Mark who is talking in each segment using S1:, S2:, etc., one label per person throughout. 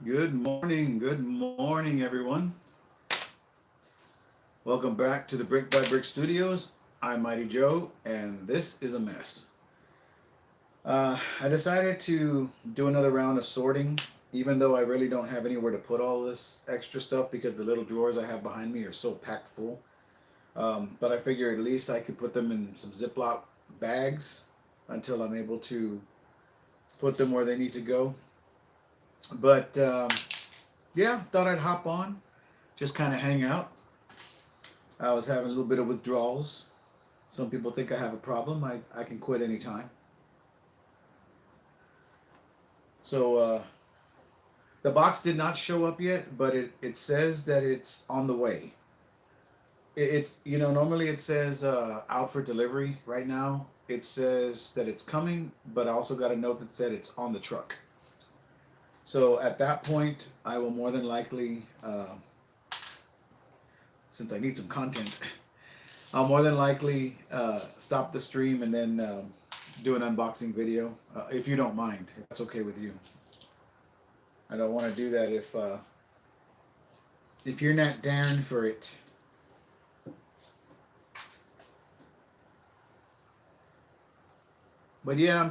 S1: Good morning, everyone. Welcome back to the Brick by Brick Studios. I'm Mighty Joe, and this is a mess. I decided to do another round of sorting, even though I really don't have anywhere to put all this extra stuff because the little drawers I have behind me are so packed full. But I figure at least I could put them in some Ziploc bags until I'm able to put them where they need to go. But yeah, thought I'd hop on, just kind of hang out. I was having a little bit of withdrawals. Some people think I have a problem. I can quit anytime. So the box did not show up yet, but it says that it's on the way. Normally it says out for delivery. Right now it says that it's coming, but I also got a note that said it's on the truck. So at that point, I will more than likely, since I need some content, I'll more than likely stop the stream and then do an unboxing video, if you don't mind. If that's okay with you. I don't want to do that if you're not down for it. But yeah,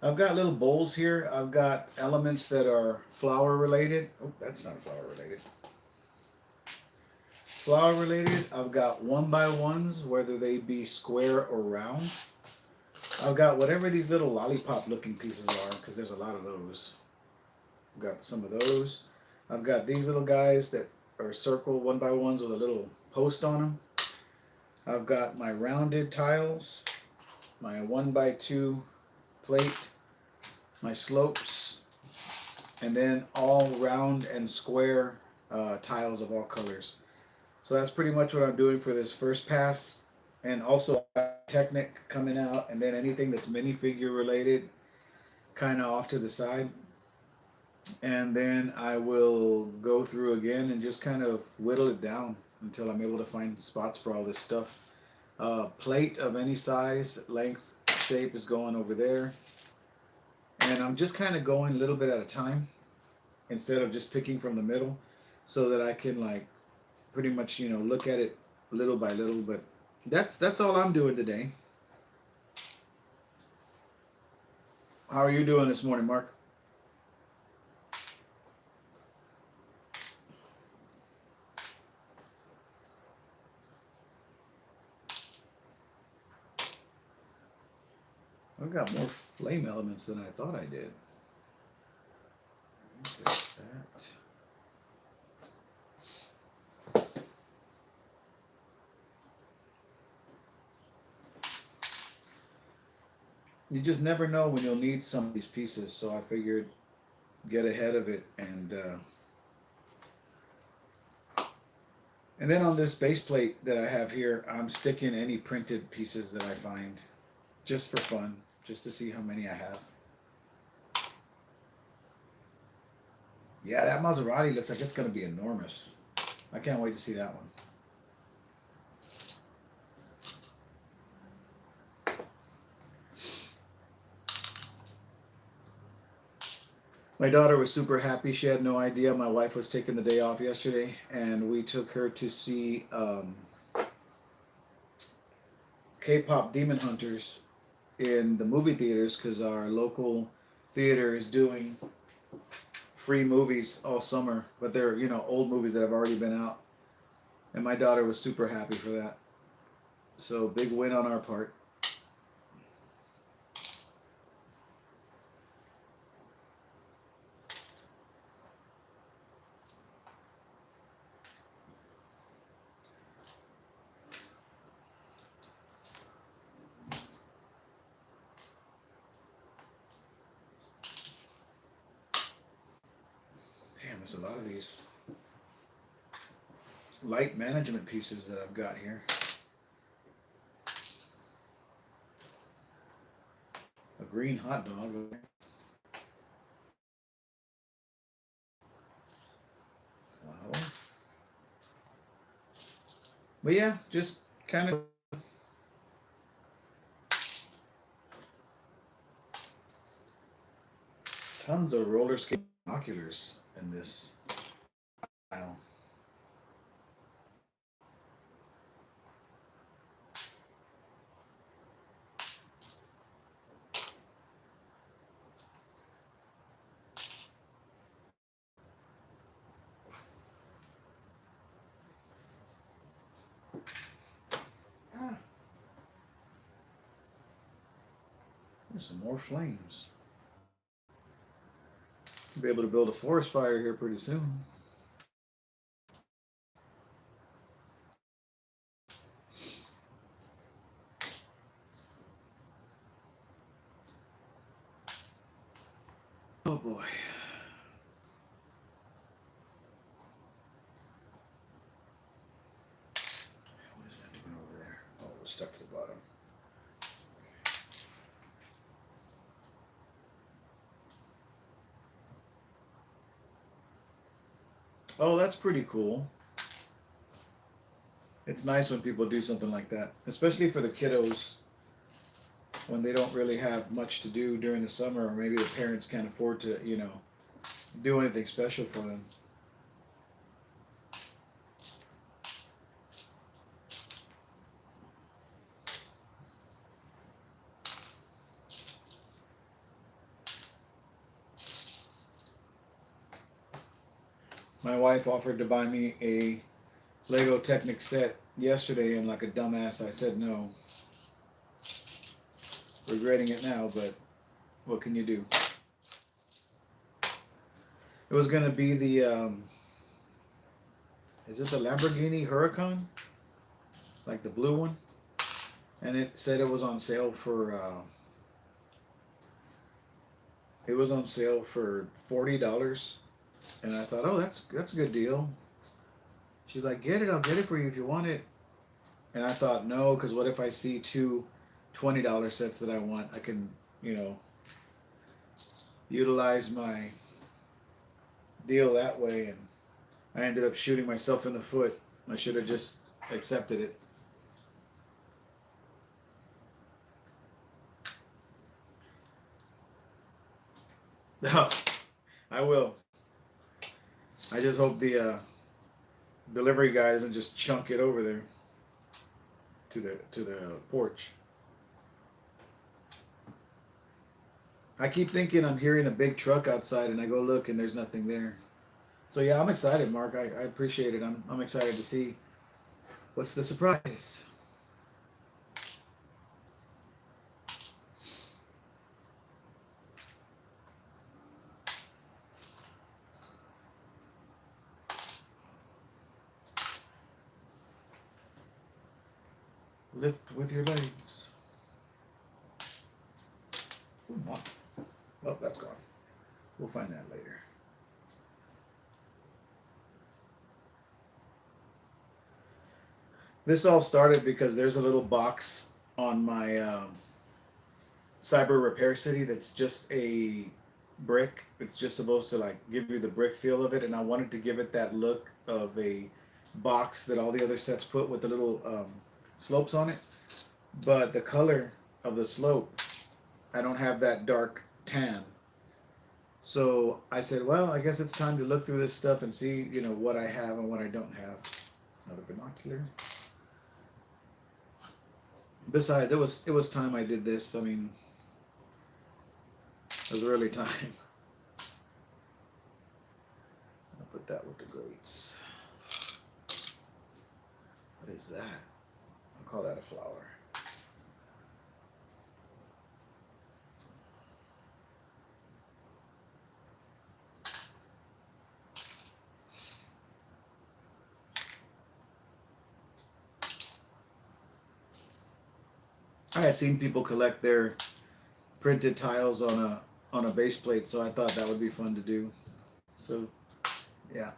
S1: I've got little bowls here. I've got elements that are flower related. Oh, that's not flower related. Flower related. I've got one by ones, whether they be square or round. I've got whatever these little lollipop looking pieces are, because there's a lot of those. I've got some of those. I've got these little guys that are circle one by ones with a little post on them. I've got my rounded tiles, my 1x2 plate, my slopes, and then all round and square tiles of all colors. So that's pretty much what I'm doing for this first pass. And also Technic coming out, and then anything that's minifigure related kind of off to the side. And then I will go through again and just kind of whittle it down until I'm able to find spots for all this stuff. Plate of any size, length, shape is going over there. And I'm just kind of going a little bit at a time instead of just picking from the middle, so that I can like pretty much, look at it little by little. But that's all I'm doing today. How are you doing this morning, Mark? I've got more flame elements than I thought I did. Look at that. You just never know when you'll need some of these pieces, so I figured get ahead of it. And then on this base plate that I have here, I'm sticking any printed pieces that I find, just for fun, just to see how many I have. Yeah, that Maserati looks like it's going to be enormous. I can't wait to see that one. My daughter was super happy. She had no idea my wife was taking the day off yesterday, and we took her to see K-pop Demon Hunters in the movie theaters, because our local theater is doing free movies all summer, but they're, old movies that have already been out. And my daughter was super happy for that. So big win on our part. Damn, there's a lot of these light management pieces that I've got here. A green hot dog. Flower. But yeah, just kind of Tons of roller skate binoculars in this aisle. There's some more flames. We'll be able to build a forest fire here pretty soon. Oh boy. What is that doing over there? Oh, it was stuck to the bottom. Oh, that's pretty cool. It's nice when people do something like that, especially for the kiddos when they don't really have much to do during the summer, or maybe the parents can't afford to, you know, do anything special for them. My wife offered to buy me a Lego Technic set yesterday, and like a dumbass, I said no. Regretting it now, but what can you do? It was gonna be the, is it the Lamborghini Huracan? Like the blue one? And it said it was on sale for, it was on sale for $40. And I thought, oh, that's a good deal. She's like, get it, I'll get it for you if you want it. And I thought, no, because what if I see two $20 sets that I want? I can, you know, utilize my deal that way. And I ended up shooting myself in the foot. I should have just accepted it. No, I will. I just hope the delivery guy doesn't just chunk it over there to the porch. I keep thinking I'm hearing a big truck outside, and I go look, and there's nothing there. So yeah, I'm excited, Mark. I appreciate it. I'm excited to see what's the surprise. Lift with your legs. Ooh, no. Oh, that's gone. We'll find that later. This all started because there's a little box on my Cyber Repair City that's just a brick. It's just supposed to like give you the brick feel of it, and I wanted to give it that look of a box that all the other sets put with the little slopes on it. But the color of the slope, I don't have that dark tan. So I said, well, I guess it's time to look through this stuff and see, you know, what I have and what I don't have. Another binocular. Besides, it was time I did this. I mean, it was really time. I'll put that with the grates. What is that? I'll call that a flower. I had seen people collect their printed tiles on a base plate, so I thought that would be fun to do. So, yeah.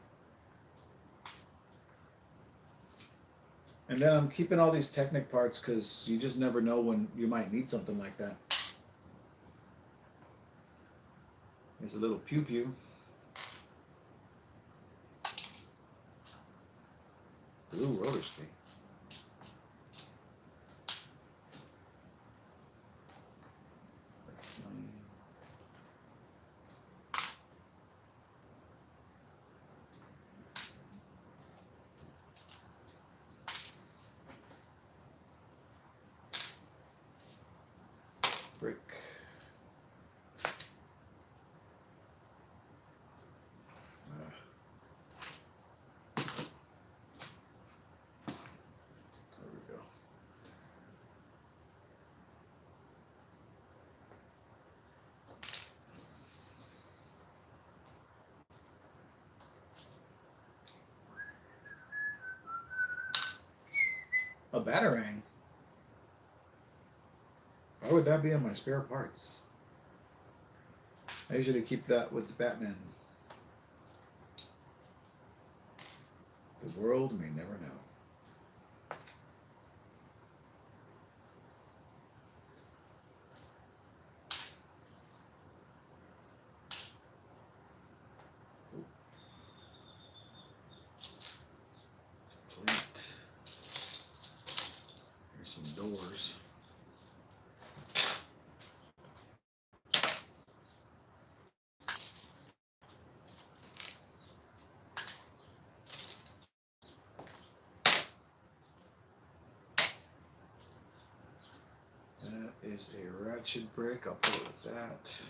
S1: And then I'm keeping all these Technic parts because you just never know when you might need something like that. There's a little pew pew. Blue roller skate. brick. There we go. A batarang? Why would that be in my spare parts? I usually keep that with Batman. The world may never know. Plate. Here's some doors. That is a ratchet brick. I'll put it with that.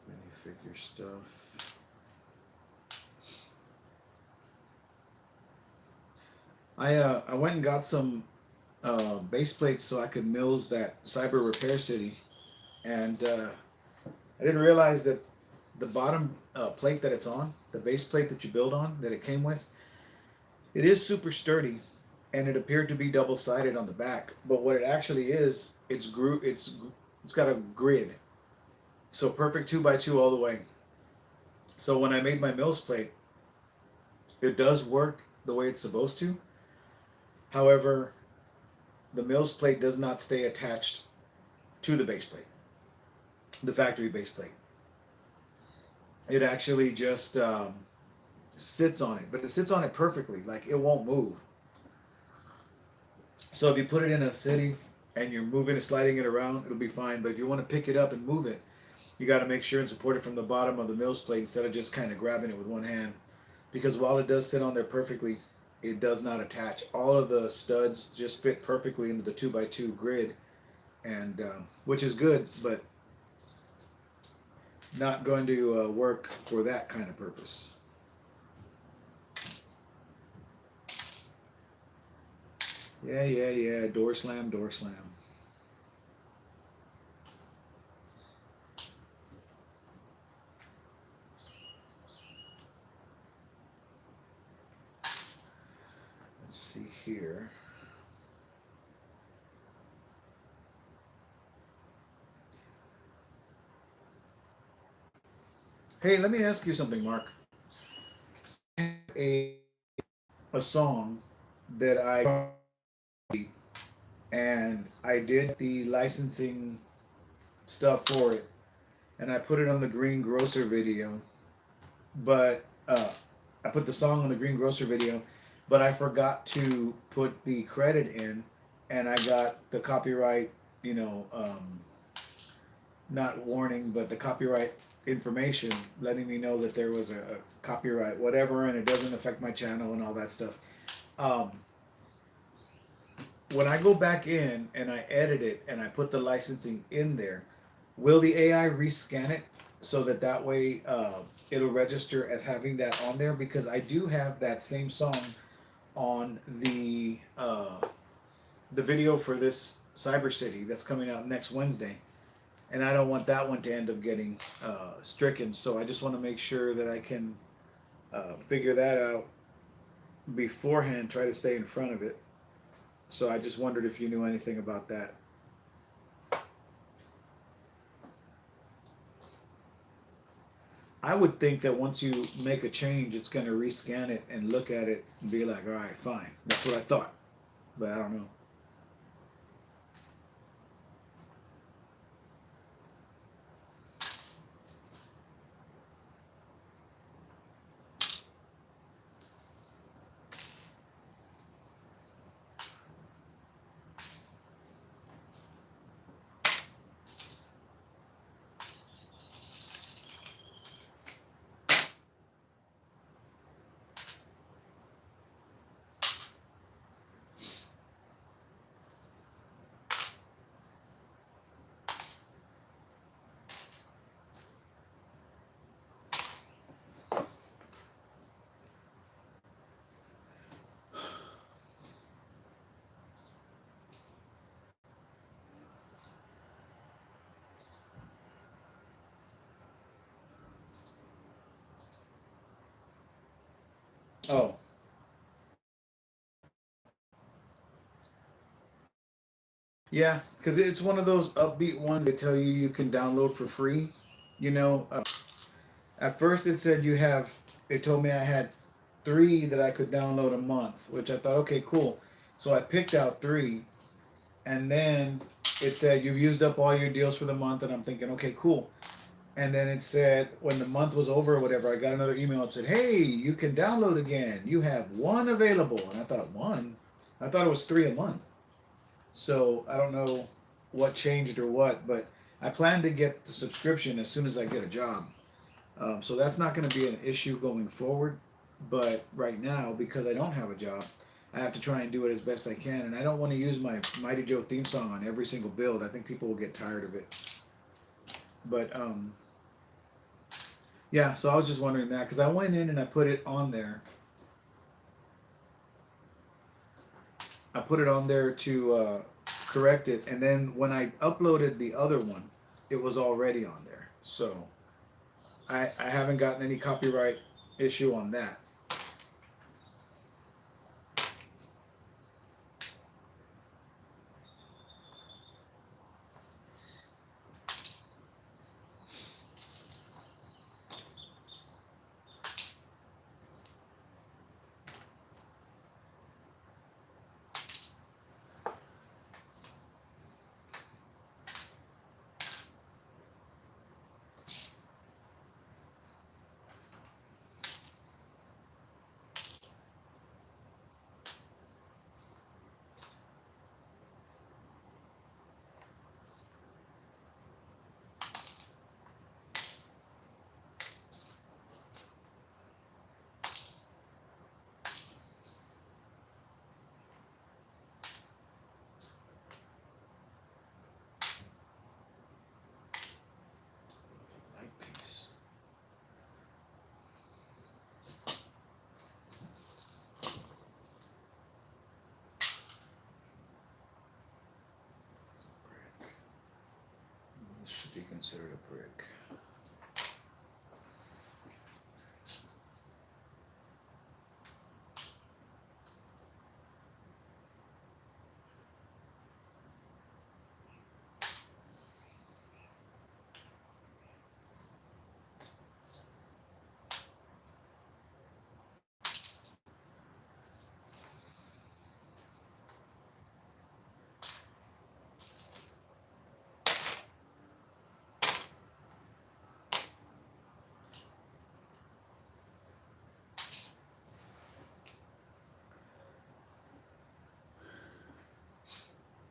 S1: Minifigure stuff. I went and got some base plates so I could mills that Cyber Repair City, and I didn't realize that the bottom plate that it's on, the base plate that you build on, that it came with, it is super sturdy, and it appeared to be double-sided on the back. But what it actually is, it's got a grid, so perfect 2x2 all the way. So when I made my mills plate, it does work the way it's supposed to. However, the mills plate does not stay attached to the base plate, the factory base plate. It actually just sits on it, but it sits on it perfectly, like it won't move. So if you put it in a city and you're moving and sliding it around, it'll be fine. But if you want to pick it up and move it, you got to make sure and support it from the bottom of the mills plate instead of just kind of grabbing it with one hand. Because while it does sit on there perfectly, it does not attach. All of the studs just fit perfectly into the 2x2 grid, and which is good, but not going to work for that kind of purpose. Yeah. Door slam, door slam. Let's see here. Hey, let me ask you something, Mark. A song that I did the licensing stuff for it, and I put it on the Green Grocer video. But I put the song on the Green Grocer video, but I forgot to put the credit in, and I got the copyright, not warning, but the copyright information letting me know that there was a copyright, whatever, and it doesn't affect my channel and all that stuff. When I go back in and I edit it and I put the licensing in there, will the AI rescan it so that way it'll register as having that on there? Because I do have that same song on the video for this Cyber City that's coming out next Wednesday, and I don't want that one to end up getting stricken. So I just want to make sure that I can figure that out beforehand, try to stay in front of it. So I just wondered if you knew anything about that. I would think that once you make a change, it's going to rescan it and look at it and be like, all right, fine. That's what I thought. But I don't know. Oh. Yeah, because it's one of those upbeat ones they tell you can download for free. You know, at first it said you have, it told me I had three that I could download a month, which I thought, okay, cool. So I picked out three, and then it said you've used up all your deals for the month, and I'm thinking, okay, cool. And then it said when the month was over or whatever, I got another email that said, hey, you can download again. You have one available. And I thought, one? I thought it was three a month. So I don't know what changed or what, but I plan to get the subscription as soon as I get a job. So that's not going to be an issue going forward. But right now, because I don't have a job, I have to try and do it as best I can. And I don't want to use my Mighty Joe theme song on every single build. I think people will get tired of it. But yeah, so I was just wondering that because I went in and I put it on there. I put it on there to correct it, and then when I uploaded the other one, it was already on there. So I haven't gotten any copyright issue on that. It's a light piece. It's a brick. This should be considered a brick.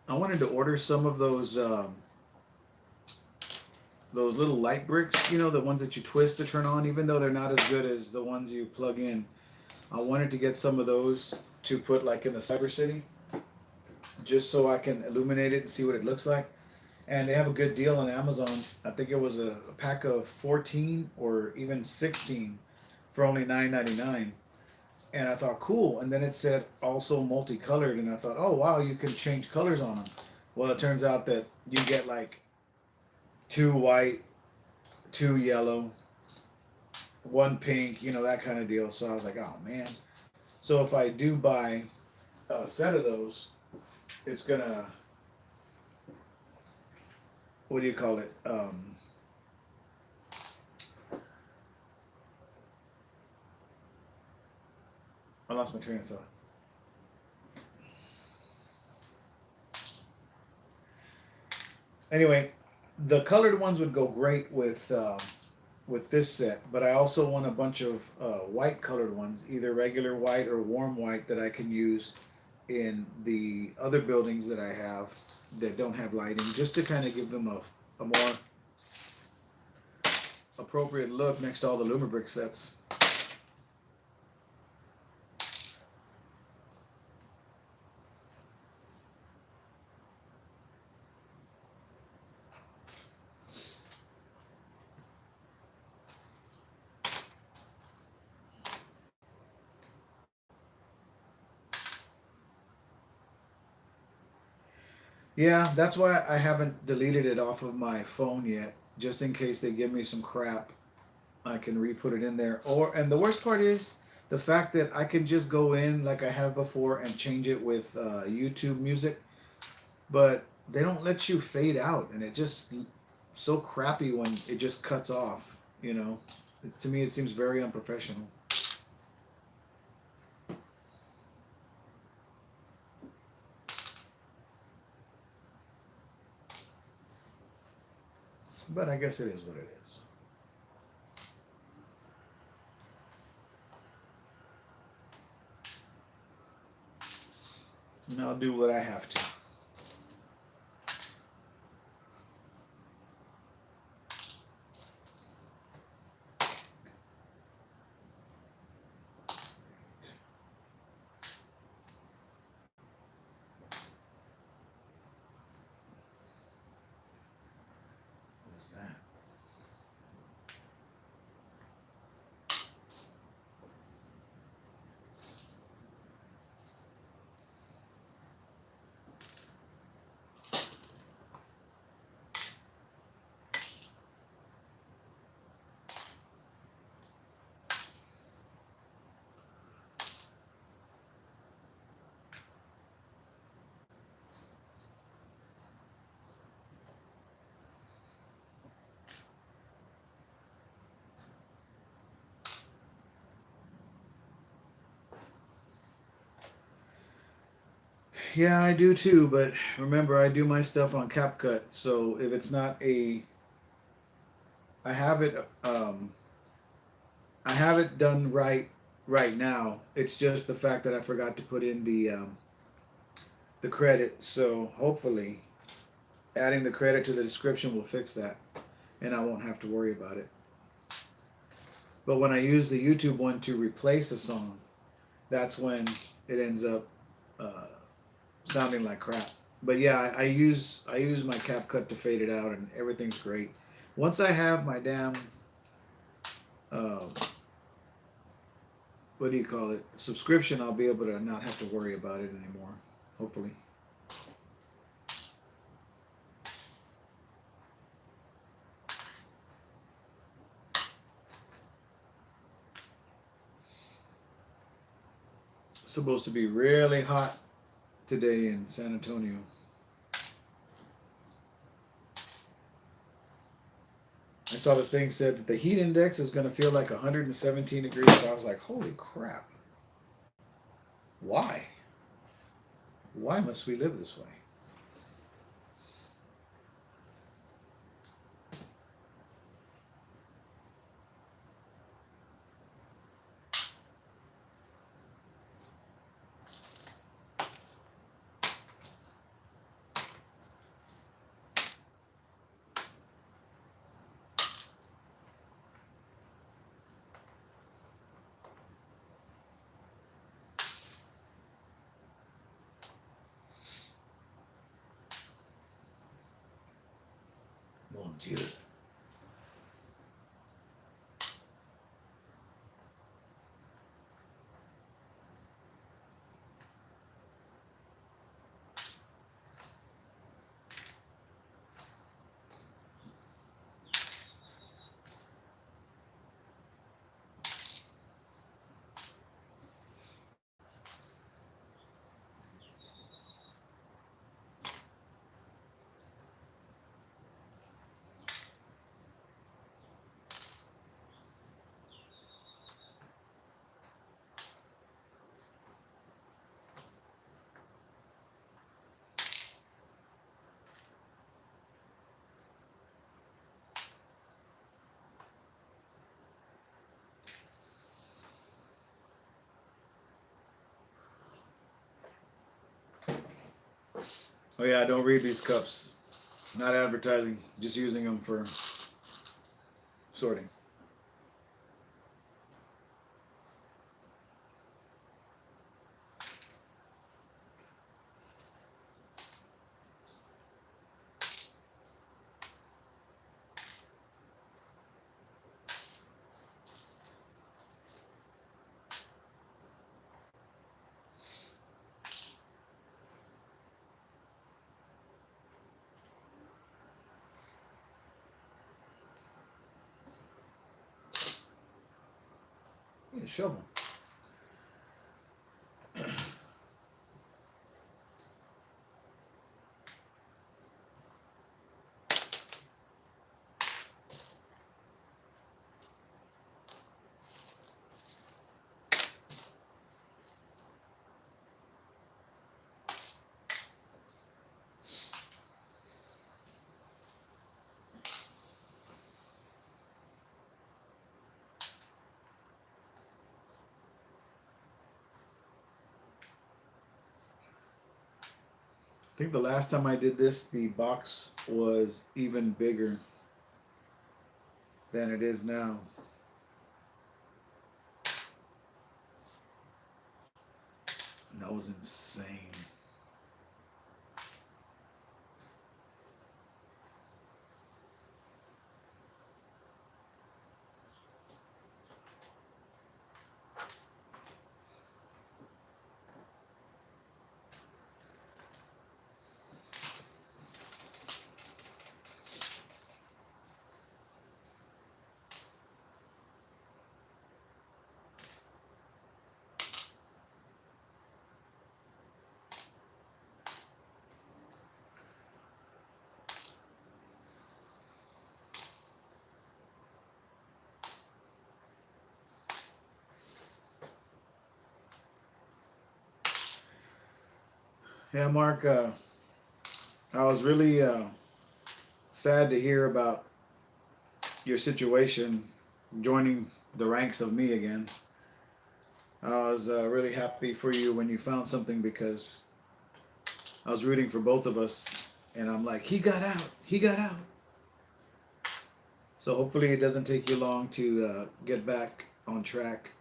S1: I wanted to order some of those little light bricks, you know, the ones that you twist to turn on, even though they're not as good as the ones you plug in. I wanted to get some of those to put like in the Cyber City, just so I can illuminate it and see what it looks like. And they have a good deal on Amazon. I think it was a pack of 14 or even 16 for only $9.99. And I thought, cool. And then it said also multicolored, and I thought, oh wow, you can change colors on them. Well, it turns out that you get like two white, two yellow, one pink, you know, that kind of deal. So I was like, oh man. So if I do buy a set of those, it's gonna, what do you call it? I lost my train of thought. Anyway, the colored ones would go great with this set, but I also want a bunch of white colored ones, either regular white or warm white, that I can use in the other buildings that I have that don't have lighting, just to kind of give them a more appropriate look next to all the Lumibrick sets. Yeah, that's why I haven't deleted it off of my phone yet, just in case they give me some crap. I can re-put it in there. Or and the worst part is The fact that I can just go in like I have before and change it with YouTube music, but they don't let you fade out, and it just so crappy when it just cuts off. You know, to me it seems very unprofessional. But I guess it is what it is. And I'll do what I have to. What is that? Yeah, I do too, but remember, I do my stuff on CapCut, so if it's not I have it, I have it done right now. It's just the fact that I forgot to put in the credit. So hopefully, adding the credit to the description will fix that, and I won't have to worry about it. But when I use the YouTube one to replace a song, that's when it ends up uh, sounding like crap. But yeah, I use my CapCut to fade it out, and everything's great. Once I have my damn uh, what do you call it, subscription, I'll be able to not have to worry about it anymore. Hopefully. It's supposed to be really hot today in San Antonio. I saw the thing said that the heat index is going to feel like 117 degrees. So I was like, holy crap. Why? Why must we live this way? Mon Dieu. Oh yeah, don't read these cups. Not advertising, just using them for sorting. Yeah, shovel. I think the last time I did this, the box was even bigger than it is now. That was insane. Yeah, Mark, I was really sad to hear about your situation joining the ranks of me again. I was really happy for you when you found something because I was rooting for both of us, and I'm like, he got out, he got out. So hopefully it doesn't take you long to get back on track.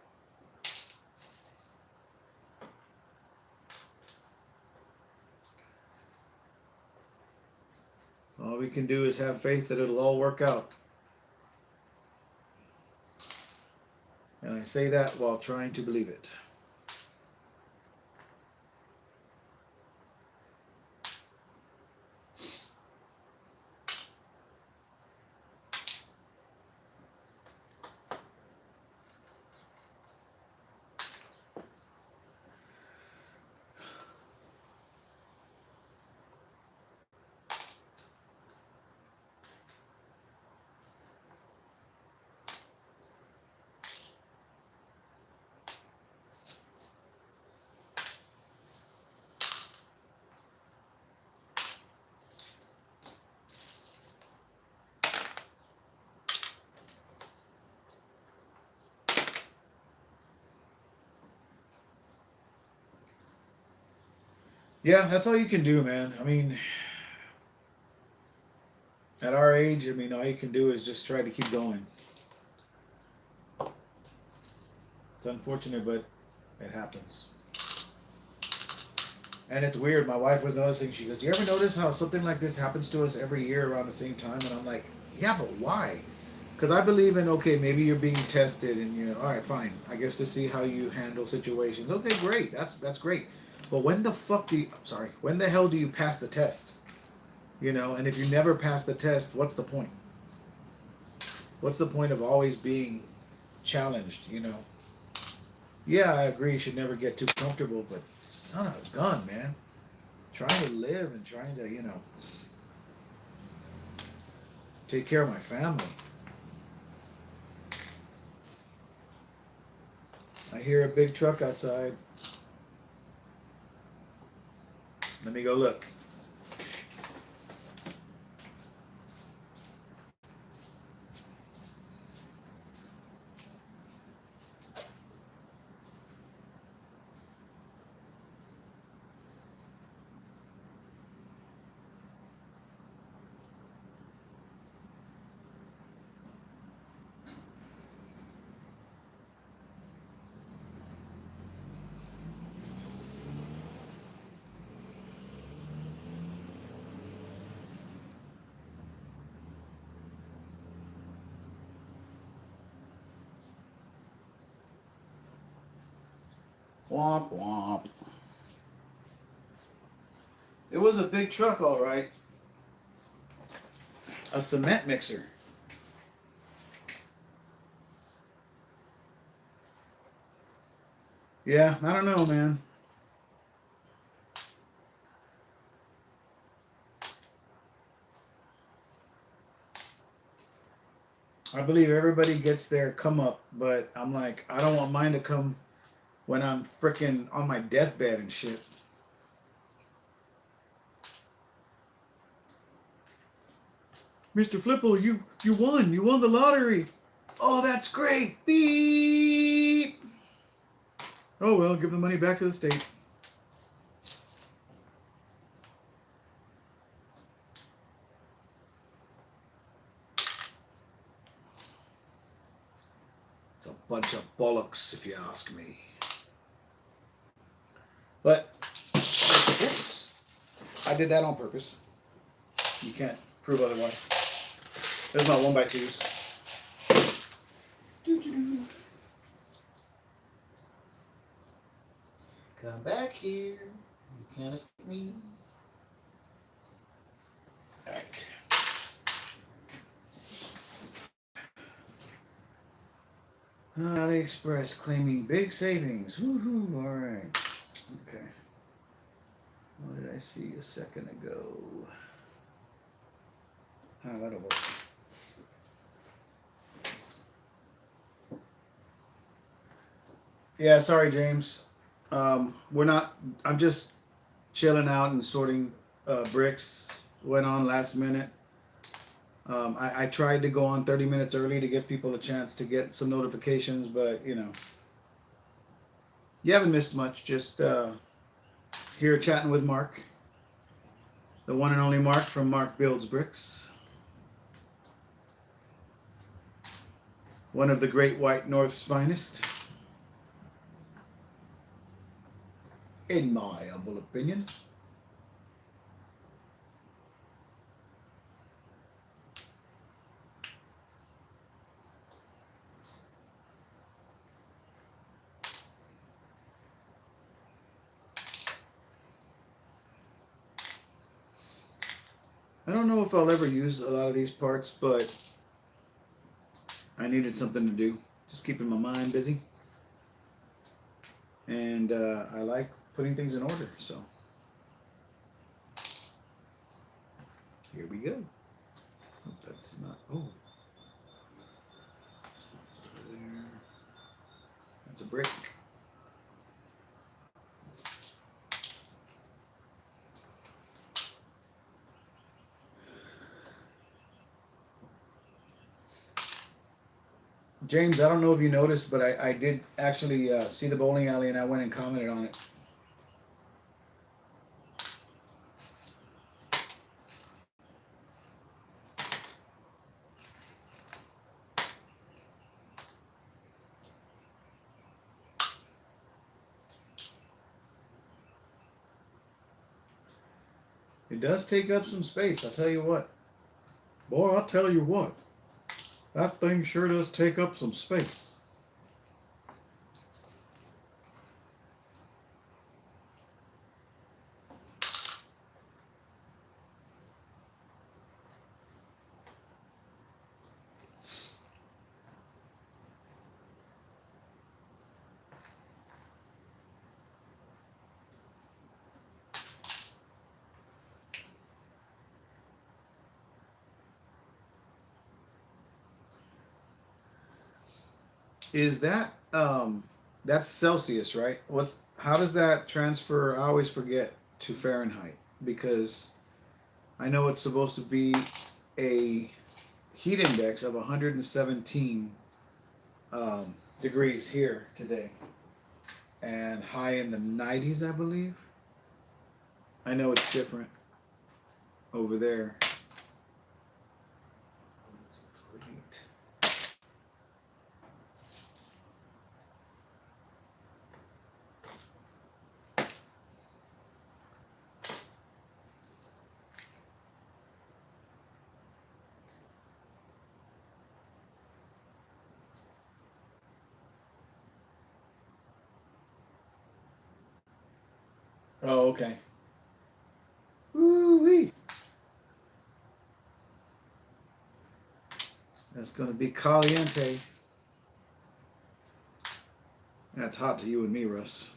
S1: All we can do is have faith that it'll all work out. And I say that while trying to believe it. Yeah, that's all you can do, man. I mean, at our age, I mean, all you can do is just try to keep going. It's unfortunate, but it happens. And it's weird. My wife was noticing. She goes, "Do you ever notice how something like this happens to us every year around the same time?" And I'm like, "Yeah, but why?" Because I believe in, okay, maybe you're being tested, and you're all right, fine. I guess to see how you handle situations. Okay, great. That's great. But when the fuck do you? Sorry. When the hell do you pass the test? You know, and if you never pass the test, what's the point? What's the point of always being challenged? You know. Yeah, I agree. You should never get too comfortable, but son of a gun, man. Trying to live and trying to, take care of my family. I hear a big truck outside. Let me go look. Womp womp. It was a big truck, all right. A cement mixer. Yeah, I don't know, man. I believe everybody gets their come up, but I'm like, I don't want mine to come when I'm freaking on my deathbed and shit. Mr. Flippo, you won. You won the lottery. Oh, that's great. Beep. Oh, well, give the money back to the state. It's a bunch of bollocks, if you ask me. But, oops, I did that on purpose. You can't prove otherwise. There's my 1x2s. Come back here. You can't escape me. Alright. AliExpress claiming big savings. Woohoo! Alright. Okay. What did I see a second ago? Oh, that'll work. Yeah, sorry, James. We're not. I'm just chilling out and sorting bricks. Went on last minute. I tried to go on 30 minutes early to give people a chance to get some notifications, but you know, you haven't missed much. Just here chatting with Mark, the one and only Mark from Mark Builds Bricks, one of the Great White North's finest, in my humble opinion. I don't know if I'll ever use a lot of these parts, but I needed something to do. Just keeping my mind busy. And I like putting things in order, so here we go. Oh, that's not, oh. There. That's a brick. James, I don't know if you noticed, but I did actually see the bowling alley and I went and commented on it. It does take up some space, I'll tell you what. Boy, I'll tell you what. That thing sure does take up some space. Is that that's Celsius, right? How does that transfer? I always forget to Fahrenheit because I know it's supposed to be a heat index of 117 degrees here today and high in the 90s, I believe. I know it's different over there. Oh, okay. Woo-wee. That's going to be caliente. That's hot to you and me, Russ.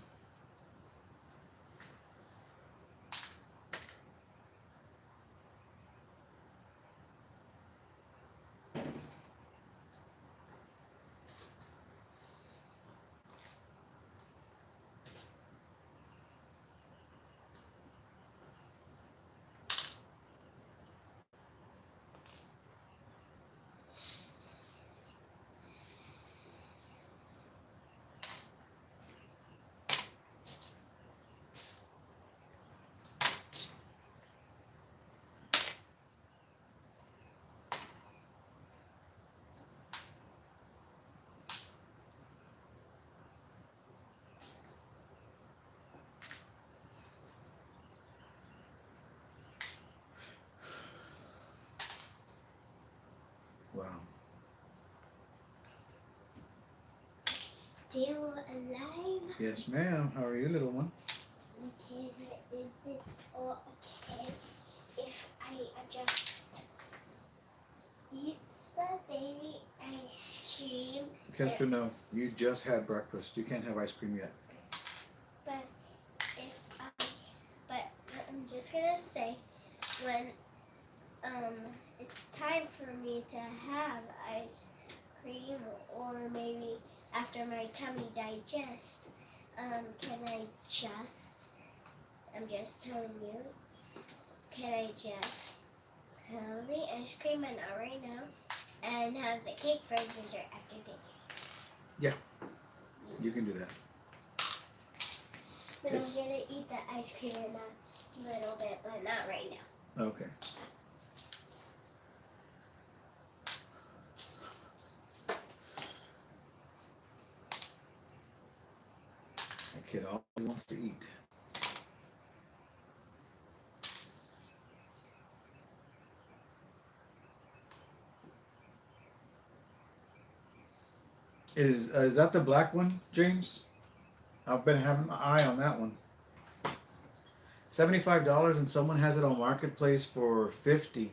S1: Wow.
S2: Still alive?
S1: Yes, ma'am. How are you, little one?
S2: Okay, is it okay if I just eat the baby ice cream?
S1: Kester, no. You just had breakfast. You can't have ice cream yet.
S2: But but I'm just gonna say, when it's time for me to have ice cream, or maybe after my tummy digests, can I just, I'm just telling you, can I just have the ice cream, but not right now, and have the cake for dessert after dinner?
S1: Yeah, you can do that.
S2: But I'm gonna eat the ice cream in a little bit, but not right now.
S1: Okay. That kid always wants to eat. Is that the black one, James? I've been having my eye on that one. $75, and someone has it on Marketplace for 50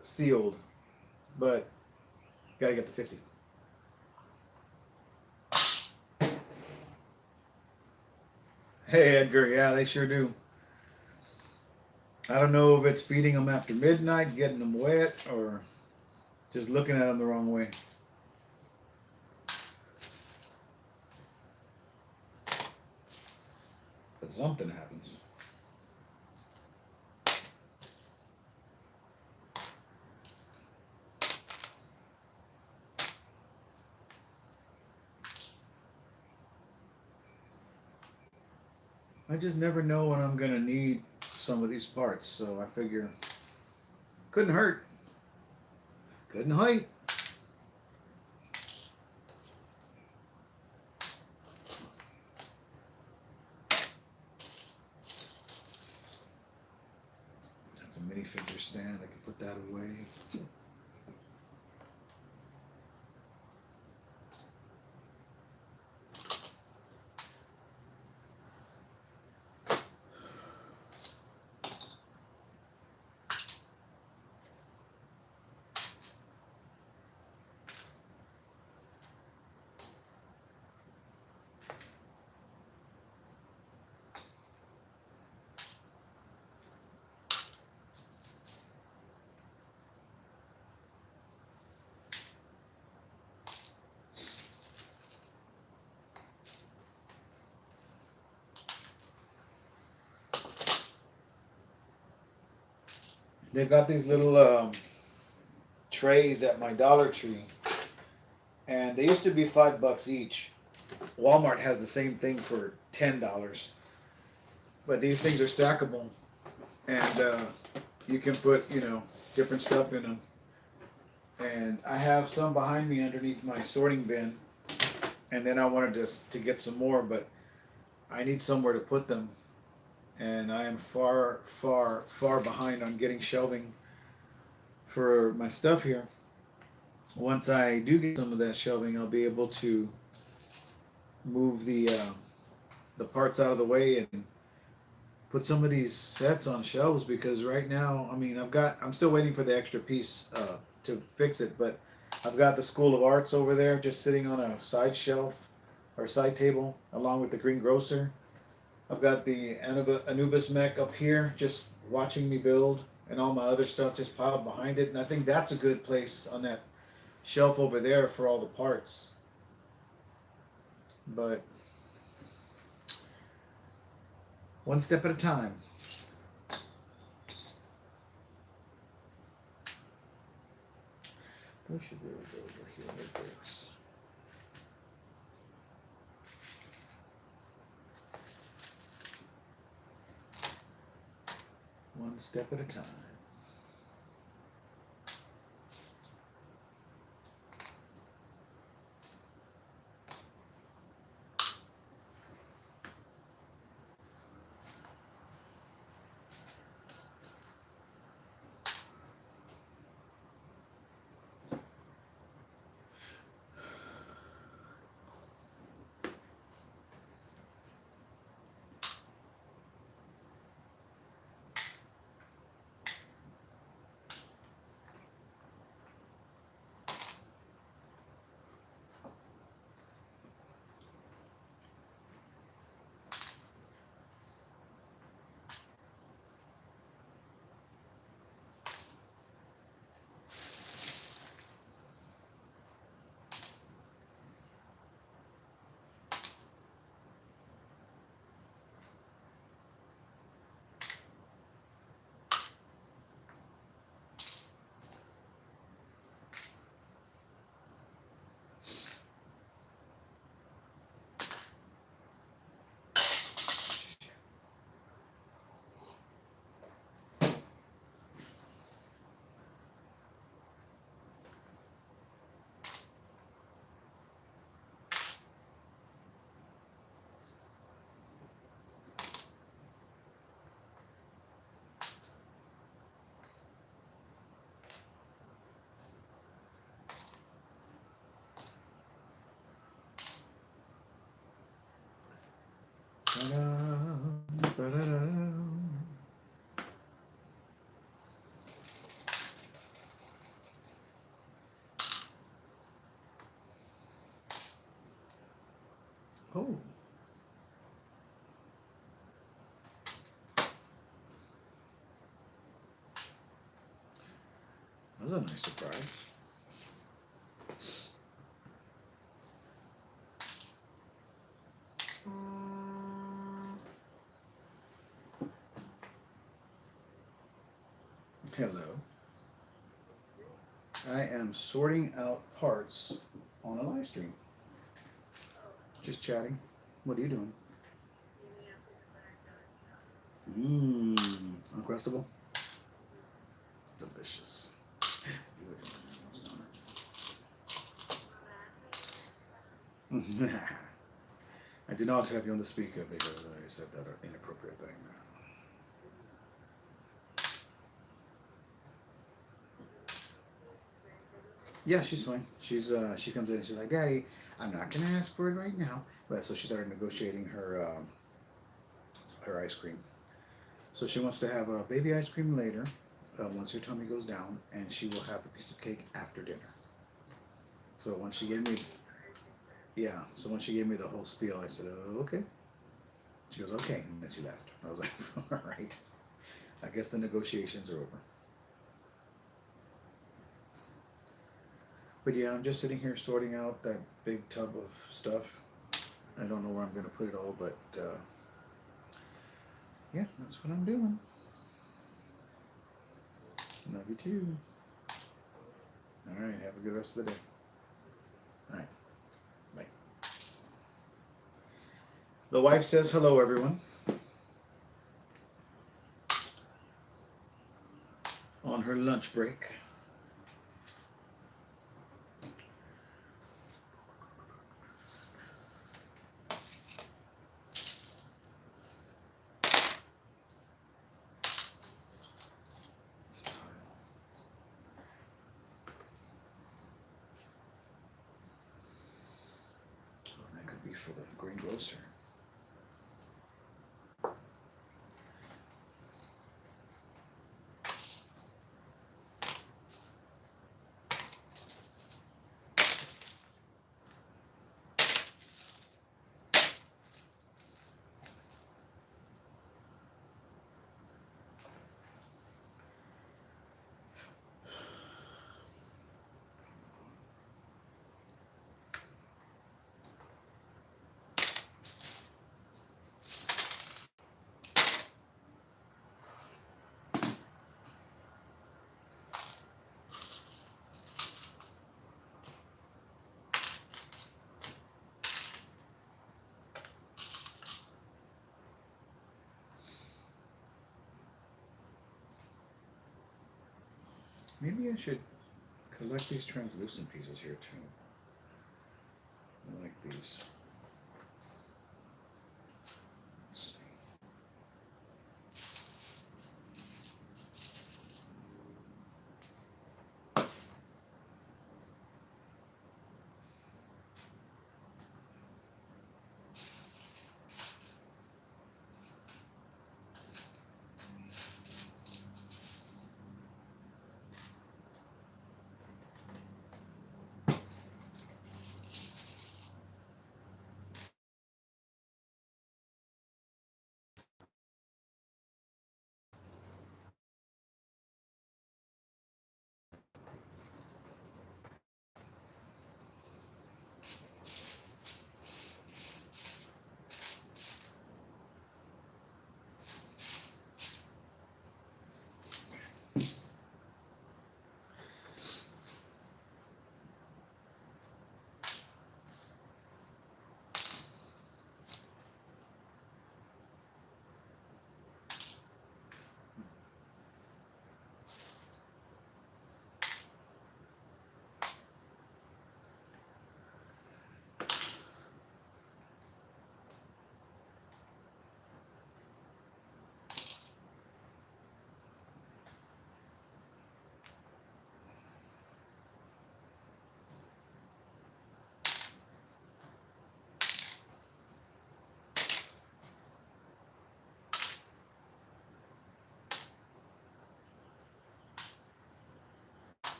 S1: sealed, but gotta get the 50. Hey Edgar, yeah, they sure do. I don't know if it's feeding them after midnight, getting them wet, or just looking at them the wrong way. But something happens. I just never know when I'm gonna need some of these parts, so I figure couldn't hurt, couldn't hurt. That's a minifigure stand. I can put that away. They've got these little trays at my Dollar Tree, and they used to be $5 each. Walmart has the same thing for $10, but these things are stackable, and you can put different stuff in them. And I have some behind me underneath my sorting bin, and then I wanted to get some more, but I need somewhere to put them, and I am far, far, far behind on getting shelving for my stuff here. Once I do get some of that shelving, I'll be able to move the parts out of the way and put some of these sets on shelves, because right now, I mean, I'm still waiting for the extra piece to fix it, but I've got the School of Arts over there just sitting on a side shelf or side table along with the greengrocer. I've got the Anubis mech up here just watching me build, and all my other stuff just piled behind it, and I think that's a good place on that shelf over there for all the parts. But one step at a time. Where should we go over here? Lumibricks. One step at a time. Oh. That was a nice surprise. Hello. I am sorting out parts on a live stream. Just chatting. What are you doing? Uncrustable. Delicious. I do not have you on the speaker because I said that inappropriate thing. Yeah, she's fine. She comes in and she's like, Daddy, I'm not gonna ask for it right now. But so she started negotiating her ice cream. So she wants to have a baby ice cream later, once her tummy goes down, and she will have the piece of cake after dinner. So once she gave me, yeah. So when she gave me the whole spiel, I said, oh, okay. She goes, okay, and then she left. I was like, all right. I guess the negotiations are over. But yeah, I'm just sitting here sorting out that big tub of stuff. I don't know where I'm going to put it all, but yeah, that's what I'm doing. Love you too. All right, have a good rest of the day. All right, bye. The wife says hello, everyone. On her lunch break. That could be for the greengrocer. Maybe I should collect these translucent pieces here too. I like these. Let's see.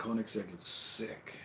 S1: Koenigsegg looks sick.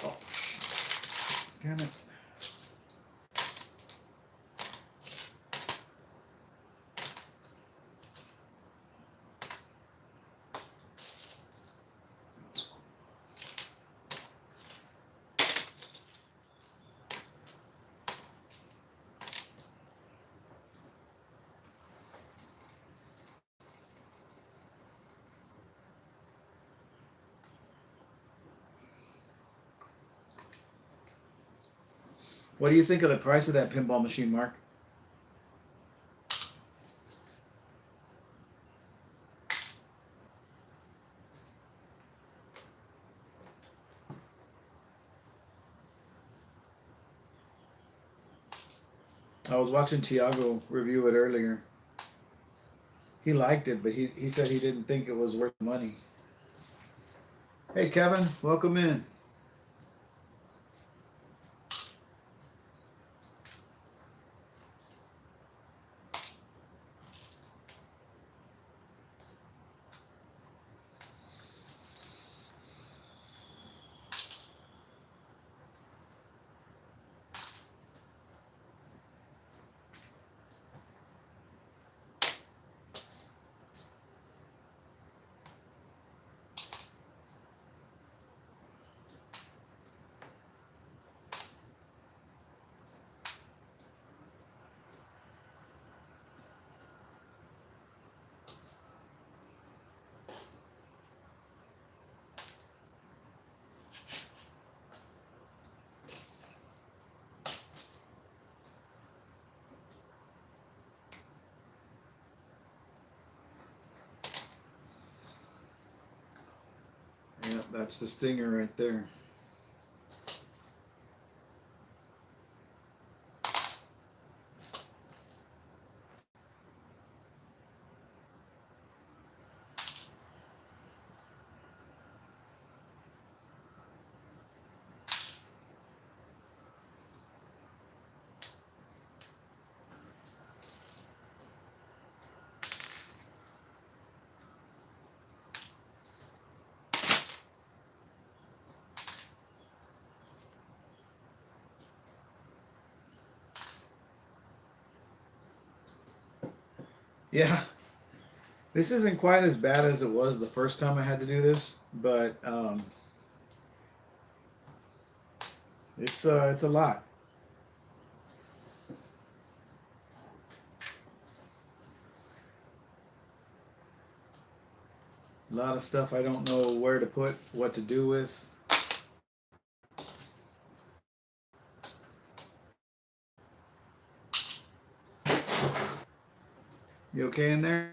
S1: Oh, damn it. What do you think of the price of that pinball machine, Mark? I was watching Tiago review it earlier. He liked it, but he said he didn't think it was worth money. Hey, Kevin, welcome in. Yep, that's the stinger right there. Yeah, this isn't quite as bad as it was the first time I had to do this, but it's a lot. A lot of stuff I don't know where to put, what to do with. You okay in there?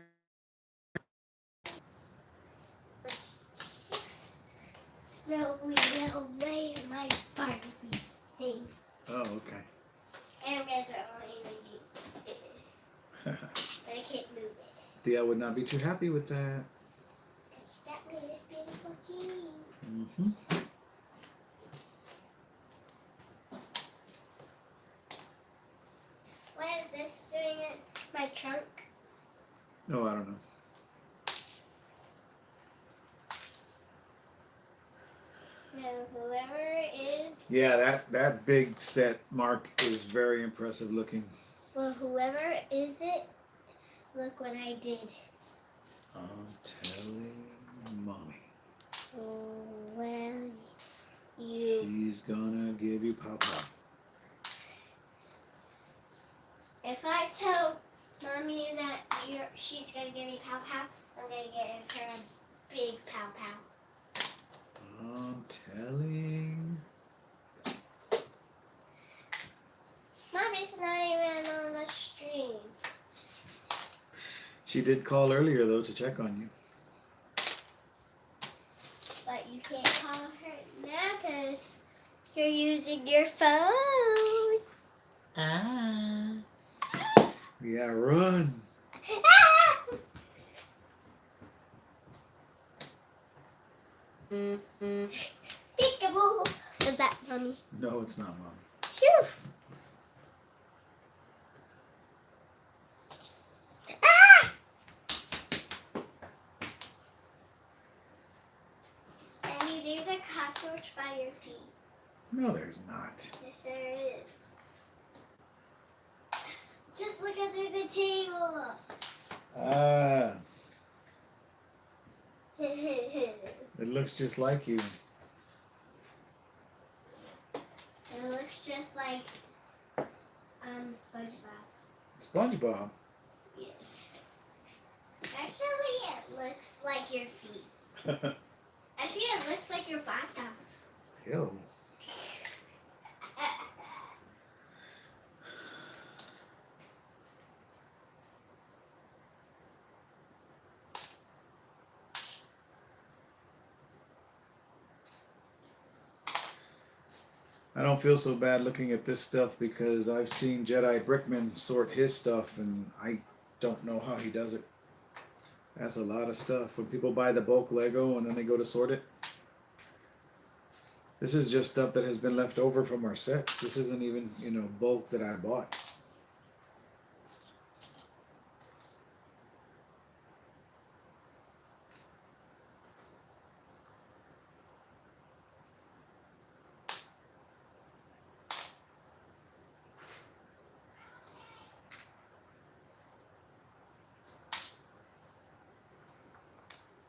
S2: No, we will away my Barbie thing.
S1: Oh, okay.
S2: And there's only but I can't move it.
S1: Thea would not be too happy with that.
S2: It's that way this beautiful genie.
S1: Mm-hmm.
S2: What is this doing in my trunk?
S1: No, I don't know.
S2: No, whoever is.
S1: Yeah, that big set, Mark, is very impressive looking.
S2: Well, whoever is it, look what I did.
S1: I'm telling mommy.
S2: Well, you.
S1: She's gonna give you pow pow.
S2: If I tell mommy that she's gonna give me pow pow, I'm gonna give her a big pow pow.
S1: I'm telling.
S2: Mommy's not even on the stream.
S1: She did call earlier though to check on you.
S2: But you can't call her now because you're using your phone.
S1: Ah. Yeah, run.
S2: Peekaboo. Was that mommy?
S1: No, it's not, Mom.
S2: Phew. Ah! Daddy, there's a cockroach by your feet.
S1: No, there's not.
S2: Yes, there is. Just look under the table.
S1: Ah,
S2: It
S1: it looks just like you.
S2: looks just like SpongeBob.
S1: SpongeBob.
S2: Yes. Actually, it looks like your feet. Actually, it looks like your bottoms.
S1: Ew. I don't feel so bad looking at this stuff because I've seen Jedi Brickman sort his stuff and I don't know how he does it. That's a lot of stuff. When people buy the bulk Lego and then they go to sort it. This is just stuff that has been left over from our sets. This isn't even, bulk that I bought.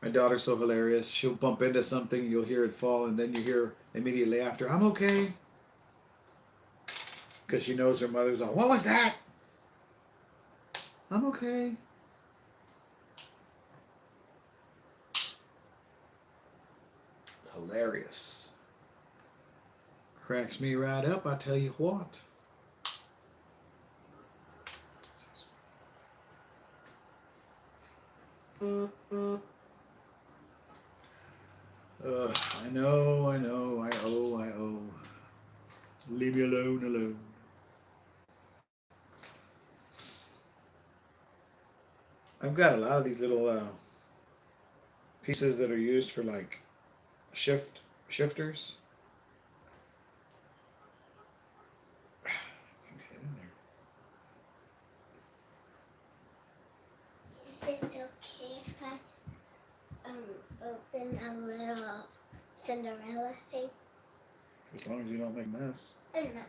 S1: My daughter's so hilarious. She'll bump into something, you'll hear it fall, and then you hear immediately after, "I'm okay." Because she knows her mother's all, "What was that?" "I'm okay." It's hilarious. Cracks me right up, I tell you what. I know, I owe. Leave me alone. I've got a lot of these little pieces that are used for like shifters. Get in there.
S2: Is it okay if I open a little Cinderella thing?
S1: As long as you don't make a mess.
S2: I'm not.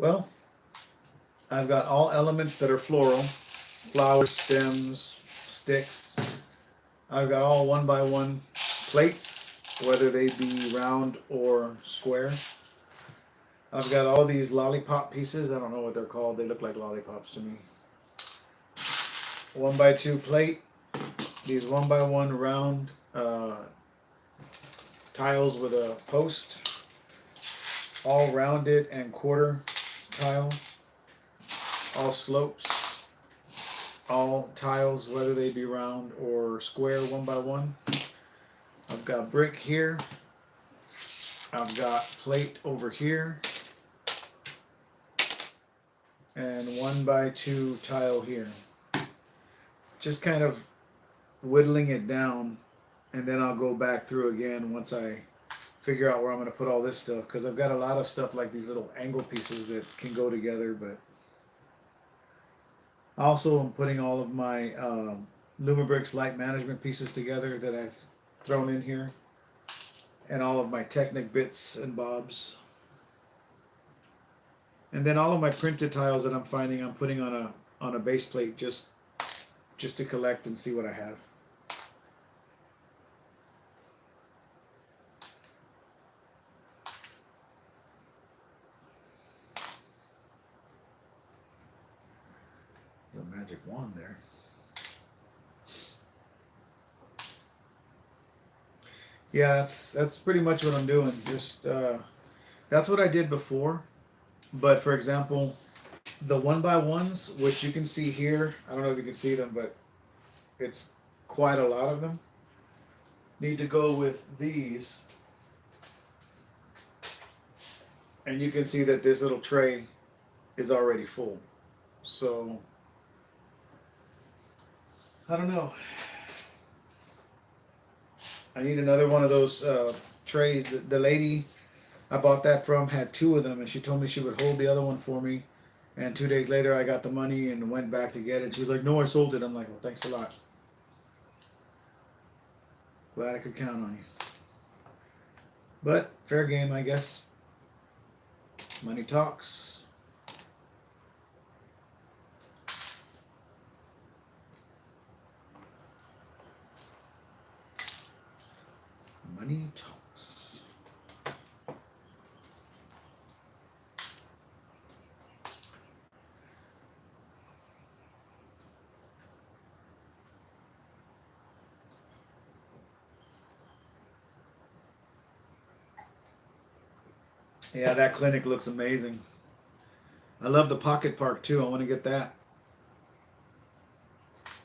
S1: Well, I've got all elements that are floral. Flowers, stems, sticks. I've got all 1x1 plates, whether they be round or square. I've got all these lollipop pieces. I don't know what they're called. They look like lollipops to me. 1x2 plate. These 1x1 round tiles with a post. All rounded and quarter tile. All slopes. all tiles, whether they be round or square, 1x1. I've got brick here. I've got plate over here. And 1x2 tile here. Just kind of whittling it down, and then I'll go back through again once I figure out where I'm going to put all this stuff, because I've got a lot of stuff like these little angle pieces that can go together. But also I'm putting all of my Lumibricks light management pieces together that I've thrown in here, and all of my Technic bits and bobs, and then all of my printed tiles that I'm finding I'm putting on a base plate just to collect and see what I have. There's a magic wand there. Yeah, that's pretty much what I'm doing. Just that's what I did before. But for example, the 1x1s, which you can see here, I don't know if you can see them, but it's quite a lot of them, need to go with these. And you can see that this little tray is already full. So, I don't know. I need another one of those trays. The lady I bought that from had 2 of them, and she told me she would hold the other one for me. And 2 days later, I got the money and went back to get it. She was like, "No, I sold it." I'm like, "Well, thanks a lot. Glad I could count on you." But fair game, I guess. Money talks. Money talks. Yeah, that clinic looks amazing. I love the pocket park too. I want to get that.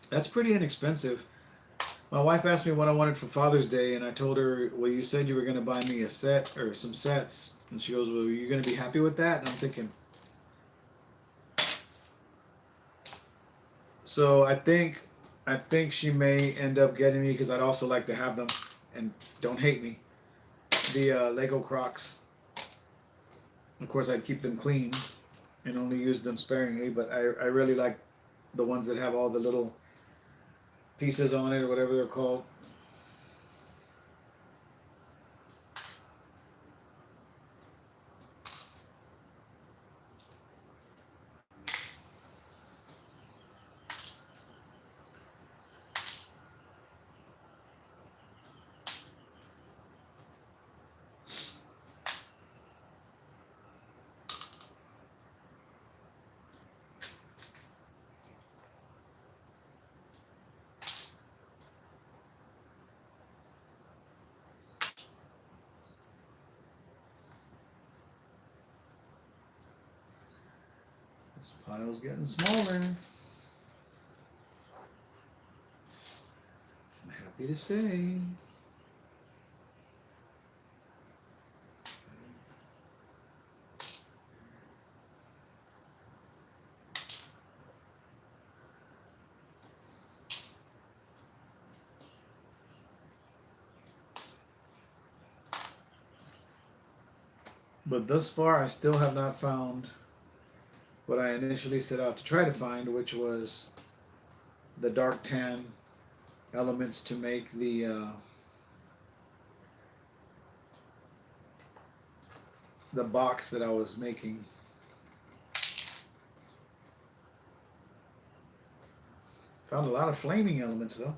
S1: That's pretty inexpensive. My wife asked me what I wanted for Father's Day, and I told her, "Well, you said you were going to buy me a set or some sets." And she goes, "Well, are you going to be happy with that?" And I'm thinking, so I think she may end up getting me, because I'd also like to have them, and don't hate me, the Lego Crocs. Of course, I'd keep them clean and only use them sparingly, but I really like the ones that have all the little pieces on it, or whatever they're called. This pile's getting smaller. I'm happy to say. But thus far, I still have not found what I initially set out to try to find, which was the dark tan elements to make the box that I was making. Found a lot of flaming elements though.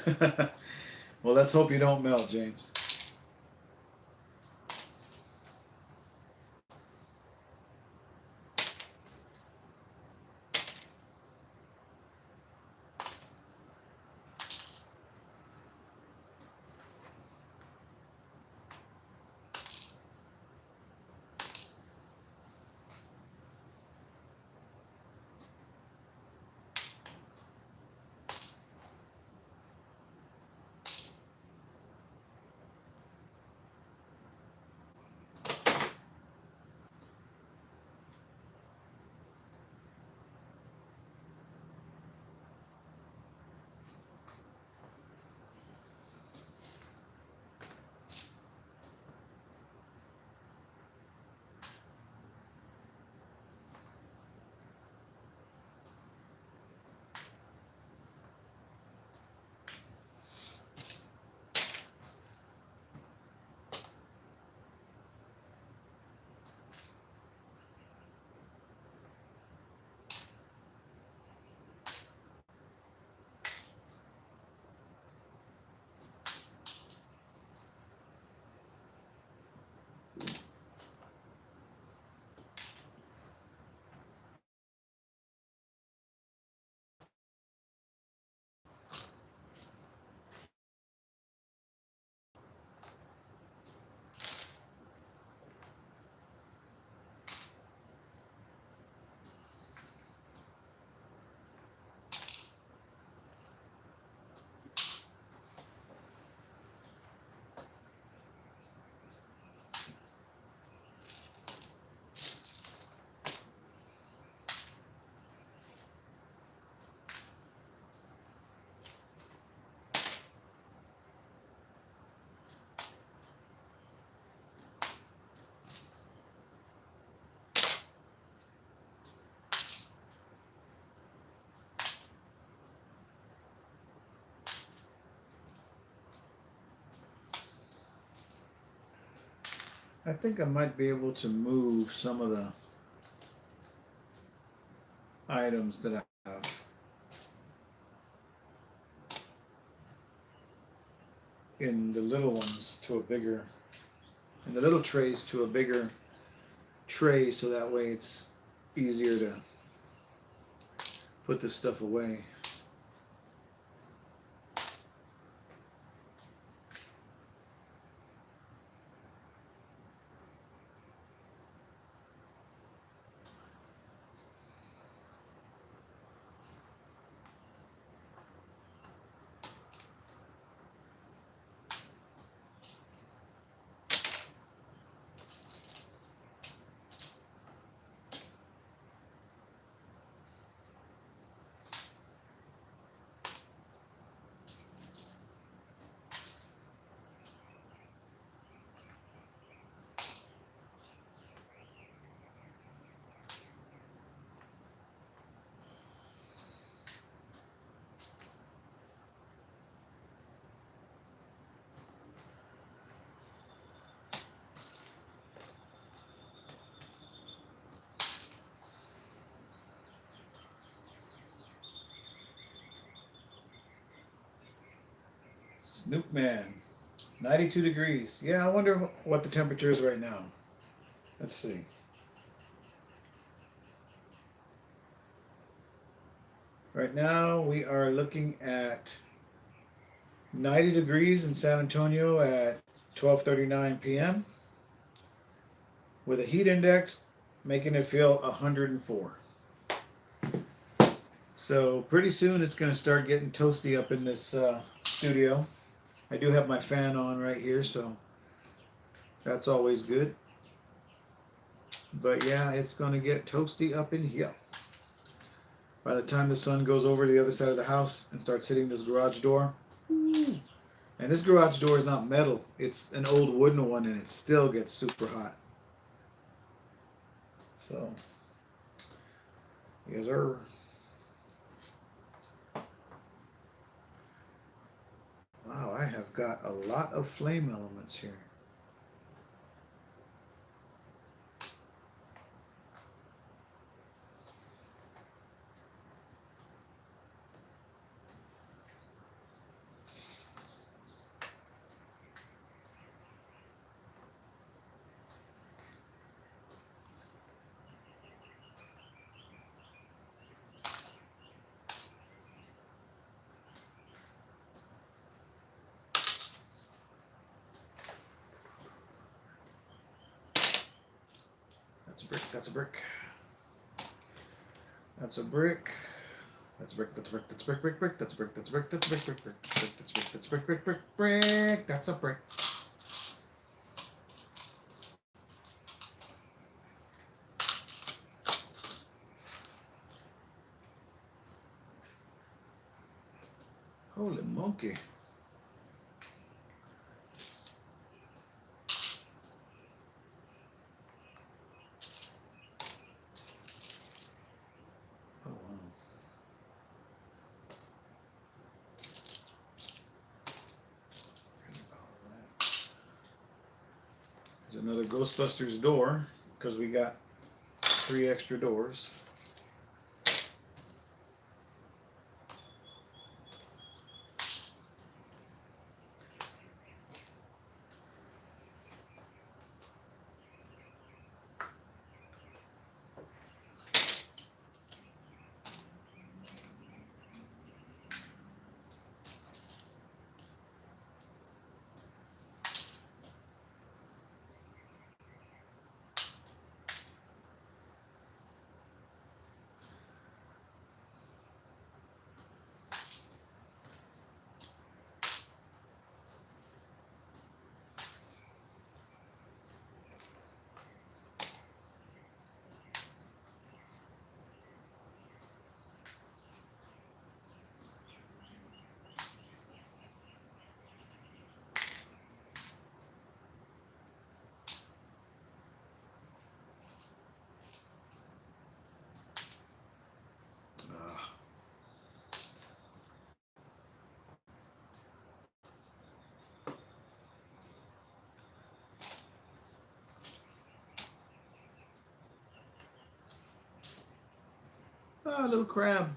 S1: Well, let's hope you don't melt, James. I think I might be able to move some of the items that I have in the little ones to a bigger, in the little trays to a bigger tray, so that way it's easier to put this stuff away. Snoop Man, 92 degrees. Yeah, I wonder what the temperature is right now. Let's see. Right now we are looking at 90 degrees in San Antonio at 12:39 p.m. with a heat index making it feel 104. So pretty soon it's going to start getting toasty up in this studio. I do have my fan on right here, so that's always good. But yeah, it's going to get toasty up in here. By the time the sun goes over to the other side of the house and starts hitting this garage door, and this garage door is not metal, it's an old wooden one, and it still gets super hot. So, yes sir. Wow, I have got a lot of flame elements here. brick. That's a brick. That's a brick. That's a brick. That's a brick. That's a brick. Brick. Brick. That's a brick. That's a brick. That's a brick. Brick. Brick. Brick. That's a brick. That's a brick. Brick. Brick. Brick. That's a brick. Holy monkey. Oh, wow. There's another Ghostbusters door because we got 3 extra doors. Ah, little crab.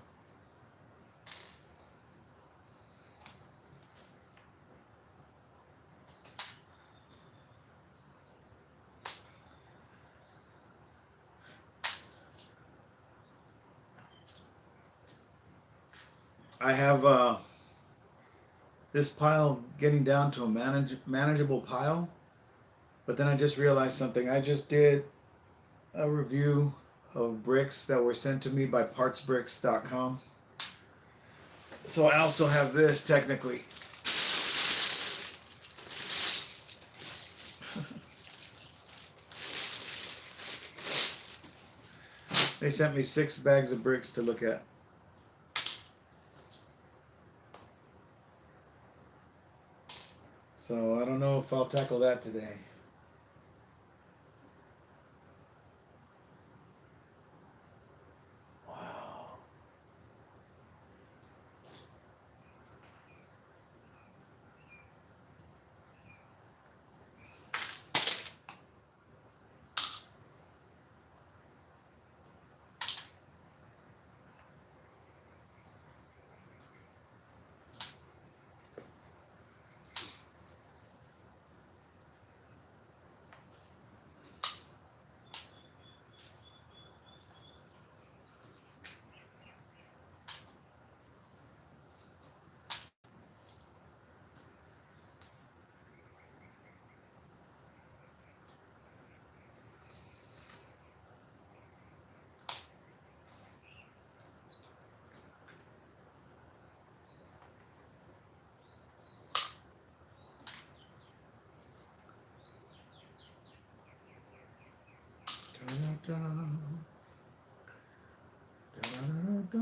S1: I have this pile getting down to a manageable pile, but then I just realized something. I just did a review of bricks that were sent to me by partsbricks.com. So I also have this technically. They sent me 6 bags of bricks to look at. So I don't know if I'll tackle that today. Wow. Da-da-da. Da-da-da-da.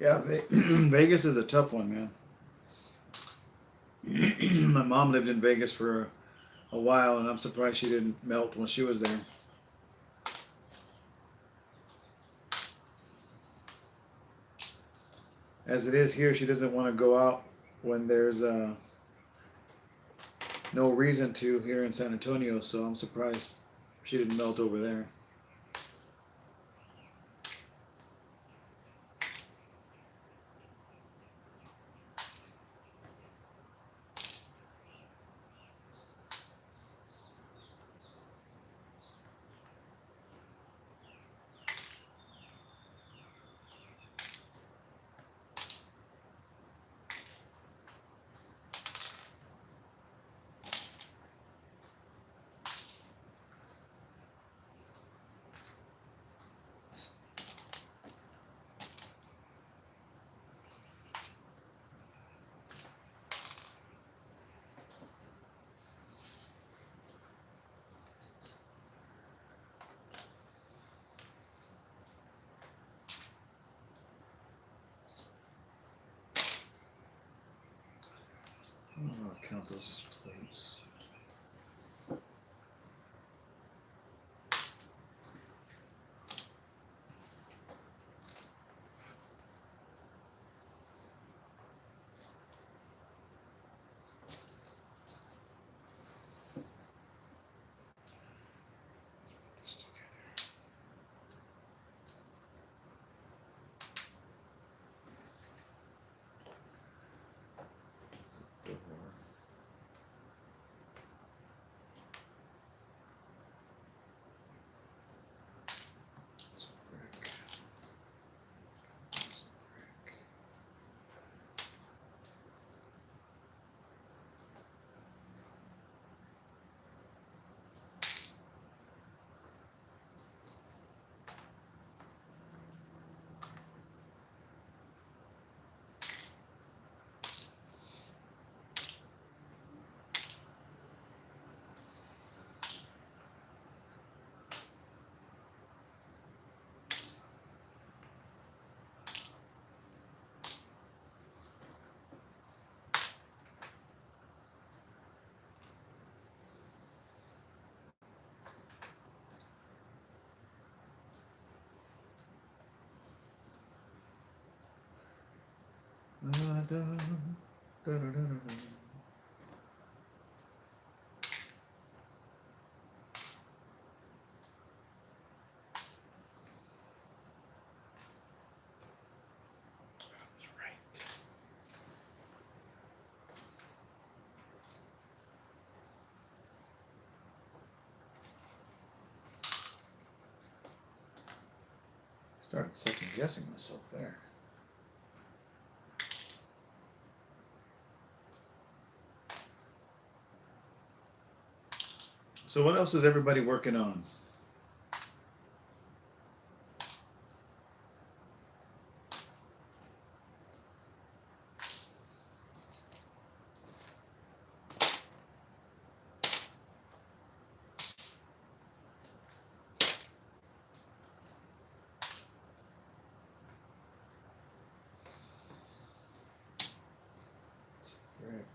S1: Yeah, Vegas is a tough one, man. My mom lived in Vegas for a while, and I'm surprised she didn't melt when she was there. As it is here, she doesn't want to go out when there's no reason to here in San Antonio, so I'm surprised she didn't melt over there. I don't know how to count those as plates. Started second guessing myself there. So what else is everybody working on? Brick.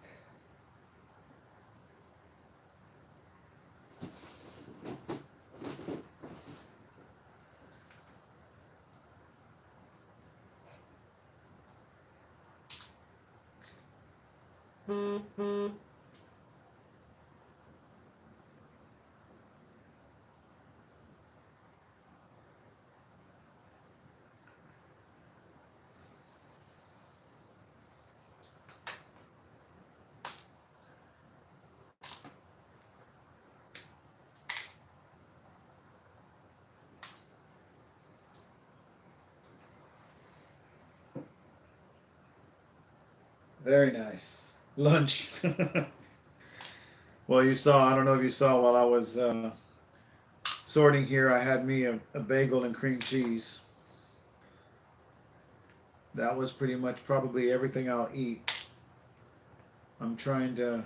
S1: Very nice. Lunch. Well, you saw, I don't know if you saw while I was sorting here, I had me a bagel and cream cheese. That was pretty much probably everything I'll eat. I'm trying to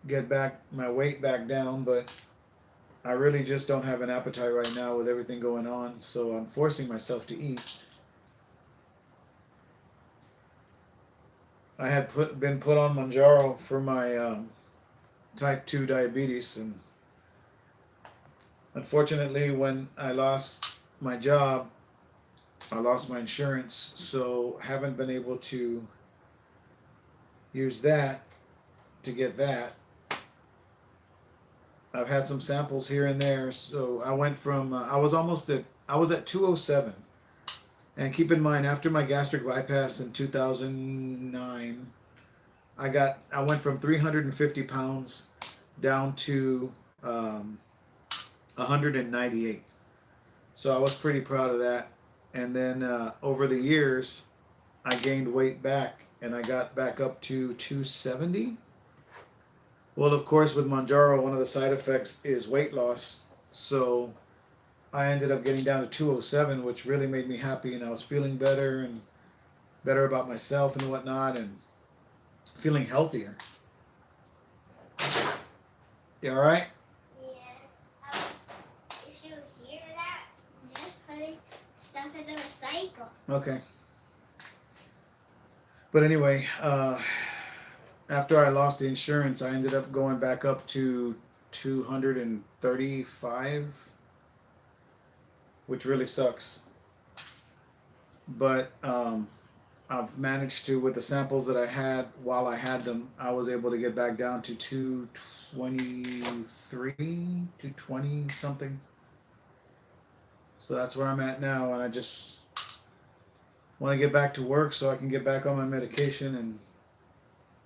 S1: get back my weight back down, but I really just don't have an appetite right now with everything going on, so I'm forcing myself to eat. I had been put on Manjaro for my type 2 diabetes, and unfortunately, when I lost my job, I lost my insurance, so haven't been able to use that to get that. I've had some samples here and there, so I went from I was at 207, and keep in mind after my gastric bypass in 2009, I went from 350 pounds down to 198. So I was pretty proud of that. And then over the years, I gained weight back, and I got back up to 270. Well, of course, with Manjaro, one of the side effects is weight loss. So I ended up getting down to 207, which really made me happy, and I was feeling better and better about myself and whatnot, and feeling healthier. You all right?
S2: Yes. If you hear that, just putting stuff in the recycle.
S1: Okay. But anyway, after I lost the insurance, I ended up going back up to 235, which really sucks. But I've managed to, with the samples that I had while I had them, I was able to get back down to 223, 220 something. So that's where I'm at now, and I just want to get back to work so I can get back on my medication and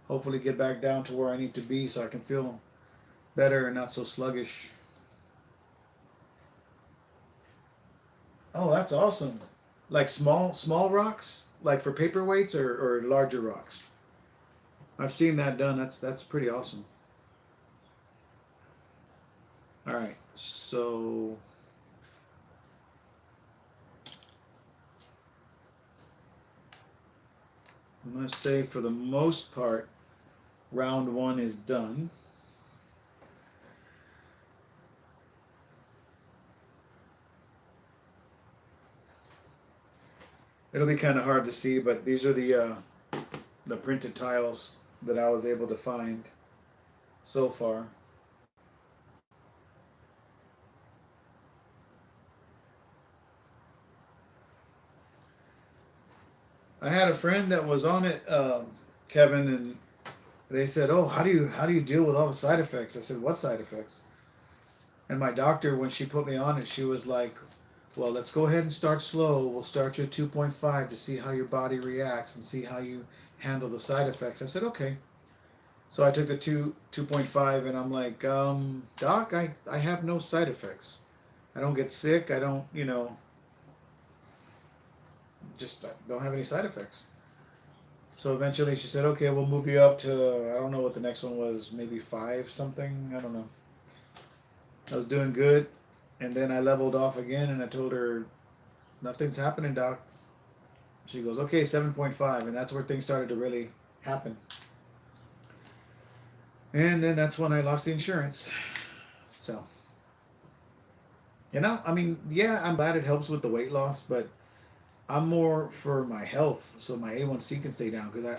S1: hopefully get back down to where I need to be so I can feel better and not so sluggish. Oh, that's awesome. Like small rocks, like for paperweights, or larger rocks. I've seen that done. That's pretty awesome. All right, so I'm gonna say for the most part, round one is done. It'll be kind of hard to see, but these are the printed tiles that I was able to find so far. I had a friend that was on it, Kevin, and they said, "Oh, how do you deal with all the side effects?" I said, "What side effects?" And my doctor, when she put me on it, she was like, "Well, let's go ahead and start slow. We'll start you at 2.5 to see how your body reacts and see how you handle the side effects." I said, "Okay." So I took the 2.5, and I'm like, "Doc, I have no side effects. I don't get sick. I don't, just don't have any side effects." So eventually she said, "Okay, we'll move you up to, I don't know what the next one was, maybe 5 something. I don't know." I was doing good, and then I leveled off again, and I told her, "Nothing's happening, Doc." She goes, "Okay, 7.5," and that's where things started to really happen. And then that's when I lost the insurance. So, I mean, yeah, I'm glad it helps with the weight loss, but I'm more for my health, so my A1C can stay down, because I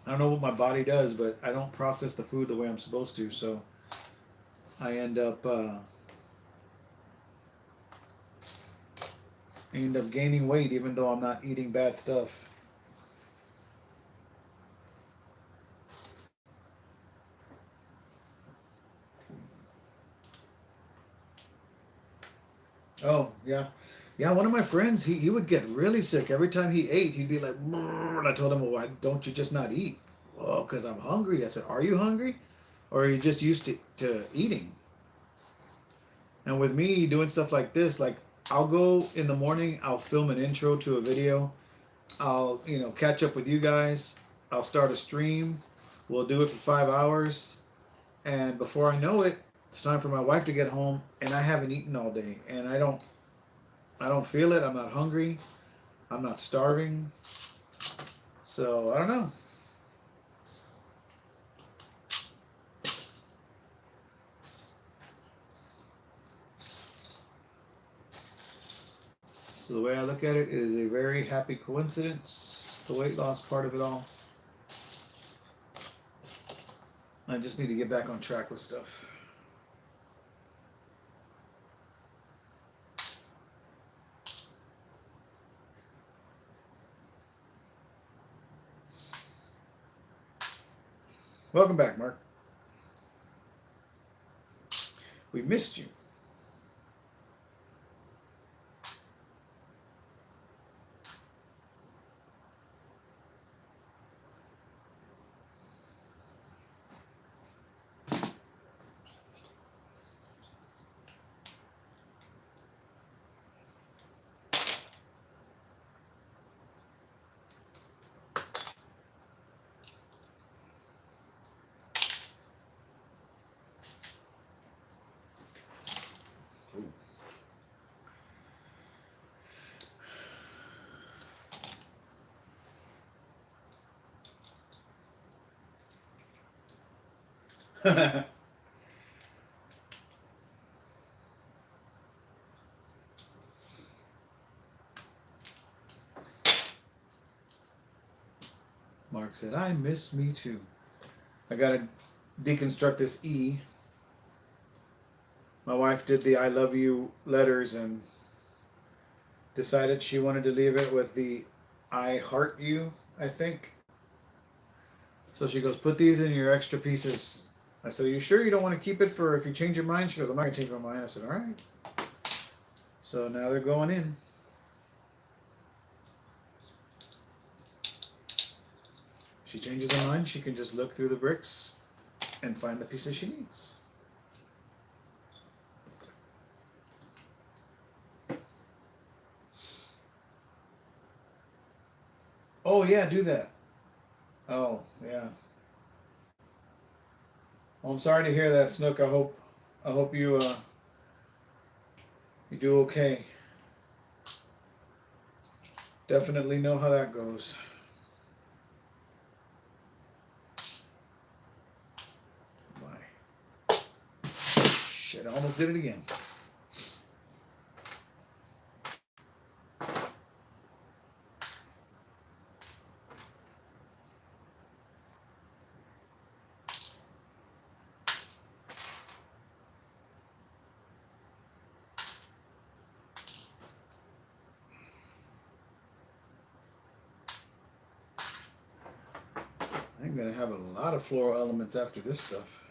S1: don't know what my body does, but I don't process the food the way I'm supposed to, so I end up gaining weight even though I'm not eating bad stuff. Oh, yeah. Yeah, one of my friends, he would get really sick every time he ate. He'd be like, "Brrr," and I told him, "Well, why don't you just not eat?" "Well, because I'm hungry." I said, "Are you hungry? Or are you just used to eating?" And with me doing stuff like this, like I'll go in the morning, I'll film an intro to a video, I'll, catch up with you guys, I'll start a stream, we'll do it for 5 hours, and before I know it, it's time for my wife to get home, and I haven't eaten all day, and I don't feel it. I'm not hungry. I'm not starving. So I don't know. So the way I look at it is a very happy coincidence, the weight loss part of it all. I just need to get back on track with stuff. Welcome back, Mark. We missed you. Mark said, I miss me too. I gotta deconstruct this E. My wife did the I love you letters and decided she wanted to leave it with the I heart you, I think. So she goes, put these in your extra pieces. I said, are you sure you don't want to keep it for if you change your mind? She goes, I'm not going to change my mind. I said, all right. So now they're going in. If she changes her mind, she can just look through the bricks and find the pieces she needs. Oh yeah, do that. Oh yeah. Well, I'm sorry to hear that, Snook. I hope you you do okay. Definitely know how that goes. My shit, I almost did it again. I'm gonna have a lot of floral elements after this stuff.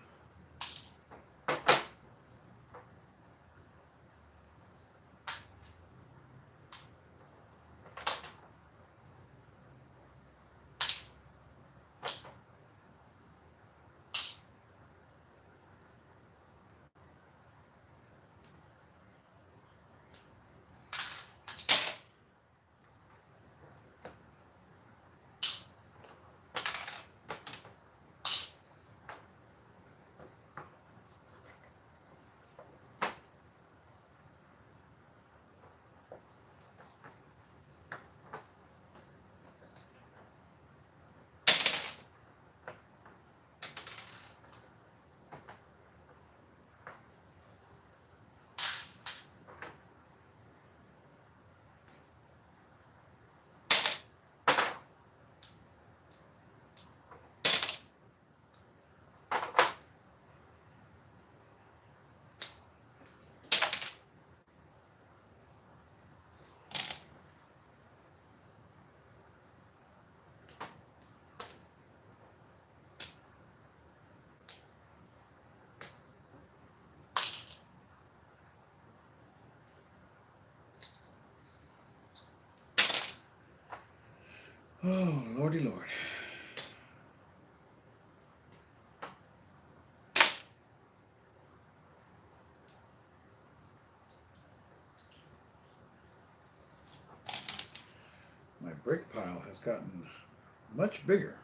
S1: Oh, Lordy Lord. My brick pile has gotten much bigger.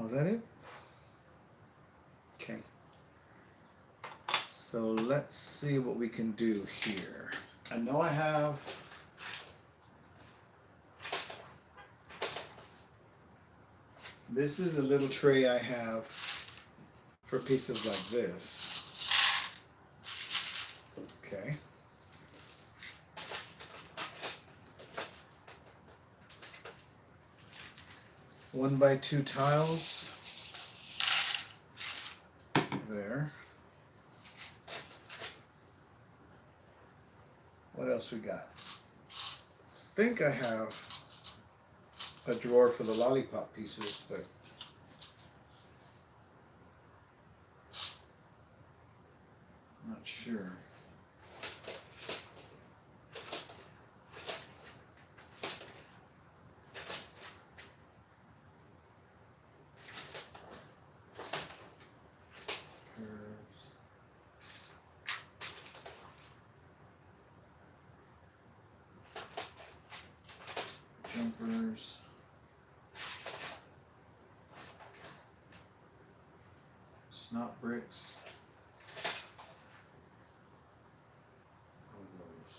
S1: is that it? Okay. So let's see what we can do here. I know I have this is a little tray I have for pieces like this. Okay. One by two tiles. There. What else we got? I think I have a drawer for the lollipop pieces, but I'm not sure. Jumpers. Snot bricks. What are those?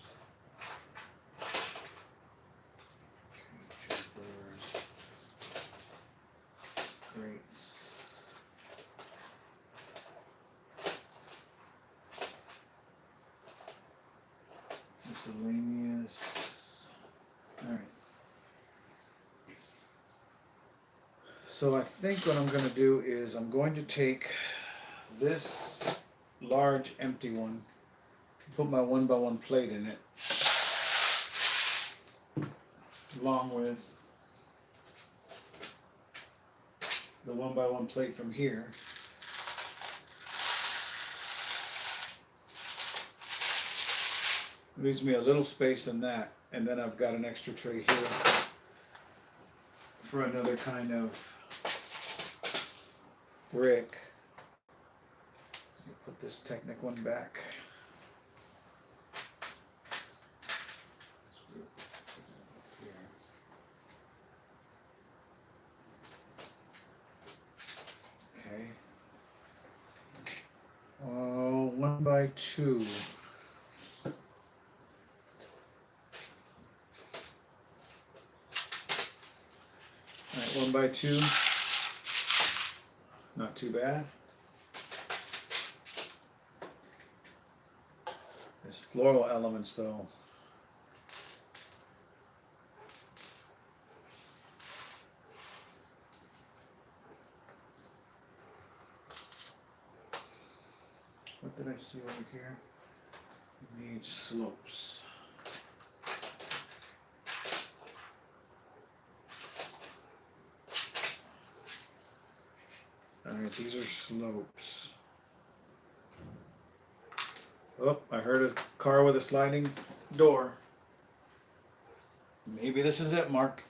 S1: Okay, jumpers. Crates. Miscellaneous. All right. So I think what I'm going to do is I'm going to take this large empty one, put my 1x1 plate in it, along with the 1x1 plate from here. Leaves me a little space in that, and then I've got an extra tray here for another kind of brick. Let me put this Technic one back. Okay. 1x2. All right, 1x2. Not too bad. There's floral elements though. What did I see over here? Need slopes. Alright, these are slopes. Oh, I heard a car with a sliding door. Maybe this is it, Mark.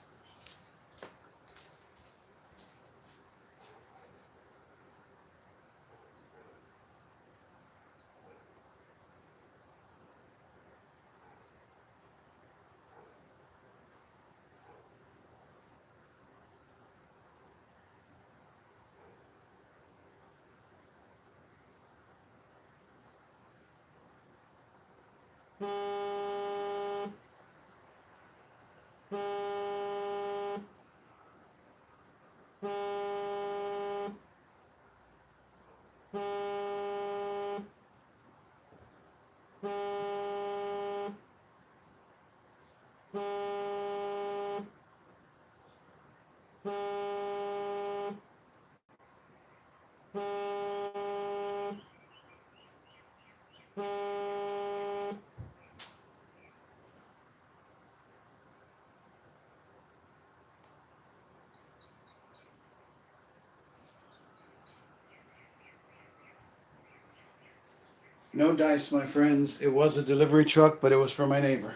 S1: No dice, my friends. It was a delivery truck, but it was for my neighbor.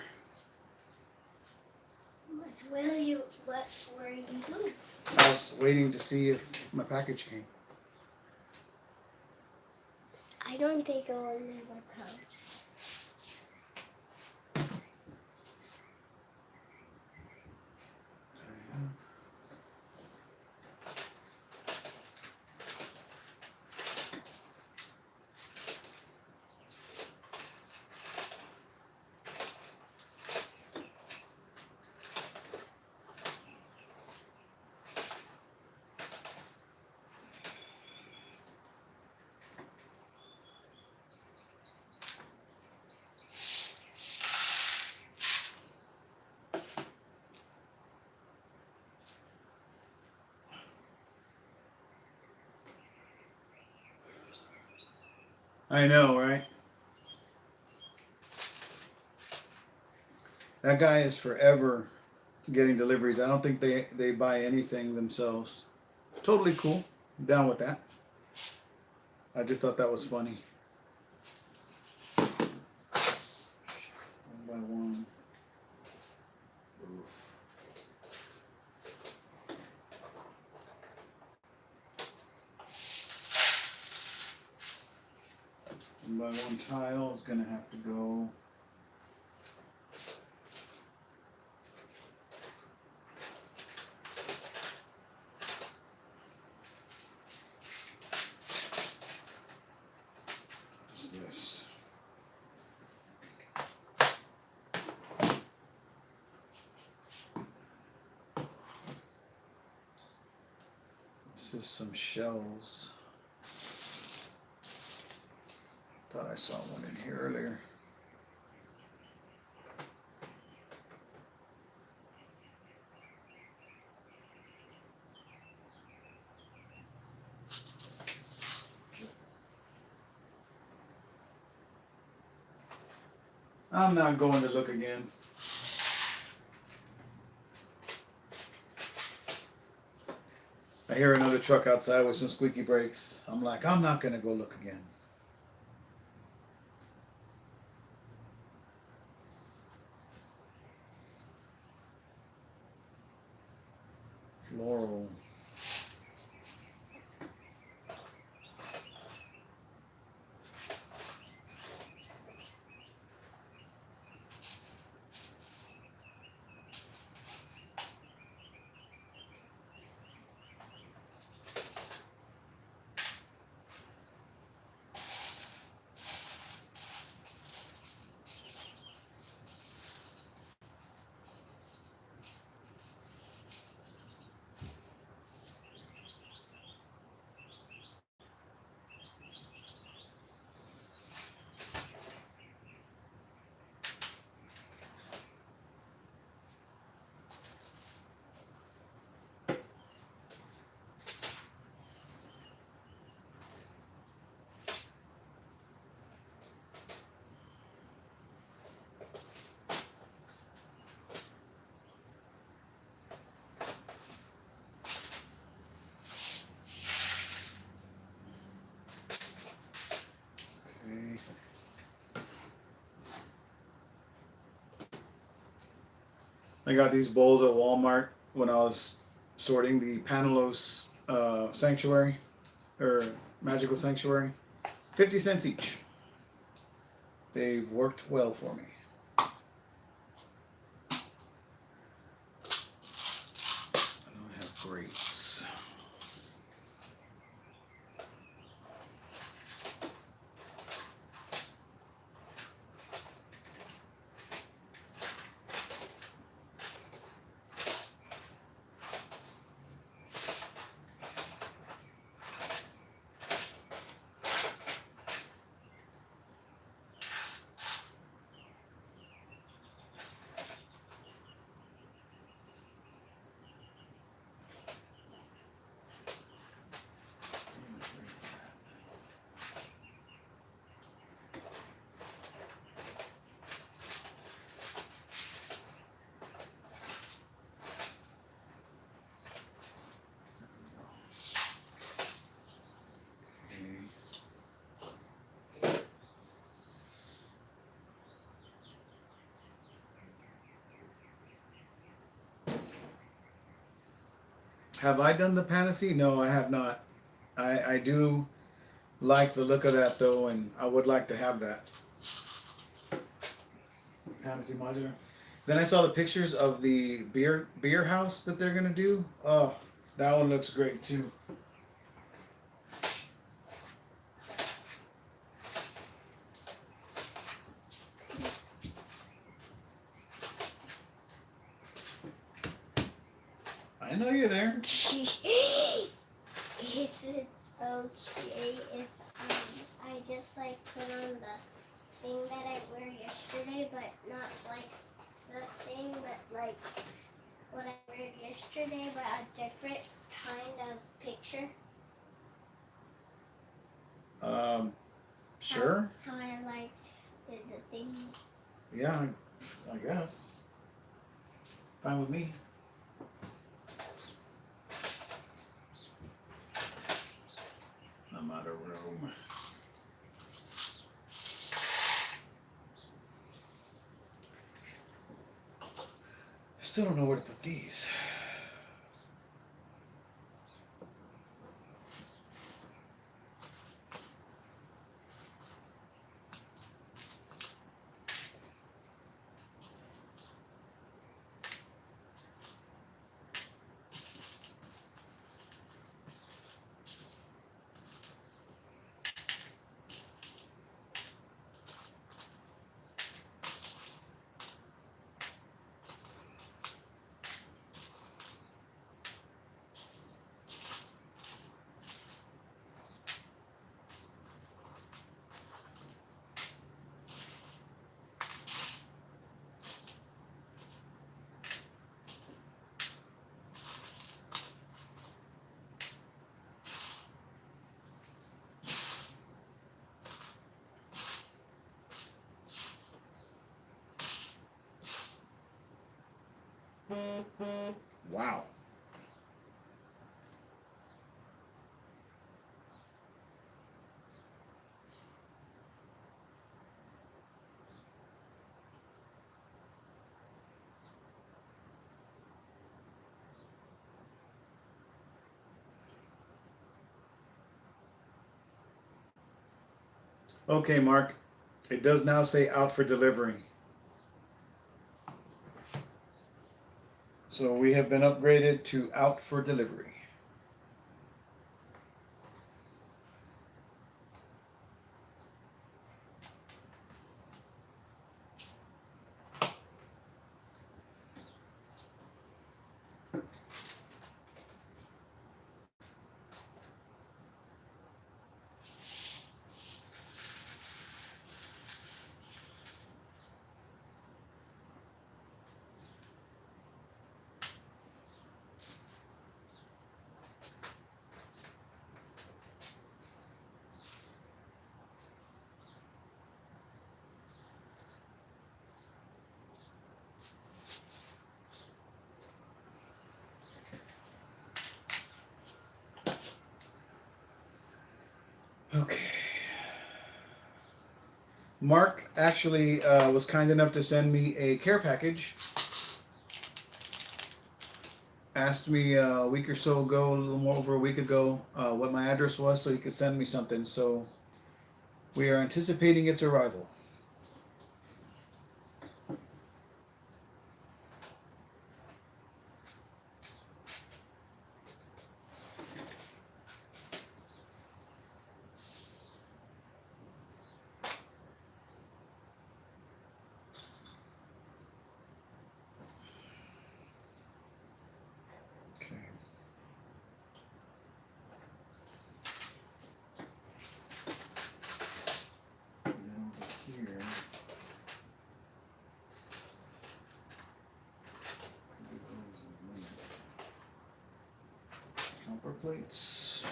S2: What were you doing?
S1: I was waiting to see if my package came.
S2: I don't think it will never come.
S1: I know, right? That guy is forever getting deliveries. I don't think they buy anything themselves. Totally cool. I'm down with that. I just thought that was funny. One by one. Oof. One by one tile is gonna have to go. This. This is some shells. Thought I saw one in here earlier. I'm not going to look again. I hear another truck outside with some squeaky brakes. I'm like, I'm not going to go look again. Floral. Okay. I got these bowls at Walmart when I was sorting the Panelos Sanctuary, or Magical Sanctuary. 50 cents each. They've worked well for me. I don't have grates. Have I done the Pantasy? No, I have not. I do like the look of that though, and I would like to have that. Pantasy modular. Then I saw the pictures of the beer house that they're gonna do. Oh, that one looks great too. I know you're there.
S2: Is it okay if I just like put on the thing that I wear yesterday, but not like the thing, but like what I wear yesterday, but a different kind of picture?
S1: Sure.
S2: How I liked the thing.
S1: Yeah, I guess. Fine with me. I'm out of room. I still don't know where to put these. Wow. Okay, Mark. It does now say out for delivery. So we have been upgraded to out for delivery. Okay. Mark actually was kind enough to send me a care package. Asked me a week or so ago, a little more over a week ago, what my address was so he could send me something. So we are anticipating its arrival. Okay. And then over here. Jumper plates.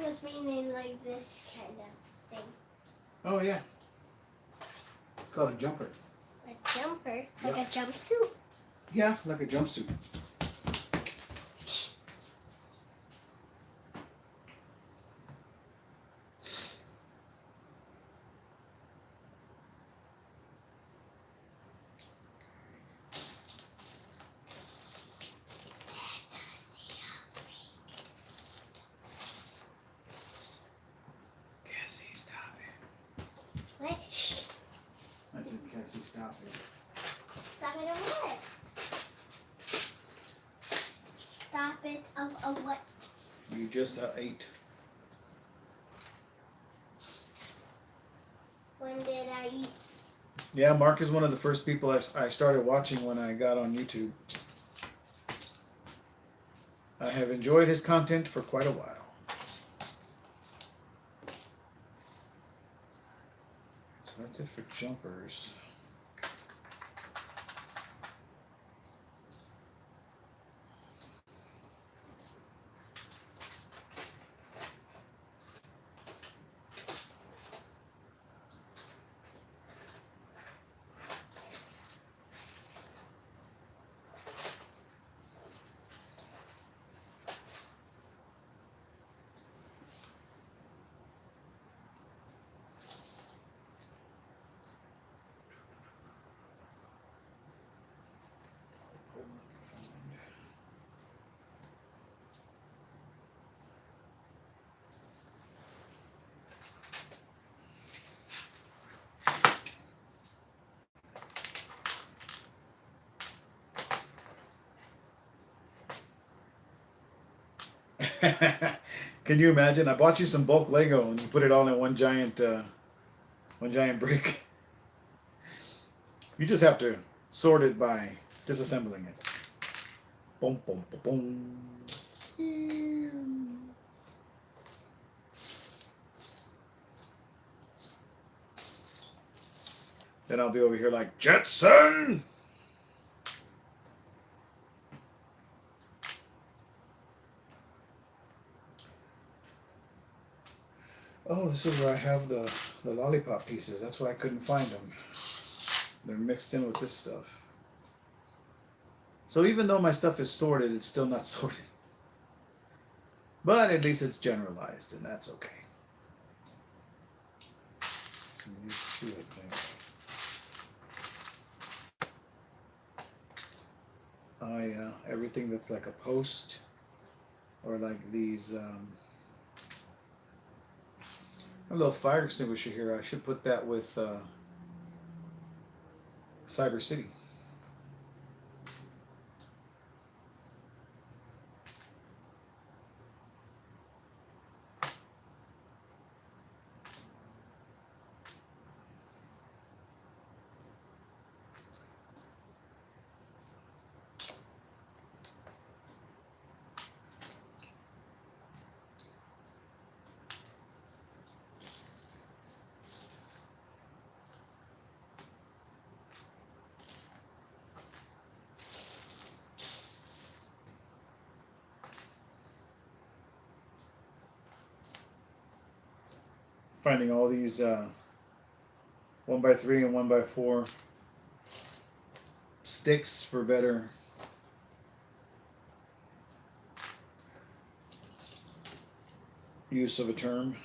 S2: was meaning like this kind of thing.
S1: Oh yeah. It's called a jumper.
S2: A jumper?
S1: Yep.
S2: Like a jumpsuit?
S1: Yeah, like a jumpsuit. Cassie, stop it.
S2: What? Shh.
S1: I said, Cassie, stop it.
S2: Stop it of what? Stop it of what?
S1: You just ate.
S2: When did I eat?
S1: Yeah, Mark is one of the first people I started watching when I got on YouTube. I have enjoyed his content for quite a while. So that's it for jumpers. Can you imagine? I bought you some bulk Lego and you put it all in one giant brick. You just have to sort it by disassembling it. Boom, boom, boom, boom. Then I'll be over here like, Jetson! Oh, this is where I have the lollipop pieces. That's why I couldn't find them. They're mixed in with this stuff. So even though my stuff is sorted, it's still not sorted. But at least it's generalized, and that's okay. So these two, I think. Oh yeah, everything that's like a post, or like these, a little fire extinguisher here. I should put that with Cyber City. Finding all these 1x3 and 1x4 sticks for better use of a term.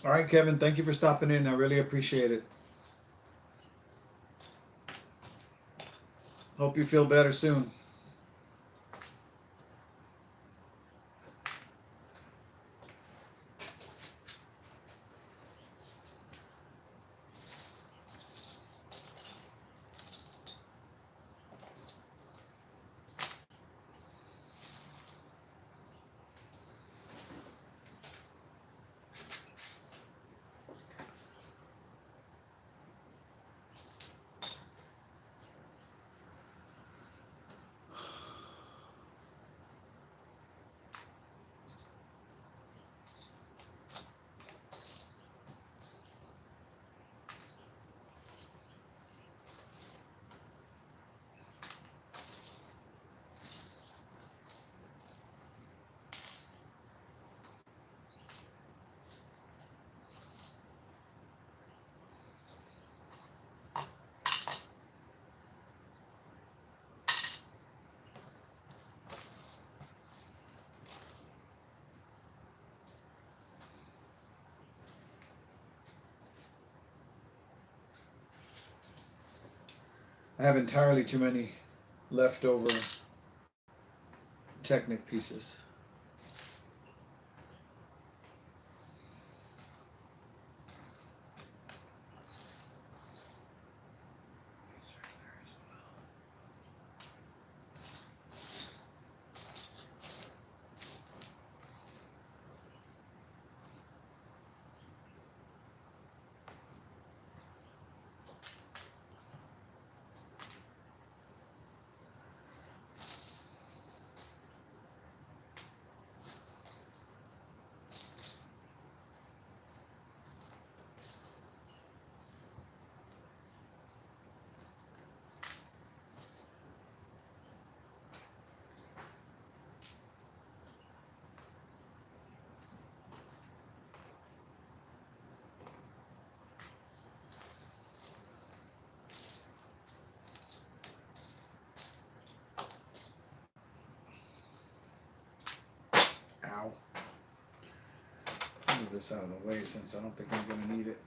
S1: All right, Kevin, thank you for stopping in. I really appreciate it. Hope you feel better soon. I have entirely too many leftover Technic pieces. Ow. Move this out of the way since I don't think I'm going to need it.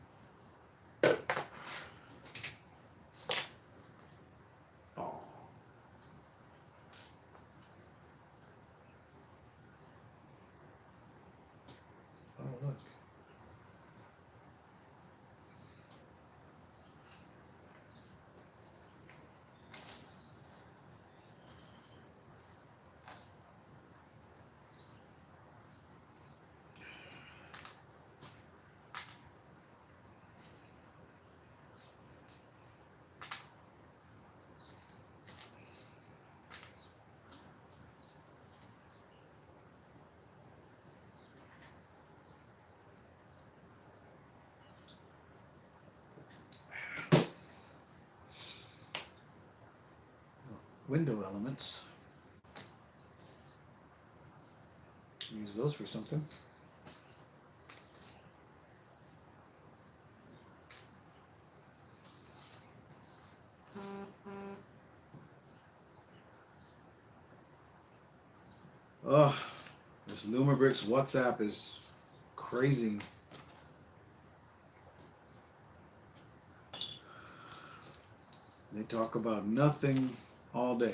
S1: Oh. Oh, look. Window elements. Use those for something. Oh, this Lumibricks WhatsApp is crazy. They talk about nothing all day.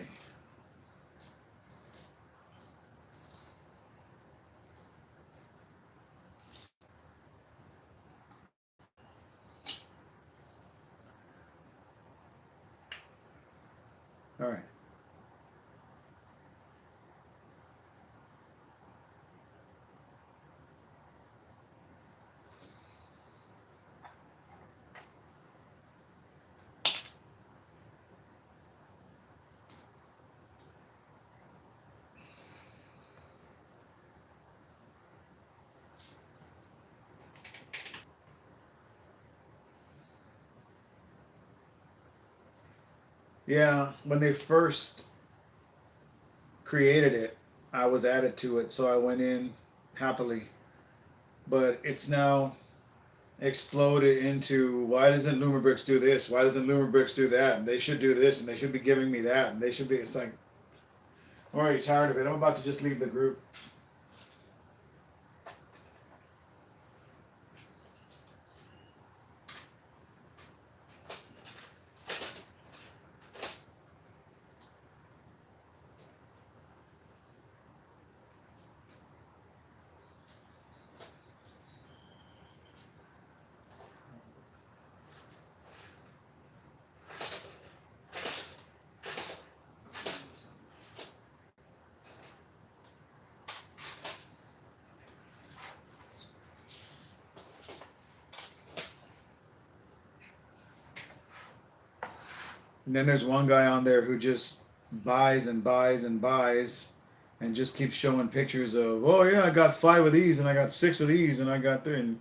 S1: All right. Yeah, when they first created it, I was added to it, so I went in happily. But it's now exploded into why doesn't Lumibricks do this? Why doesn't Lumibricks do that? And they should do this, and they should be giving me that, and they should be. It's like I'm already tired of it. I'm about to just leave the group. And then there's one guy on there who just buys and buys and buys and just keeps showing pictures of, oh yeah, I got 5 of these and I got 6 of these and I got 3. And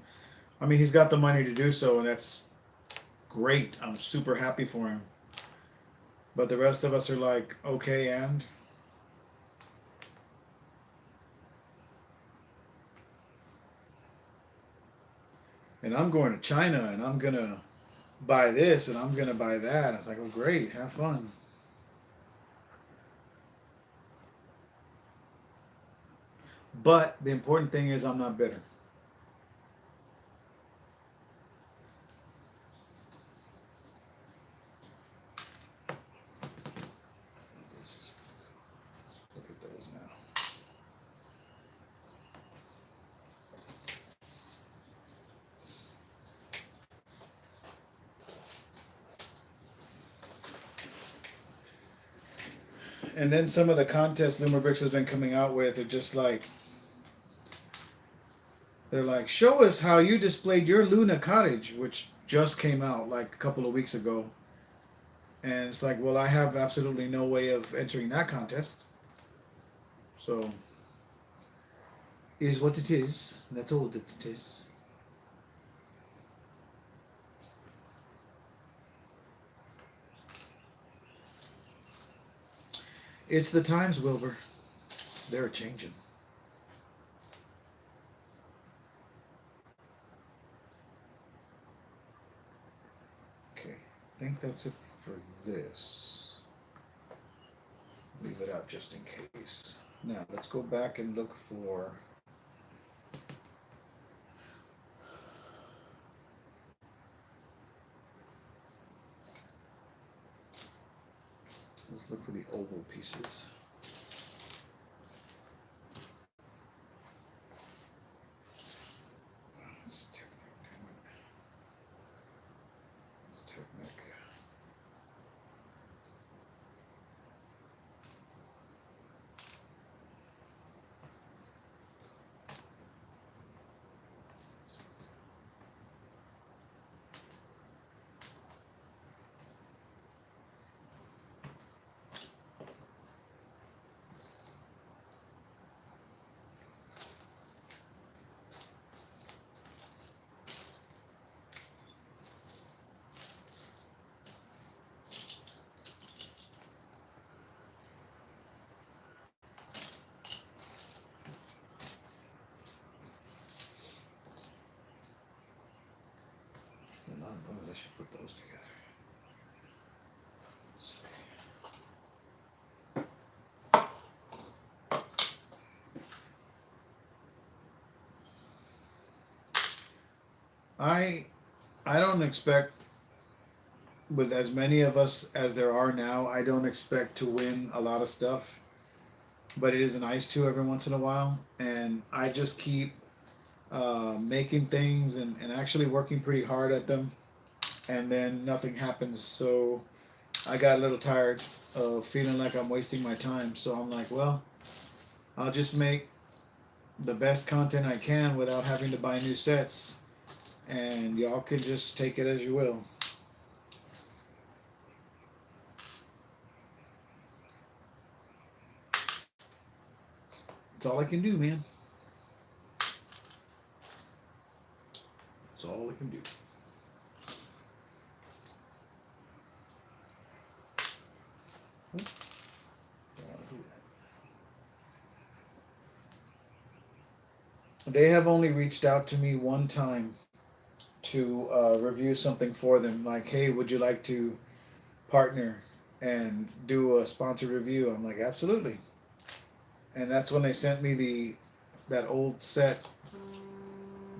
S1: I mean, he's got the money to do so, and that's great. I'm super happy for him. But the rest of us are like, okay, and I'm going to China and I'm gonna buy this and I'm gonna buy that. It's like, oh great, have fun. But the important thing is I'm not bitter. And then some of the contests Lumibricks has been coming out with are just like, they're like, show us how you displayed your Luna cottage, which just came out like a couple of weeks ago. And it's like, well, I have absolutely no way of entering that contest. So, is what it is. That's all that it is. It's the times, Wilbur. They're changing. Okay, I think that's it for this. Leave it out just in case. Now, let's go back and look for... Let's look for the oval pieces. It's Technic. I should put those together. I don't expect, with as many of us as there are now, I don't expect to win a lot of stuff, but it is nice to every once in a while, and I just keep making things and actually working pretty hard at them, and then nothing happens. So I got a little tired of feeling like I'm wasting my time, so I'm like, well, I'll just make the best content I can without having to buy new sets, and y'all can just take it as you will. That's all I can do, man. That's all I can do. They have only reached out to me one time to review something for them. Like, hey, would you like to partner and do a sponsored review? I'm like, absolutely. And that's when they sent me that old set,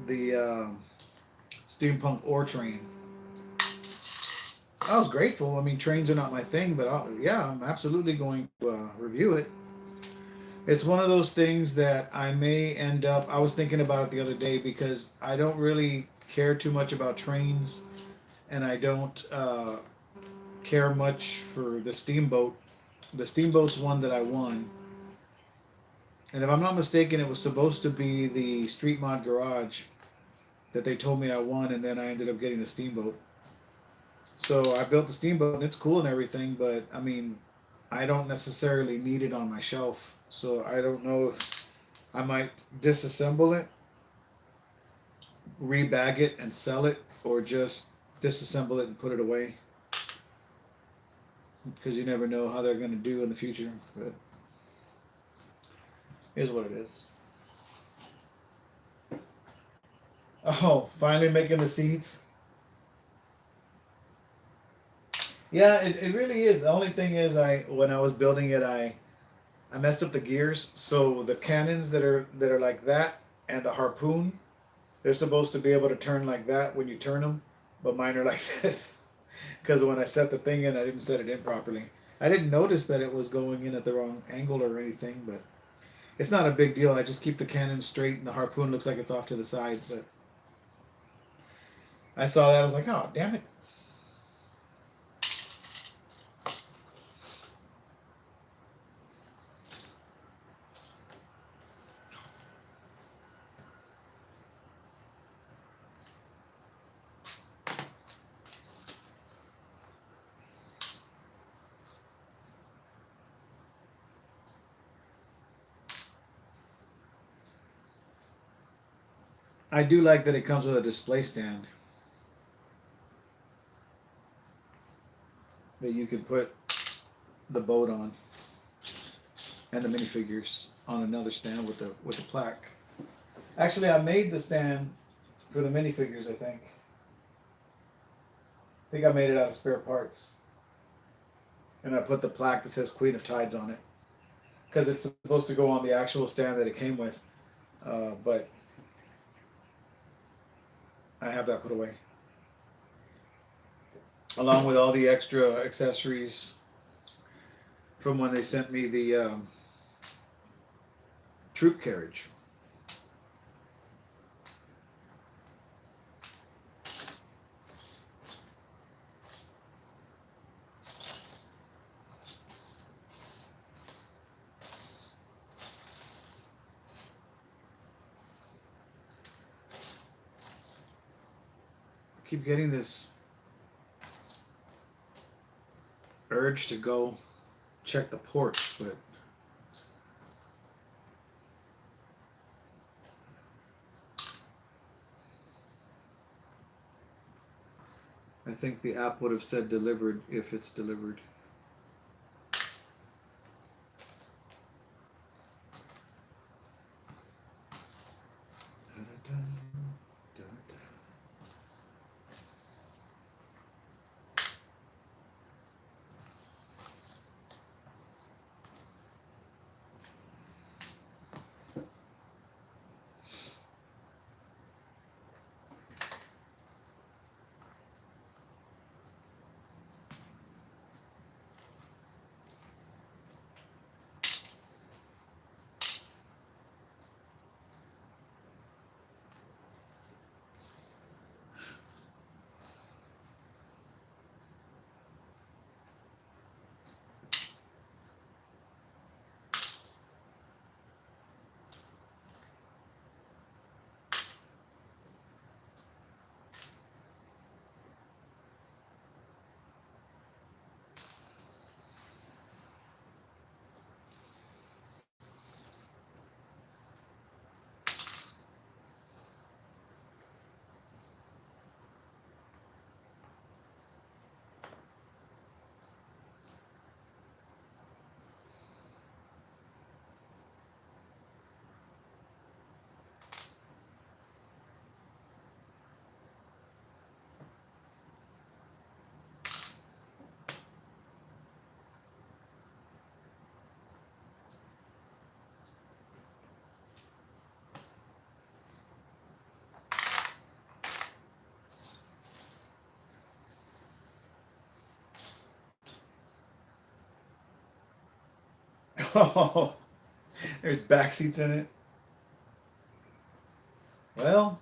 S1: the steampunk ore train. I was grateful. I mean, trains are not my thing, but yeah, I'm absolutely going to review it. It's one of those things that I may end up... I was thinking about it the other day because I don't really care too much about trains, and I don't care much for the steamboat. The steamboat's one that I won. And if I'm not mistaken, it was supposed to be the Street Mod Garage that they told me I won, and then I ended up getting the steamboat. So I built the steamboat, and it's cool and everything, but I mean, I don't necessarily need it on my shelf. So I don't know if I might disassemble it, rebag it, and sell it, or just disassemble it and put it away. Because you never know how they're going to do in the future. But here's what it is. Oh, finally making the seats. Yeah, it really is. The only thing is, when I was building it, I messed up the gears. So the cannons that are like that, and the harpoon, they're supposed to be able to turn like that when you turn them, but mine are like this. Because when I set the thing in, I didn't set it in properly. I didn't notice that it was going in at the wrong angle or anything, but it's not a big deal. I just keep the cannon straight, and the harpoon looks like it's off to the side. But I saw that, I was like, oh, damn it. I do like that it comes with a display stand that you can put the boat on and the minifigures on another stand with the plaque. Actually, I made the stand for the minifigures. I think I made it out of spare parts, and I put the plaque that says Queen of Tides on it because it's supposed to go on the actual stand that it came with, but I have that put away along with all the extra accessories from when they sent me the troop carriage. I keep getting this urge to go check the ports, but I think the app would have said delivered if it's delivered. Oh, there's back seats in it. Well,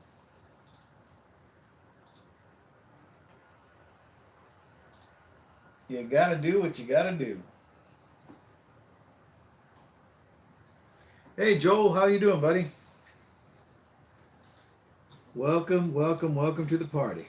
S1: you gotta do what you gotta do. Hey Joel, how you doing, buddy? Welcome, welcome, welcome to the party.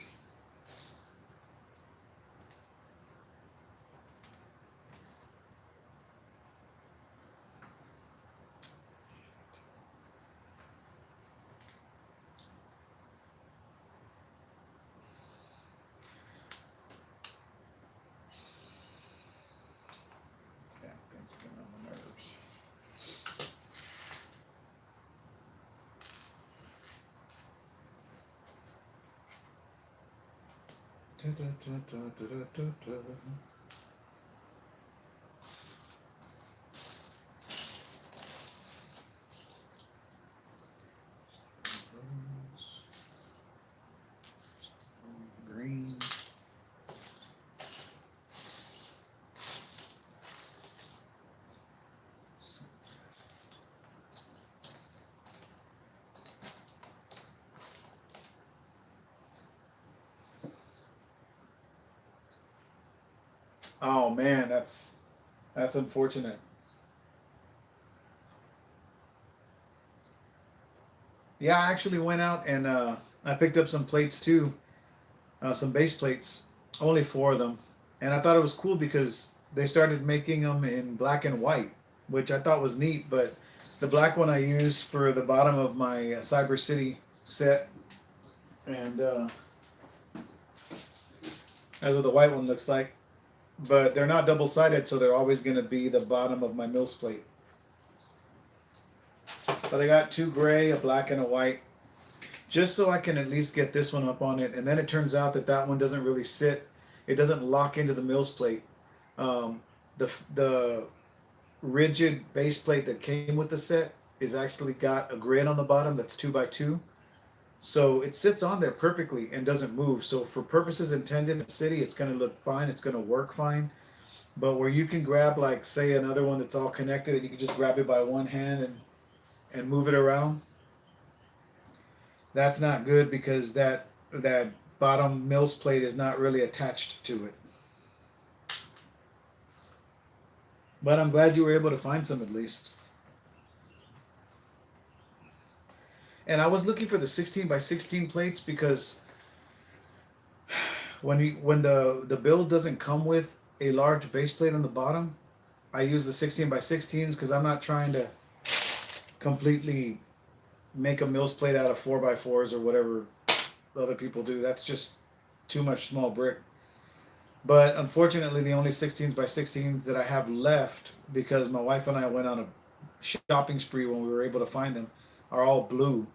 S1: Damn things are getting on my nerves. Da, da, da, da, da, da, da. Green. Oh man, that's unfortunate. Yeah, I actually went out and I picked up some plates too, some base plates, only 4 of them, and I thought it was cool because they started making them in black and white, which I thought was neat. But the black one I used for the bottom of my Cyber City set, and that's what the white one looks like. But they're not double-sided, so they're always going to be the bottom of my mills plate. But I got 2 gray, a black, and a white, just so I can at least get this one up on it. And then it turns out that that one doesn't really sit. It doesn't lock into the mills plate. The rigid base plate that came with the set is actually got a grid on the bottom that's 2x2. So it sits on there perfectly and doesn't move. So for purposes intended in the city, it's going to look fine. It's going to work fine. But where you can grab, like, say, another one that's all connected and you can just grab it by one hand and move it around, that's not good because that bottom mills plate is not really attached to it. But I'm glad you were able to find some at least. And I was looking for the 16x16 plates because when the build doesn't come with a large base plate on the bottom, I use the 16x16s because I'm not trying to completely make a mills plate out of 4x4s or whatever other people do. That's just too much small brick. But unfortunately, the only 16x16s that I have left, because my wife and I went on a shopping spree when we were able to find them, are all blue.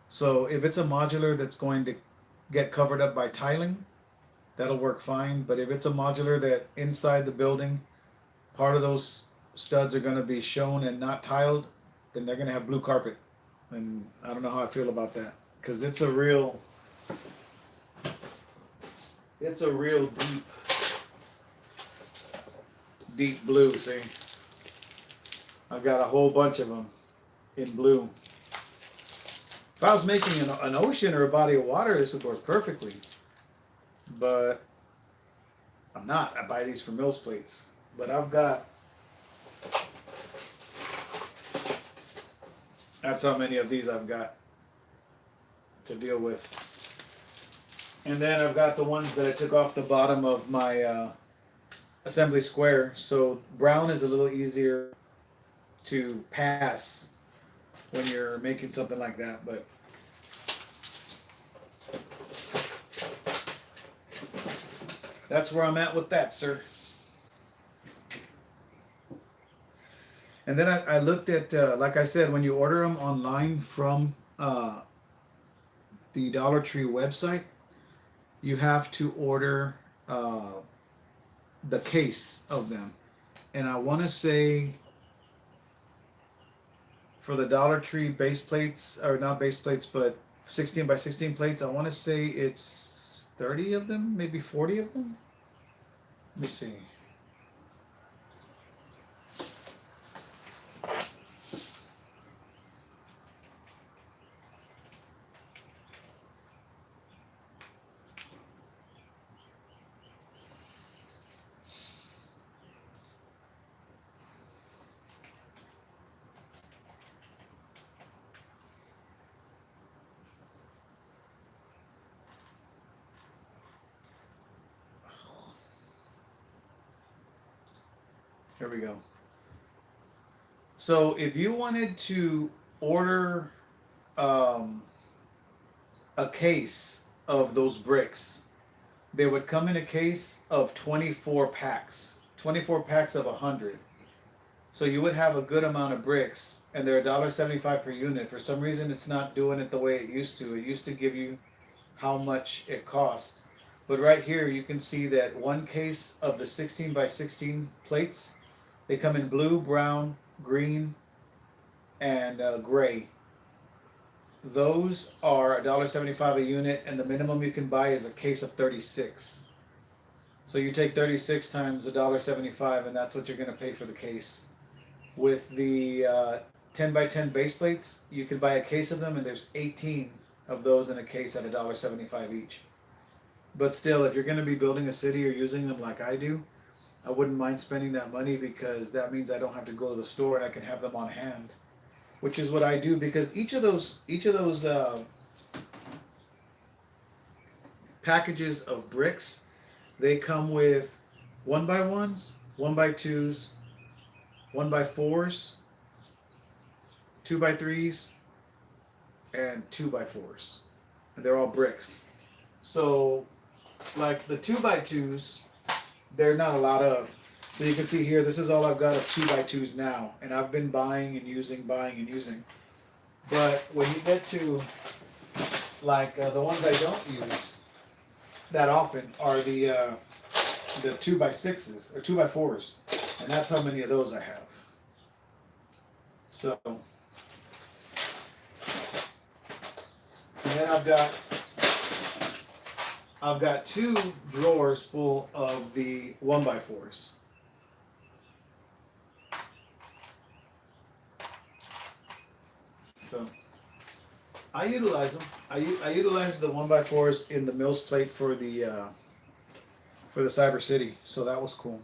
S1: So if it's a modular that's going to get covered up by tiling, that'll work fine. But if it's a modular that inside the building, part of those studs are going to be shown and not tiled, then they're going to have blue carpet. And I don't know how I feel about that, because it's a real deep blue. See, I've got a whole bunch of them in blue. If I was making an ocean or a body of water, this would work perfectly. But I'm not. I buy these for mills plates. But I've got, that's how many of these I've got to deal with. And then I've got the ones that I took off the bottom of my assembly square. So brown is a little easier to pass when you're making something like that. But that's where I'm at with that, sir. And then I looked at, like I said, when you order them online from the Dollar Tree website, you have to order the case of them. And I want to say for the Dollar Tree base plates, or not base plates, but 16x16 plates, I want to say it's 30 of them, maybe 40 of them. Let me see. Here we go. So if you wanted to order a case of those bricks, they would come in a case of 24 packs. 24 packs of 100. So you would have a good amount of bricks, and they're $1.75 per unit. For some reason, it's not doing it the way it used to. It used to give you how much it cost. But right here, you can see that one case of the 16x16 plates, they come in blue, brown, green, and gray. Those are $1.75 a unit, and the minimum you can buy is a case of 36. So you take 36 times $1.75, and that's what you're going to pay for the case. With the 10x10 base plates, you can buy a case of them, and there's 18 of those in a case at $1.75 each. But still, if you're going to be building a city or using them like I do, I wouldn't mind spending that money, because that means I don't have to go to the store and I can have them on hand, which is what I do, because each of those packages of bricks, they come with 1x1s, 1x2s, 1x4s, 2x3s, and 2x4s. And they're all bricks. So, like the 2x2s, they're not a lot of. So you can see here, this is all I've got of 2x2s now. And I've been buying and using. But when you get to like the ones I don't use that often are the 2x6s or 2x4s. And that's how many of those I have. So, and then I've got 2 drawers full of the 1x4s. So I utilize them. I utilize the 1x4s in the Mills plate for the Cyber City. So that was cool.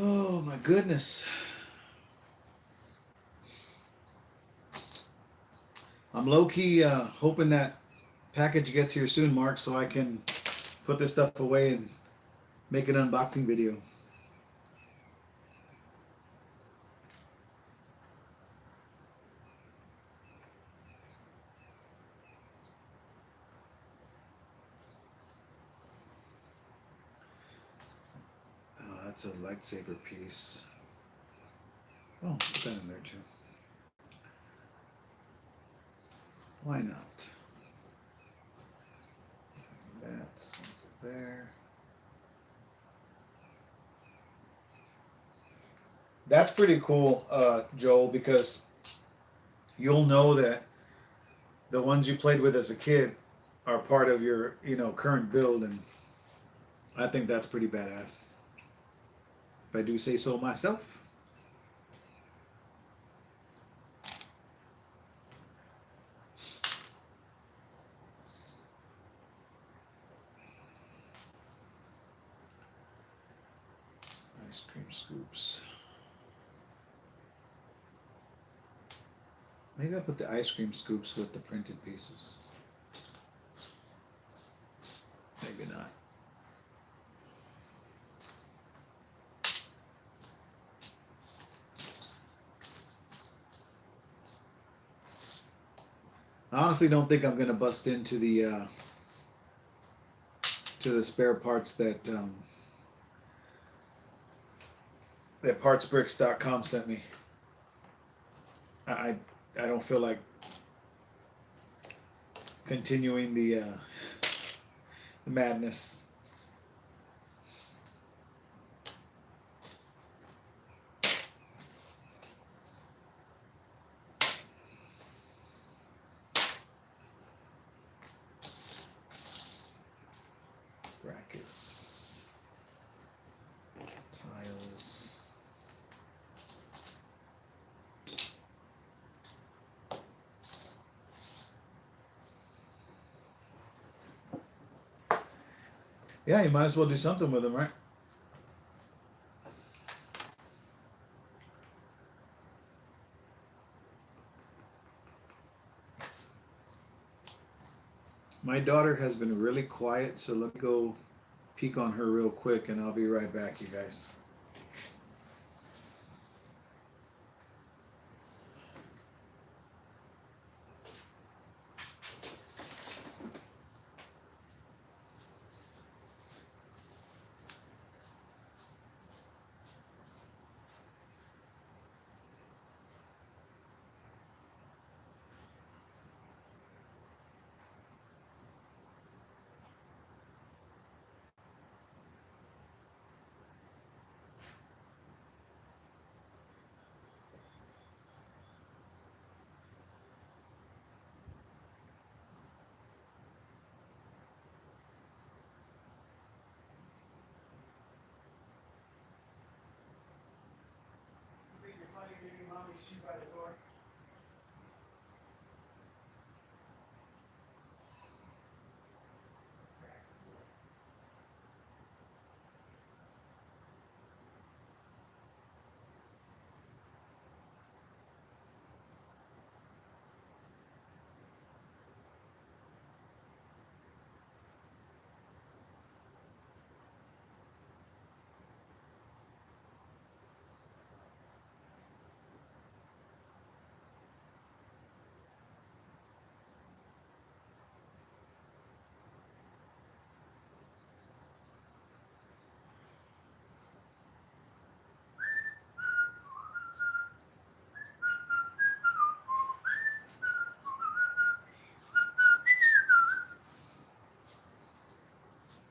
S1: Oh my goodness. I'm low-key hoping that package gets here soon, Mark, so I can put this stuff away and make an unboxing video. Oh, that's a lightsaber piece. Oh, put that in there too. Why not? That's there. That's pretty cool, Joel, because you'll know that the ones you played with as a kid are part of your, current build, and I think that's pretty badass. If I do say so myself. Ice cream scoops. Maybe I'll put the ice cream scoops with the printed pieces. Maybe not. I honestly don't think I'm gonna bust into the spare parts that that partsbricks.com sent me. I don't feel like continuing the madness. Brackets, tiles. Yeah, you might as well do something with them, right? My daughter has been really quiet, so let me go peek on her real quick and I'll be right back, you guys.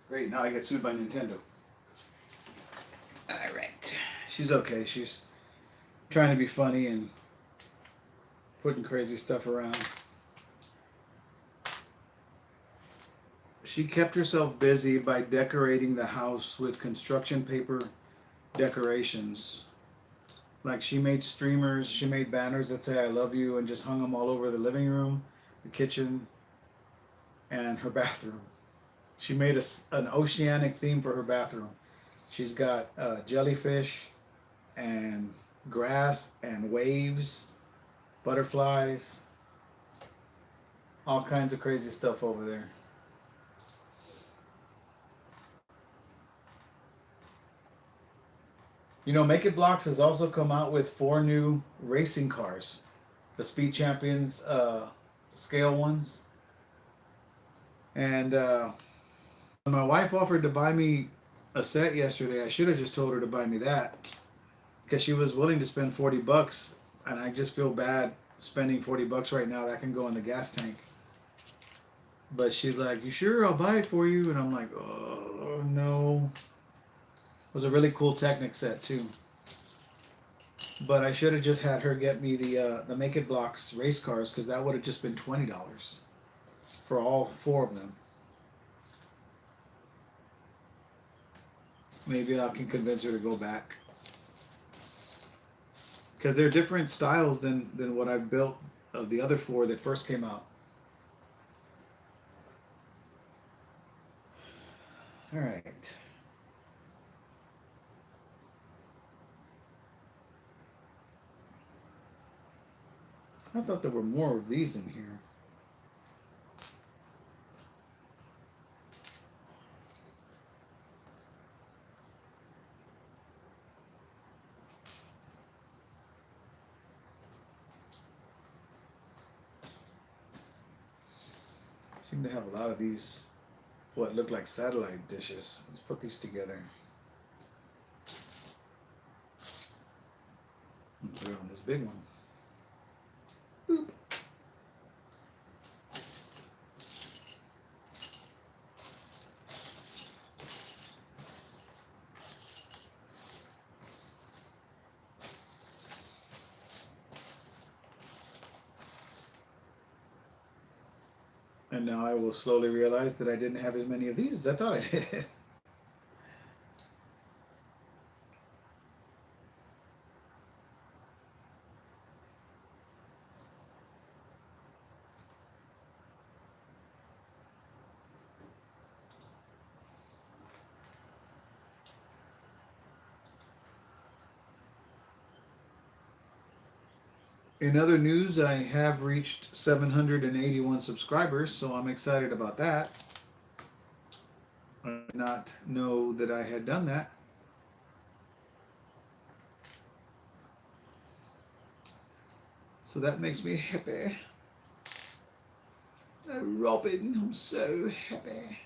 S1: Great, now I get sued by Nintendo. Alright. She's okay. She's trying to be funny and putting crazy stuff around. She kept herself busy by decorating the house with construction paper decorations. Like she made streamers, she made banners that say I love you and just hung them all over the living room, the kitchen, and her bathroom. She made an oceanic theme for her bathroom. She's got jellyfish and grass and waves, butterflies, all kinds of crazy stuff over there. You know, Make It Blocks has also come out with 4 new racing cars, the Speed Champions scale ones. And when my wife offered to buy me a set yesterday, I should have just told her to buy me that because she was willing to spend $40, and I just feel bad spending $40 right now. That can go in the gas tank. But she's like, "You sure? I'll buy it for you." And I'm like, "Oh no." It was a really cool Technic set too. But I should have just had her get me the Make It Blocks race cars because that would have just been $20 for all 4 of them. Maybe I can convince her to go back because they're different styles than what I built of the other 4 that first came out. All right. I thought there were more of these in here. Seem to have a lot of these, what look like satellite dishes. Let's put these together. And put it on this big one. Boop. And now I will slowly realize that I didn't have as many of these as I thought I did. In other news, I have reached 781 subscribers, so I'm excited about that. I did not know that I had done that. So that makes me happy. Oh, Robin, I'm so happy.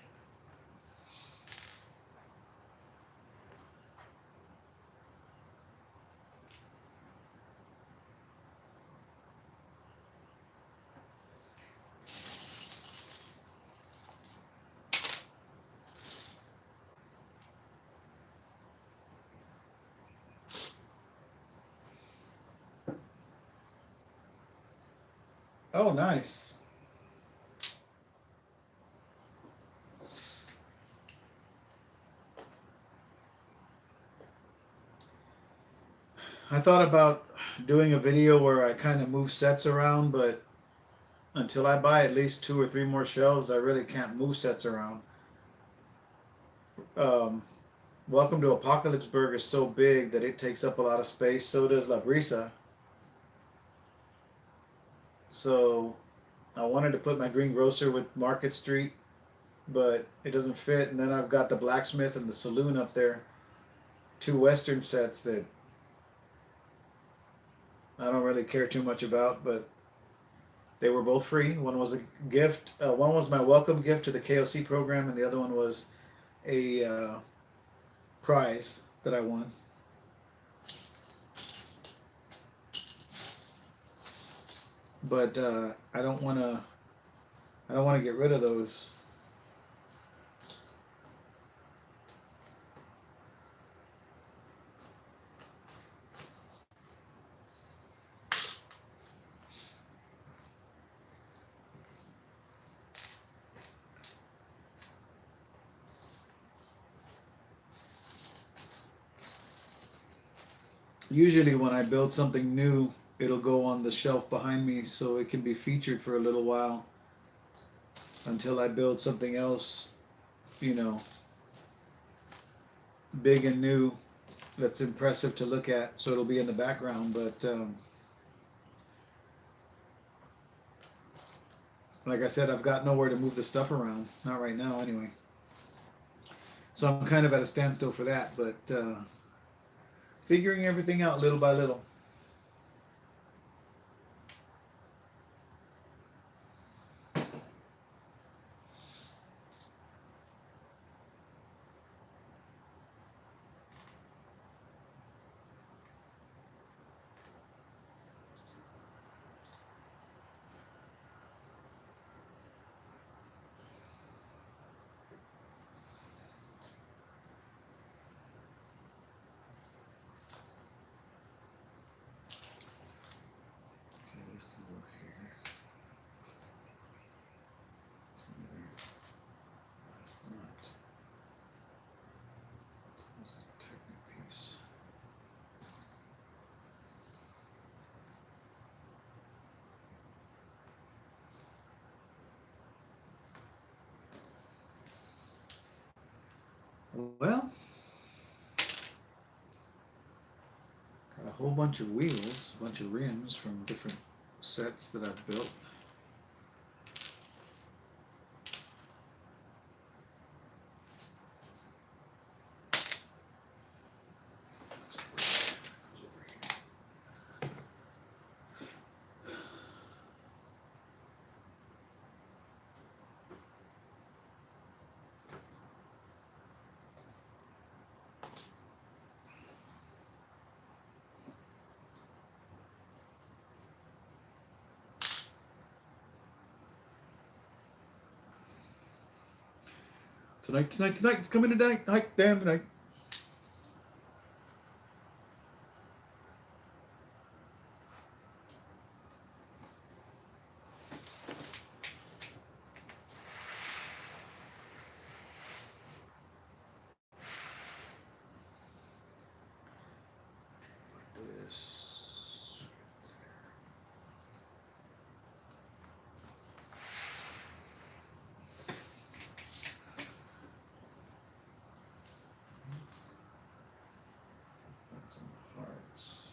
S1: Oh, nice. I thought about doing a video where I kind of move sets around, but until I buy at least 2 or 3 more shelves, I really can't move sets around. Welcome to Apocalypseburg is so big that it takes up a lot of space. So does La Brisa. So I wanted to put my greengrocer with Market Street, but it doesn't fit. And then I've got the blacksmith and the saloon up there. 2 Western sets that I don't really care too much about, but they were both free. One was a gift. One was my welcome gift to the KOC program, and the other one was a prize that I won. But I don't want to get rid of those. Usually when I build something new, it'll go on the shelf behind me so it can be featured for a little while until I build something else, you know, big and new that's impressive to look at, so it'll be in the background. But like I said, I've got nowhere to move the stuff around, not right now anyway, so I'm kind of at a standstill for that, but figuring everything out little by little. Well, got a whole bunch of wheels, a bunch of rims from different sets that I've built. Tonight, it's coming tonight. Night, damn tonight. This. Got some hearts.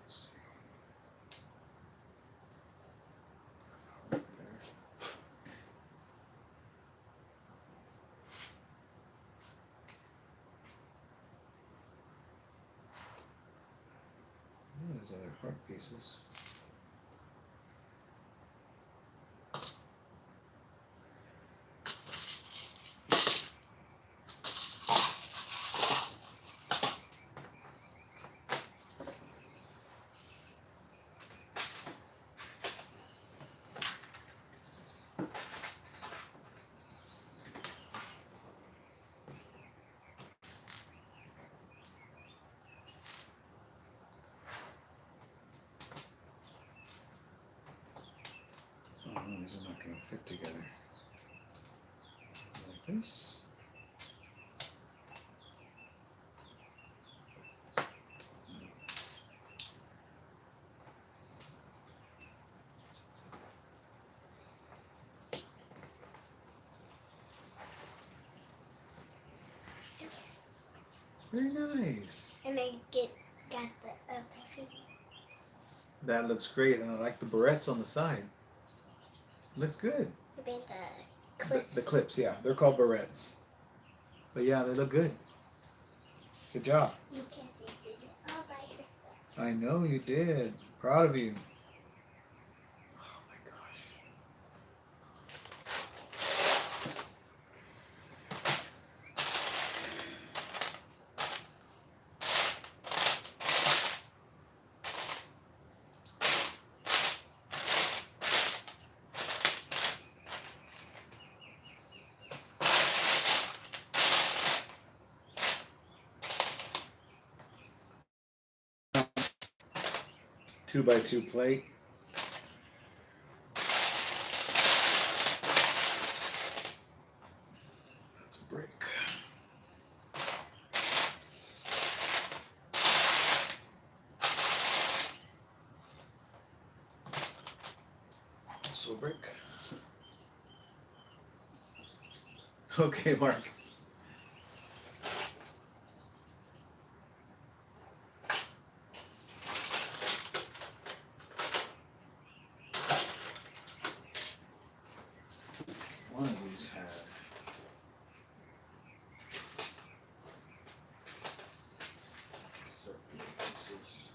S1: Let's see. Heart there. Oh, there's other heart pieces. Oh, these are not going to fit together. Like this. Very nice.
S2: And I got the okay.
S1: That looks great, and I like the barrettes on the side. Looks good.
S2: I made the clips.
S1: The clips, yeah. They're called barrettes. But yeah, they look good. Good job.
S2: You can see you did it all by yourself.
S1: I know you did. Proud of you. Oh my gosh. 2x2 plate. That's a brick. also a brick. Okay, Mark. One of these had certain pieces.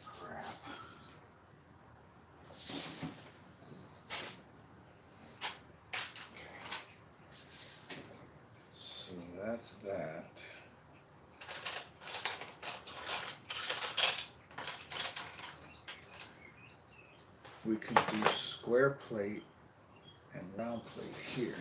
S1: Crap. Okay. So that's that. We could do square plate and round plate here.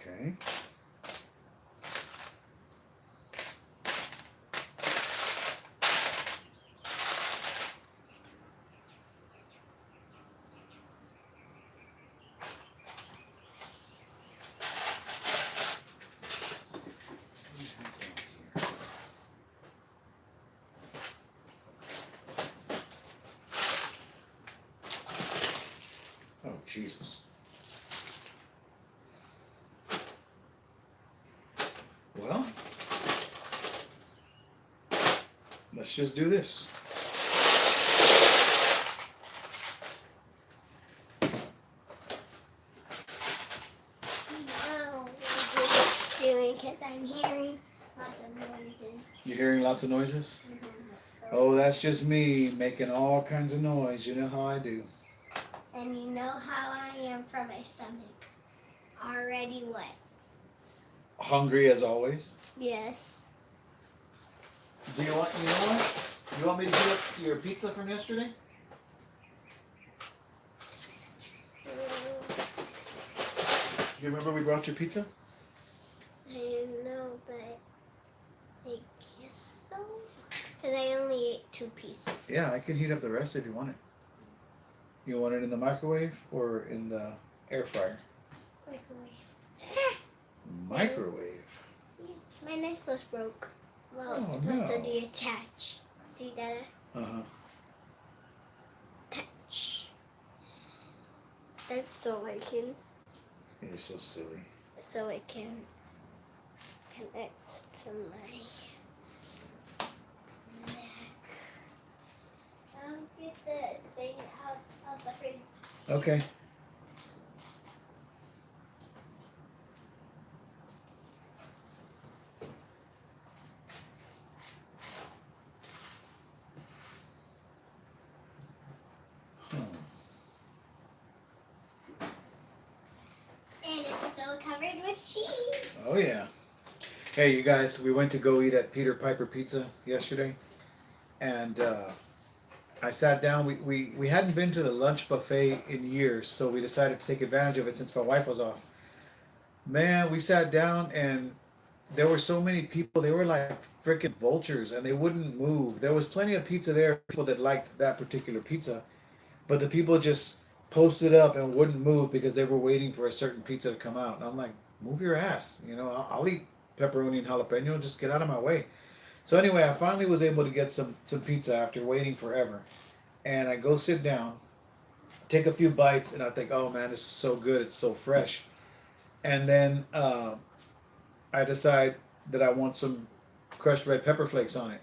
S1: Okay. Oh, Jesus. Well, let's just do this.
S2: No, what are you doing? Because I'm hearing lots of noises.
S1: You're hearing lots of noises?
S2: Mm-hmm. So,
S1: Oh, that's just me making all kinds of noise. You know how I do.
S2: and you know how I am from my stomach. Already wet.
S1: Hungry as always.
S2: Yes.
S1: Do you want, you know what? You want me to heat up your pizza from yesterday? You remember we brought your pizza?
S2: I know, but I guess so. Because I only ate 2 pieces.
S1: Yeah, I can heat up the rest if you want it. You want it in the microwave or in the air fryer?
S2: Microwave.
S1: Microwave?
S2: Yes, my necklace broke. Well,
S1: Oh,
S2: it's supposed
S1: no.
S2: to detach. See that?
S1: Uh-huh.
S2: Touch. That's so I can.
S1: You're so silly.
S2: So it can connect to my neck. I'll get the thing out of the fridge.
S1: Okay.
S2: And it's still covered with cheese.
S1: Oh, yeah. Hey, you guys, we went to go eat at Peter Piper Pizza yesterday. And I sat down. We hadn't been to the lunch buffet in years, so we decided to take advantage of it since my wife was off. Man, we sat down and there were so many people. They were like freaking vultures and they wouldn't move. There was plenty of pizza there, people that liked that particular pizza. But the people just posted up and wouldn't move because they were waiting for a certain pizza to come out. And I'm like, move your ass. You know, I'll eat pepperoni and jalapeno. Just get out of my way. So anyway, I finally was able to get some pizza after waiting forever. And I go sit down, take a few bites, and I think, oh man, this is so good. It's so fresh. And then I decide that I want some crushed red pepper flakes on it.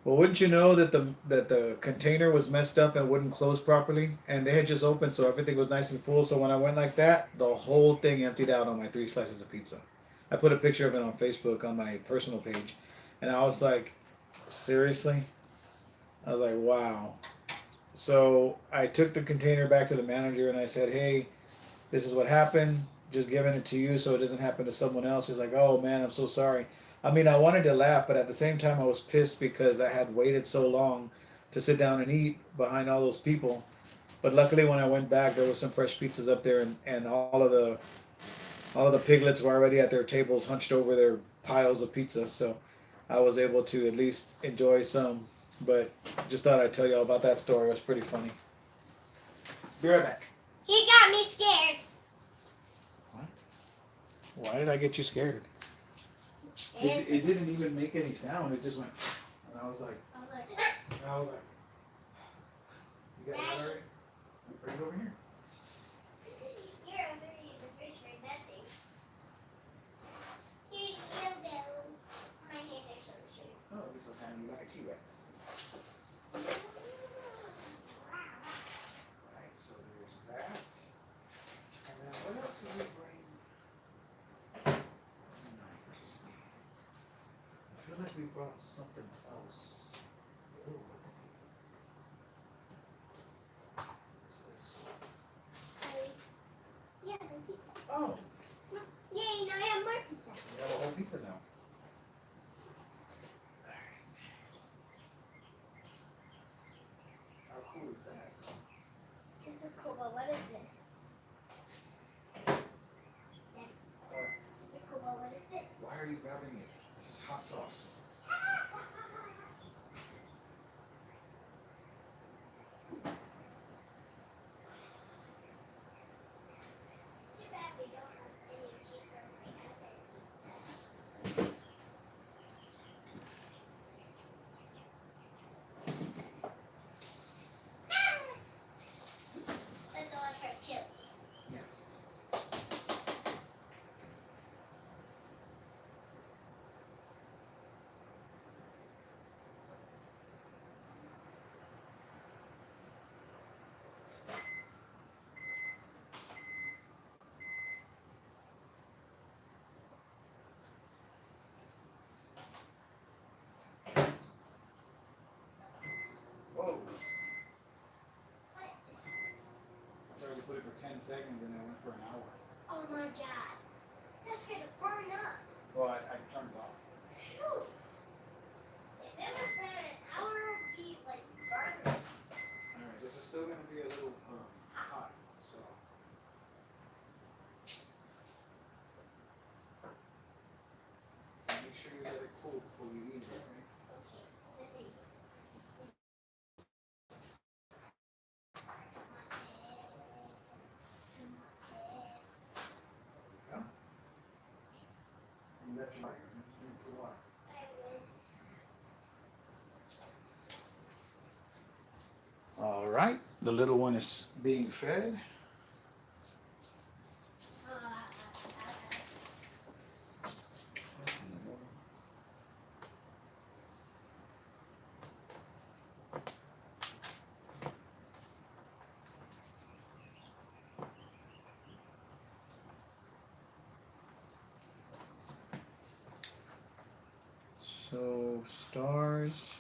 S1: Well, wouldn't you know that the container was messed up and wouldn't close properly, and they had just opened, so everything was nice and full. So when I went like that, the whole thing emptied out on my 3 slices of pizza. I put a picture of it on Facebook on my personal page, and I was like, seriously? I was like, wow. So I took the container back to the manager and I said, hey, this is what happened. Just giving it to you so it doesn't happen to someone else. He's like, oh man, I'm so sorry. I mean, I wanted to laugh, but at the same time, I was pissed because I had waited so long to sit down and eat behind all those people. But luckily, when I went back, there was some fresh pizzas up there, and all of the piglets were already at their tables, hunched over their piles of pizza. So I was able to at least enjoy some. But just thought I'd tell you all about that story. It was pretty funny. Be right back.
S2: He got me scared.
S1: What? Why did I get you scared? It didn't even make any sound. It just went, and I was like, you got it already? Bring it over here.
S2: You're underneath the fish right that thing. Here you go. My hand is so short.
S1: Oh, it looks like you like a T-Rex. Right, so there's that. And then what else did we bring? Let's see. I feel like we brought something else. Ooh. What's this?
S2: Yeah, the pizza.
S1: Oh,
S2: Yay, now I have more pizza.
S1: we have a whole pizza now. How cool is that?
S2: Super cool, but what is this? Super cool, but what is this?
S1: Why are you grabbing it? This is hot sauce.
S2: Too bad we don't have any cheese for my other pizza. That's the one for chilies.
S1: Whoa. I started to put it for 10 seconds and it went for an hour.
S2: Oh my god. That's gonna burn up.
S1: Well, I turned it off.
S2: Phew. If it was for an hour, it would be like burning.
S1: Alright, this is still going to be a little hot, so. So make sure you let it cool before you eat it, okay?
S2: Okay, the things.
S1: And that's right. Good water. All right, the little one is being fed. So stars,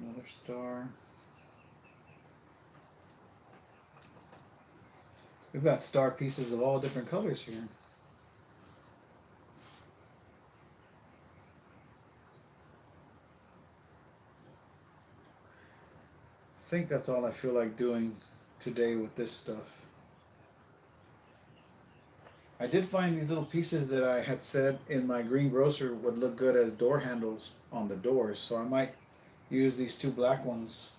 S1: another star. We've got star pieces of all different colors here. I think that's all I feel like doing today with this stuff. I did find these little pieces that I had said in my greengrocer would look good as door handles on the doors, so I might use these two black ones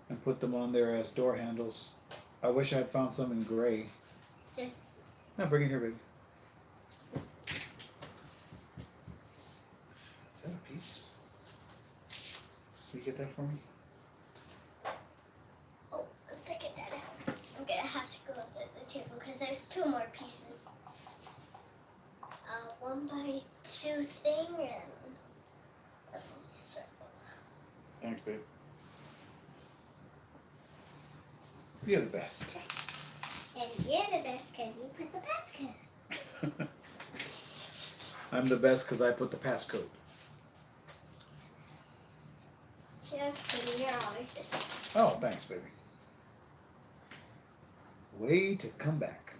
S1: and put them on there as door handles. I wish I had found some in gray.
S2: This.
S1: Now bring it here, baby. Is that a piece? Can you get that for me?
S2: Oh, one second, Dad. I'm gonna have to go up the table because there's two more pieces. 1x2 thing and a little circle.
S1: Thanks, babe. You're the best.
S2: And you're the best because you put the passcode.
S1: I'm the best because I put the passcode.
S2: Should I Just kidding. You're always the best.
S1: Oh, thanks, baby. Way to come back.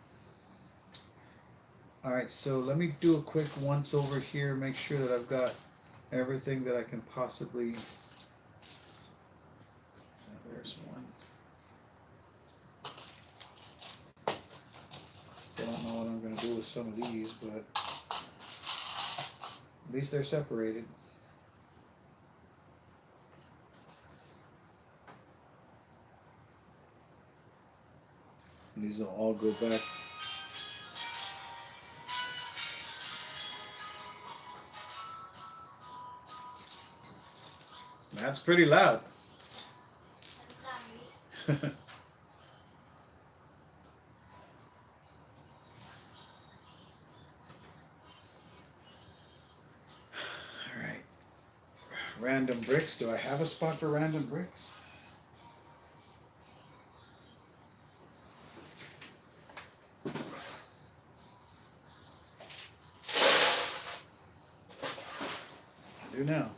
S1: All right, so let me do a quick once over here. Make sure that I've got everything that I can possibly. There's one. Still don't know what I'm going to do with some of these, but at least they're separated. These will all go back. That's pretty loud.
S2: I'm sorry.
S1: All right. Random bricks. Do I have a spot for random bricks? I do now.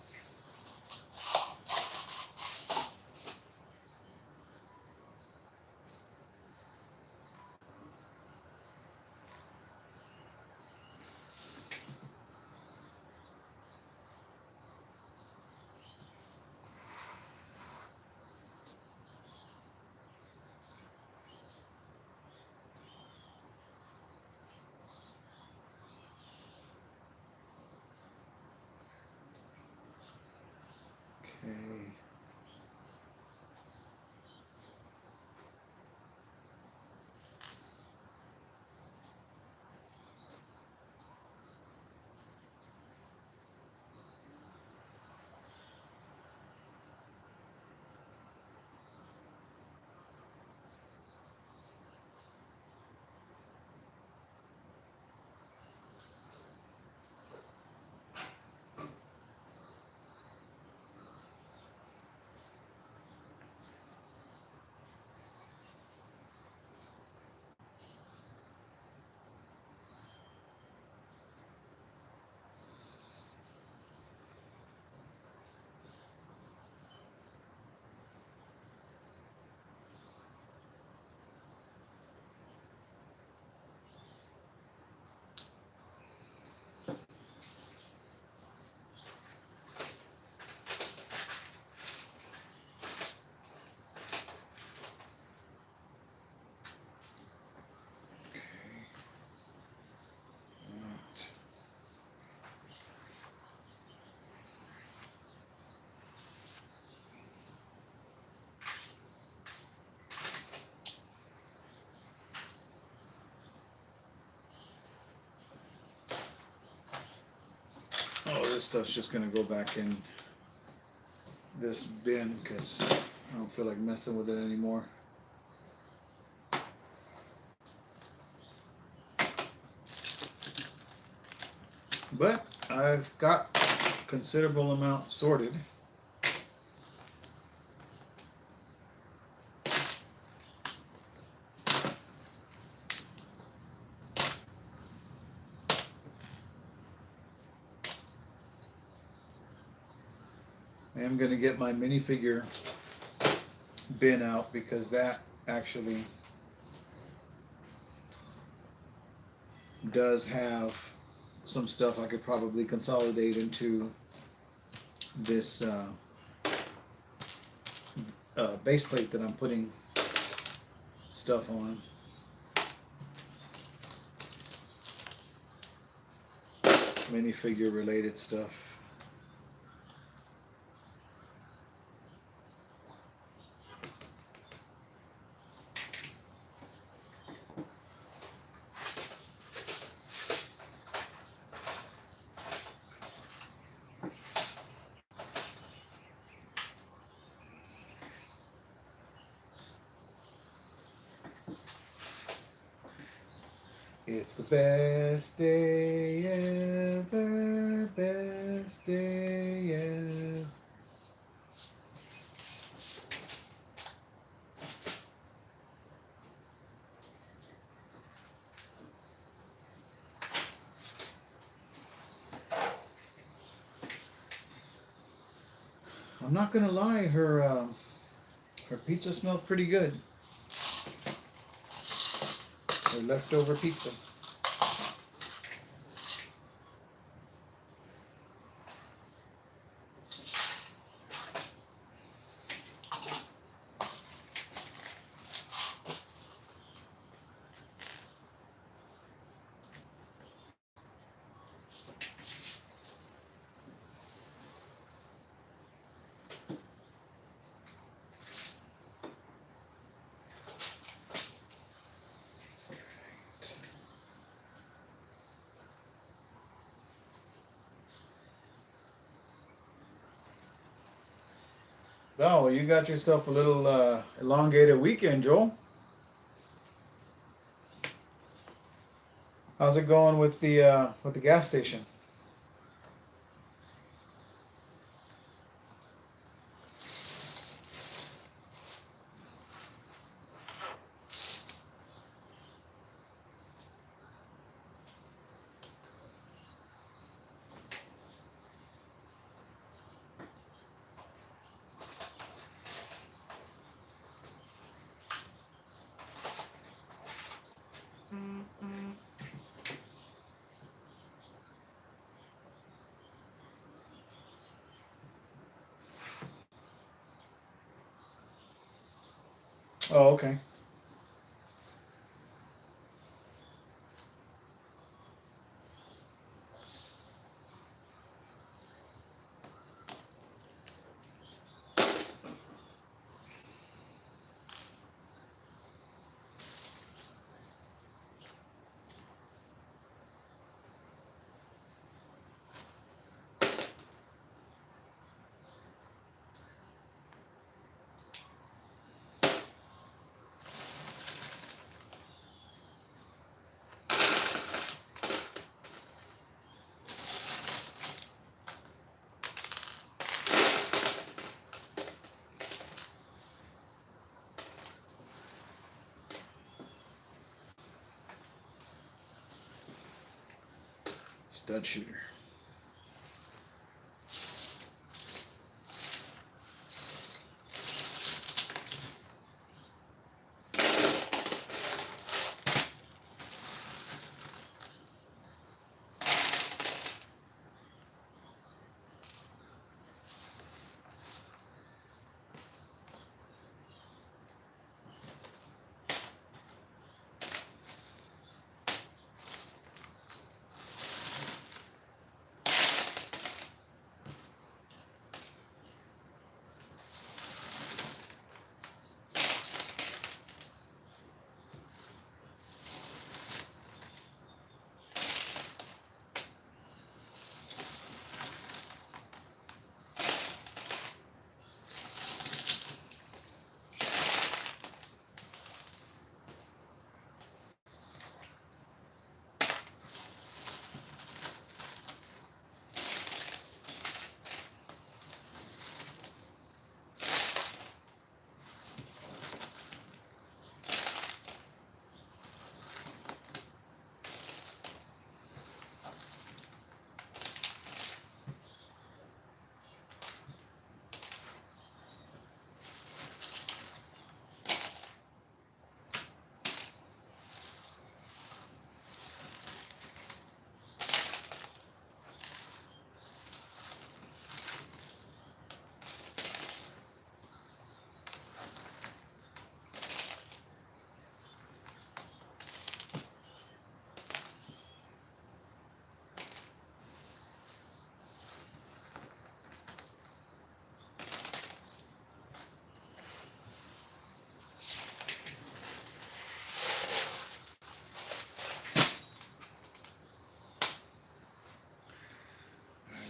S1: Okay. Oh, this stuff's just gonna go back in this bin because I don't feel like messing with it anymore. But I've got considerable amount sorted. I am going to get my minifigure bin out because that actually does have some stuff I could probably consolidate into this base plate that I'm putting stuff on. Minifigure related stuff. It's the best day ever, best day ever. I'm not gonna lie, her pizza smelled pretty good. Her leftover pizza. Oh, well, you got yourself a little elongated weekend, Joel. How's it going with the gas station? Oh, okay. Stud shooter.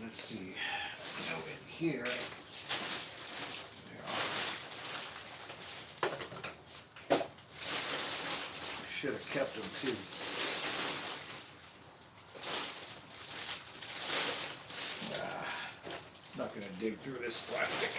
S1: Let's see. Now in here, should have kept them too. Not gonna dig through this plastic.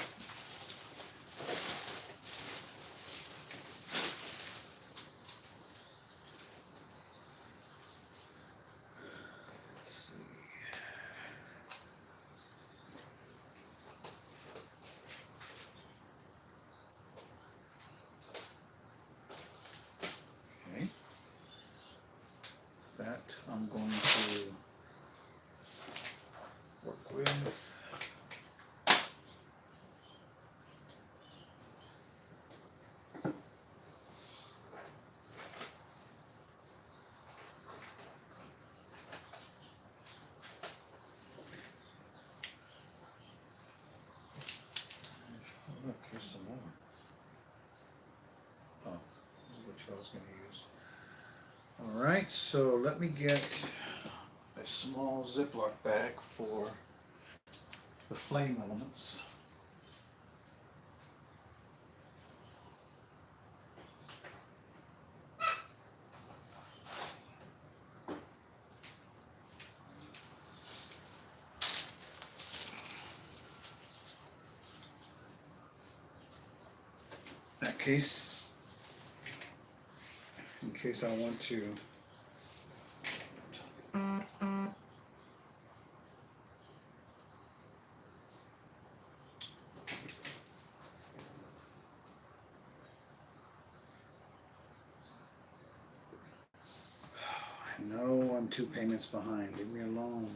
S1: what I was going to use. Alright, so let me get a small Ziploc bag for the flame elements. In case I want to I know I'm 2 payments behind. Leave me alone.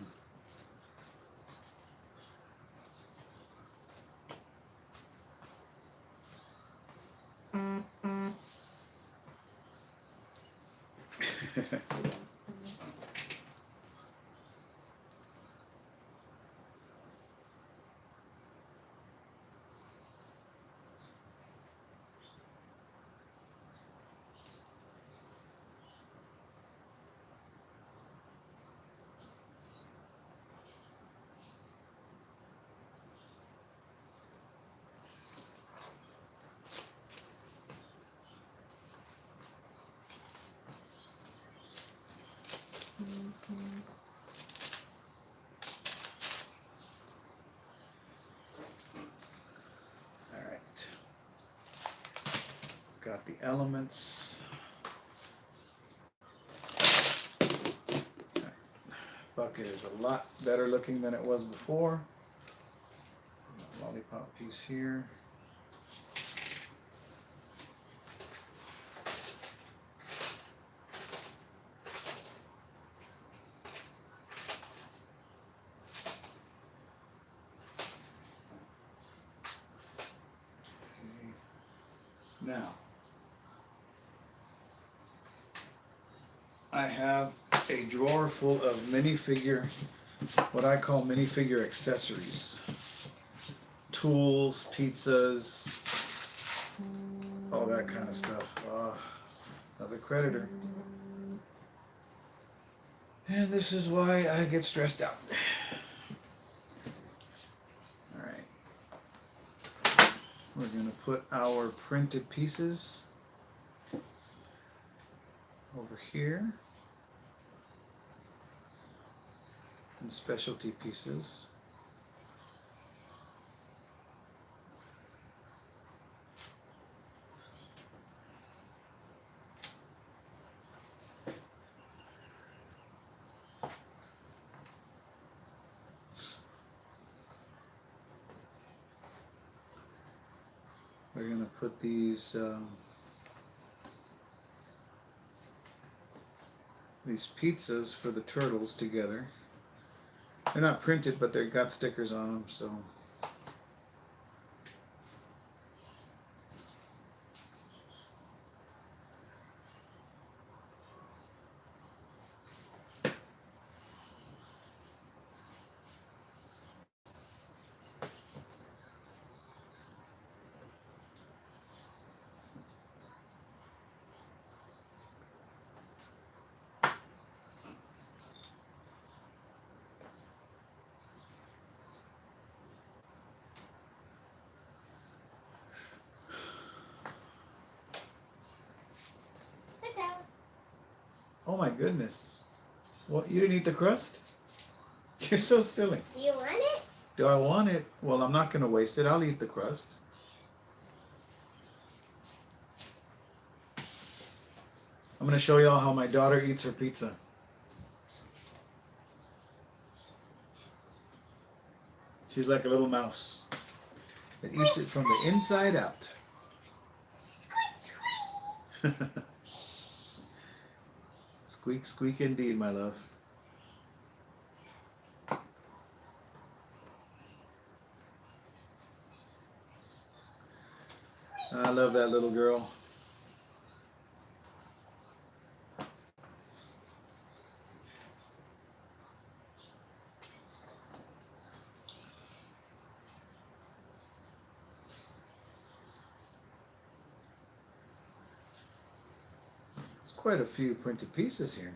S1: Alright. Got the elements. Bucket is a lot better looking than it was before. Lollipop piece here. Now, I have a drawer full of minifigure, what I call minifigure accessories. Tools, pizzas, all that kind of stuff. Another creditor. And this is why I get stressed out. Alright. We're going to put our printed pieces over here. And specialty pieces. We're going to put these pizzas for the turtles together. They're not printed, but they've got stickers on them, so. Oh my goodness. What, you didn't eat the crust? You're so silly.
S2: You want it?
S1: Do I want it? Well, I'm not going to waste it. I'll eat the crust. I'm going to show y'all how my daughter eats her pizza. She's like a little mouse that eats it from the inside out. Squeak, squeak indeed, my love. I love that little girl. Quite a few printed pieces here.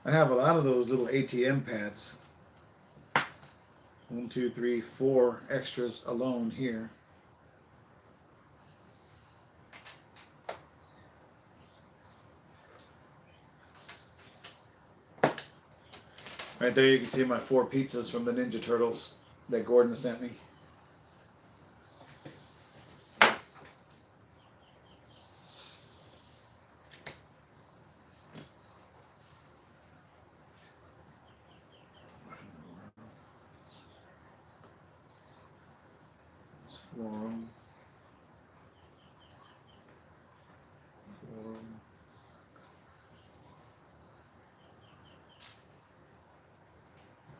S1: I have a lot of those little ATM pads. 1, 2, 3, 4 extras alone here. Right there you can see my 4 pizzas from the Ninja Turtles that Gordon sent me. Forum.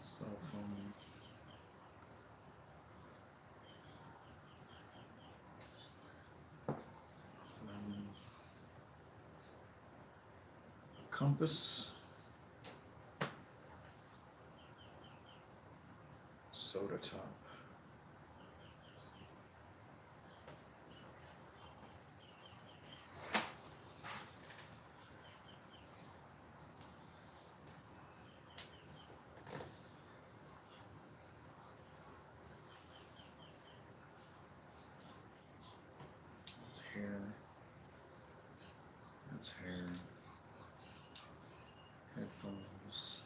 S1: Cell phone. Compass. Soda top. That's hair. That's hair. Headphones.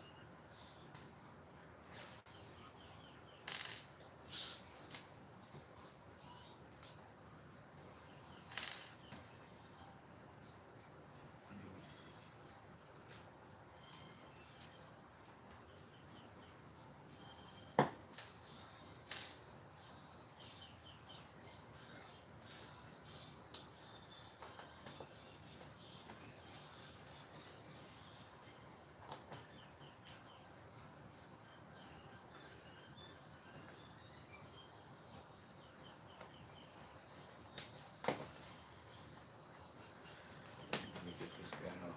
S1: Let me get this guy out.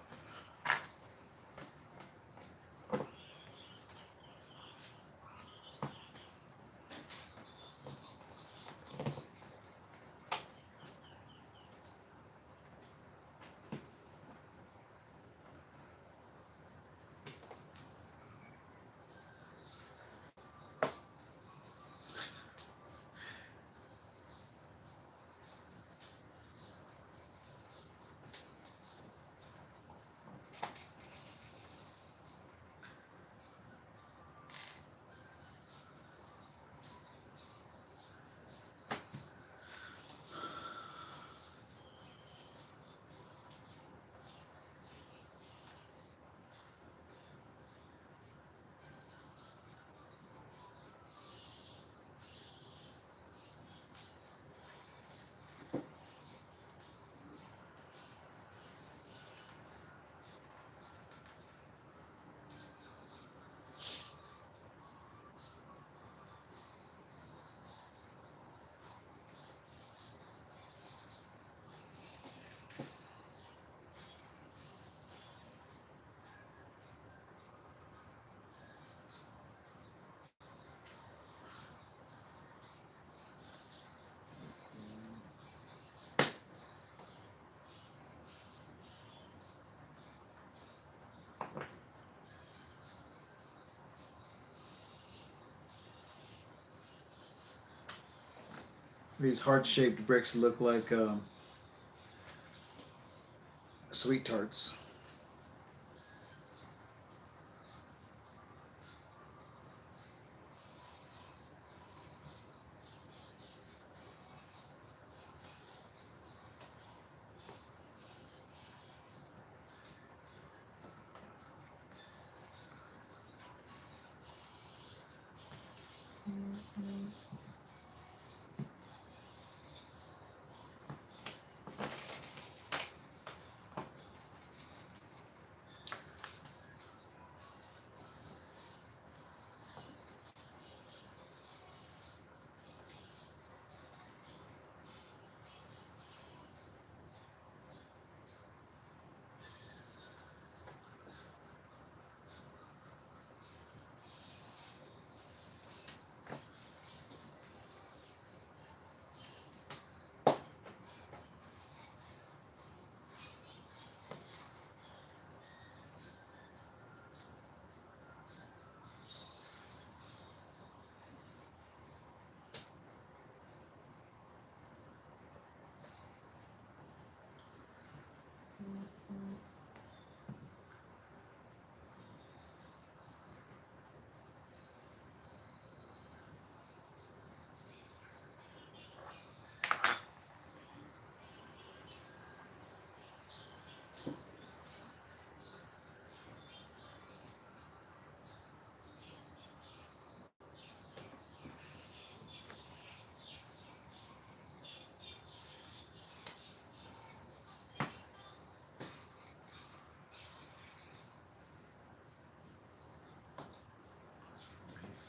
S1: These heart-shaped bricks look like sweet tarts.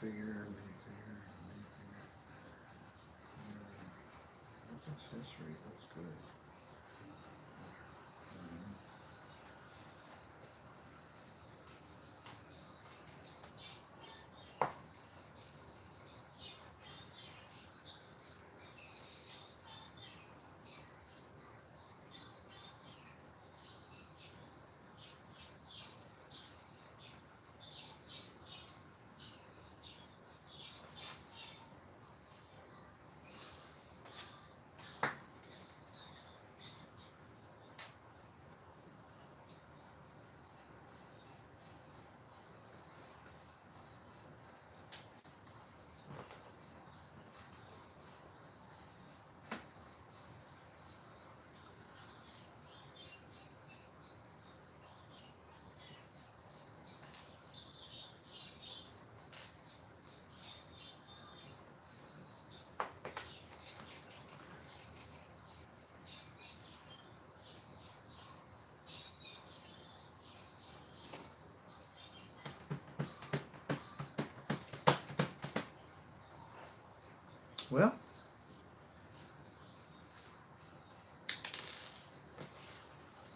S1: minifigure. That's accessory. That's good. Well,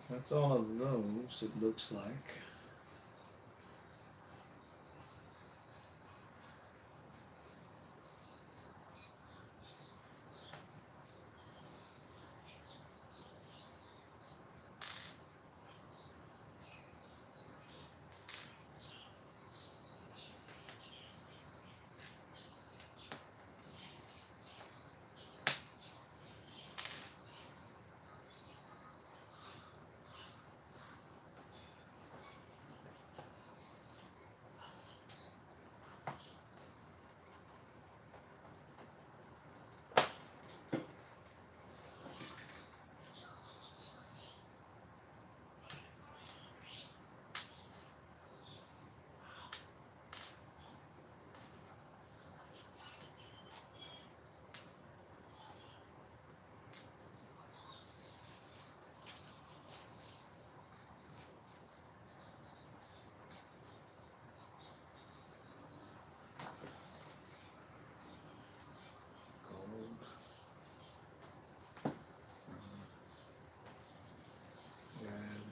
S1: that's all of those, it looks like. Gold. Red.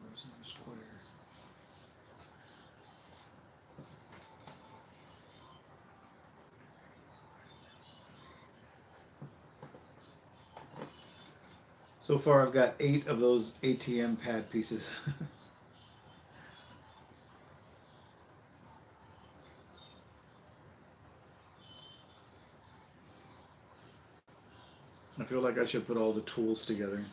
S1: Where's the square? So far, I've got 8 of those ATM pad pieces. I feel like I should put all the tools together.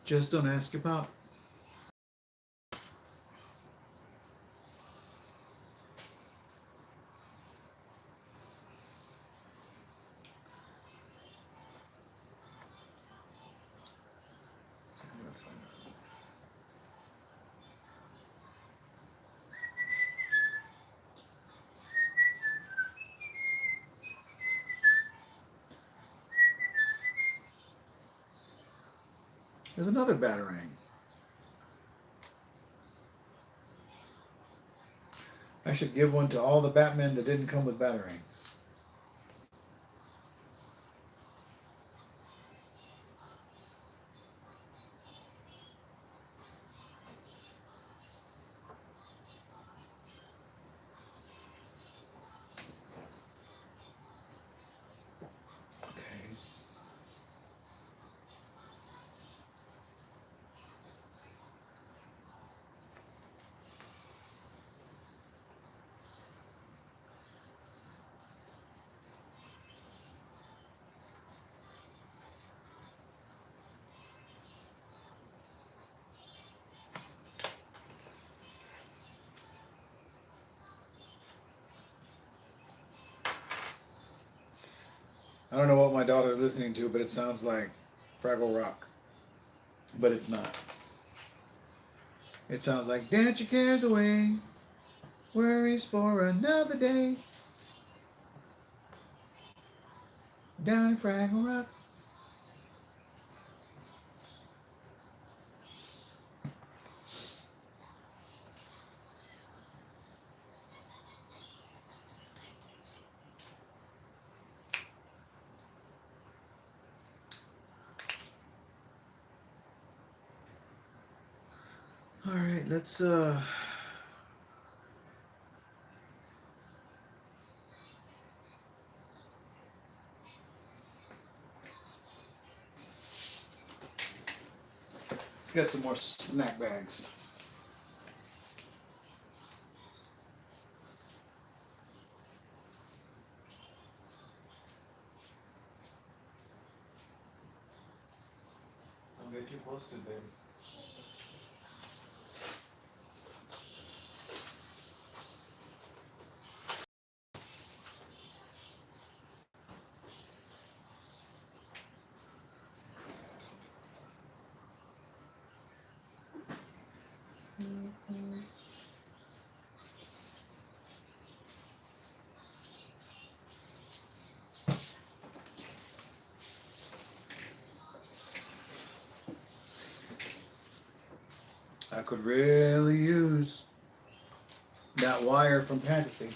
S1: Just don't ask your pop. There's another batarang. I should give one to all the Batmen that didn't come with batarangs. Okay. I don't know what my daughter's listening to, but it sounds like Fraggle Rock. But it's not. It sounds like dance your cares away, worries for another day. Down in Fraggle Rock. All right, let's get some more snack bags. Don't get too close to it, baby. I could really use that wire from Pantasy.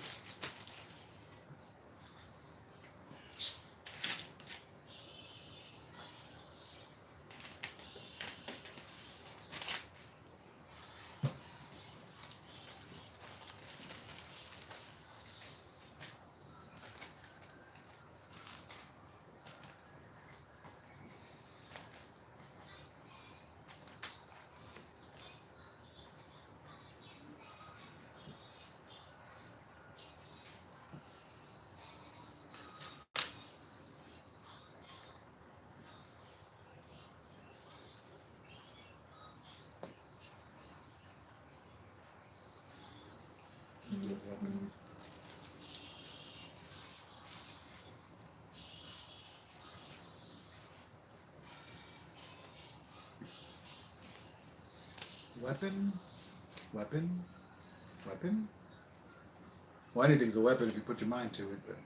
S1: Weapon, weapon, weapon. Well, anything's a weapon if you put your mind to it. But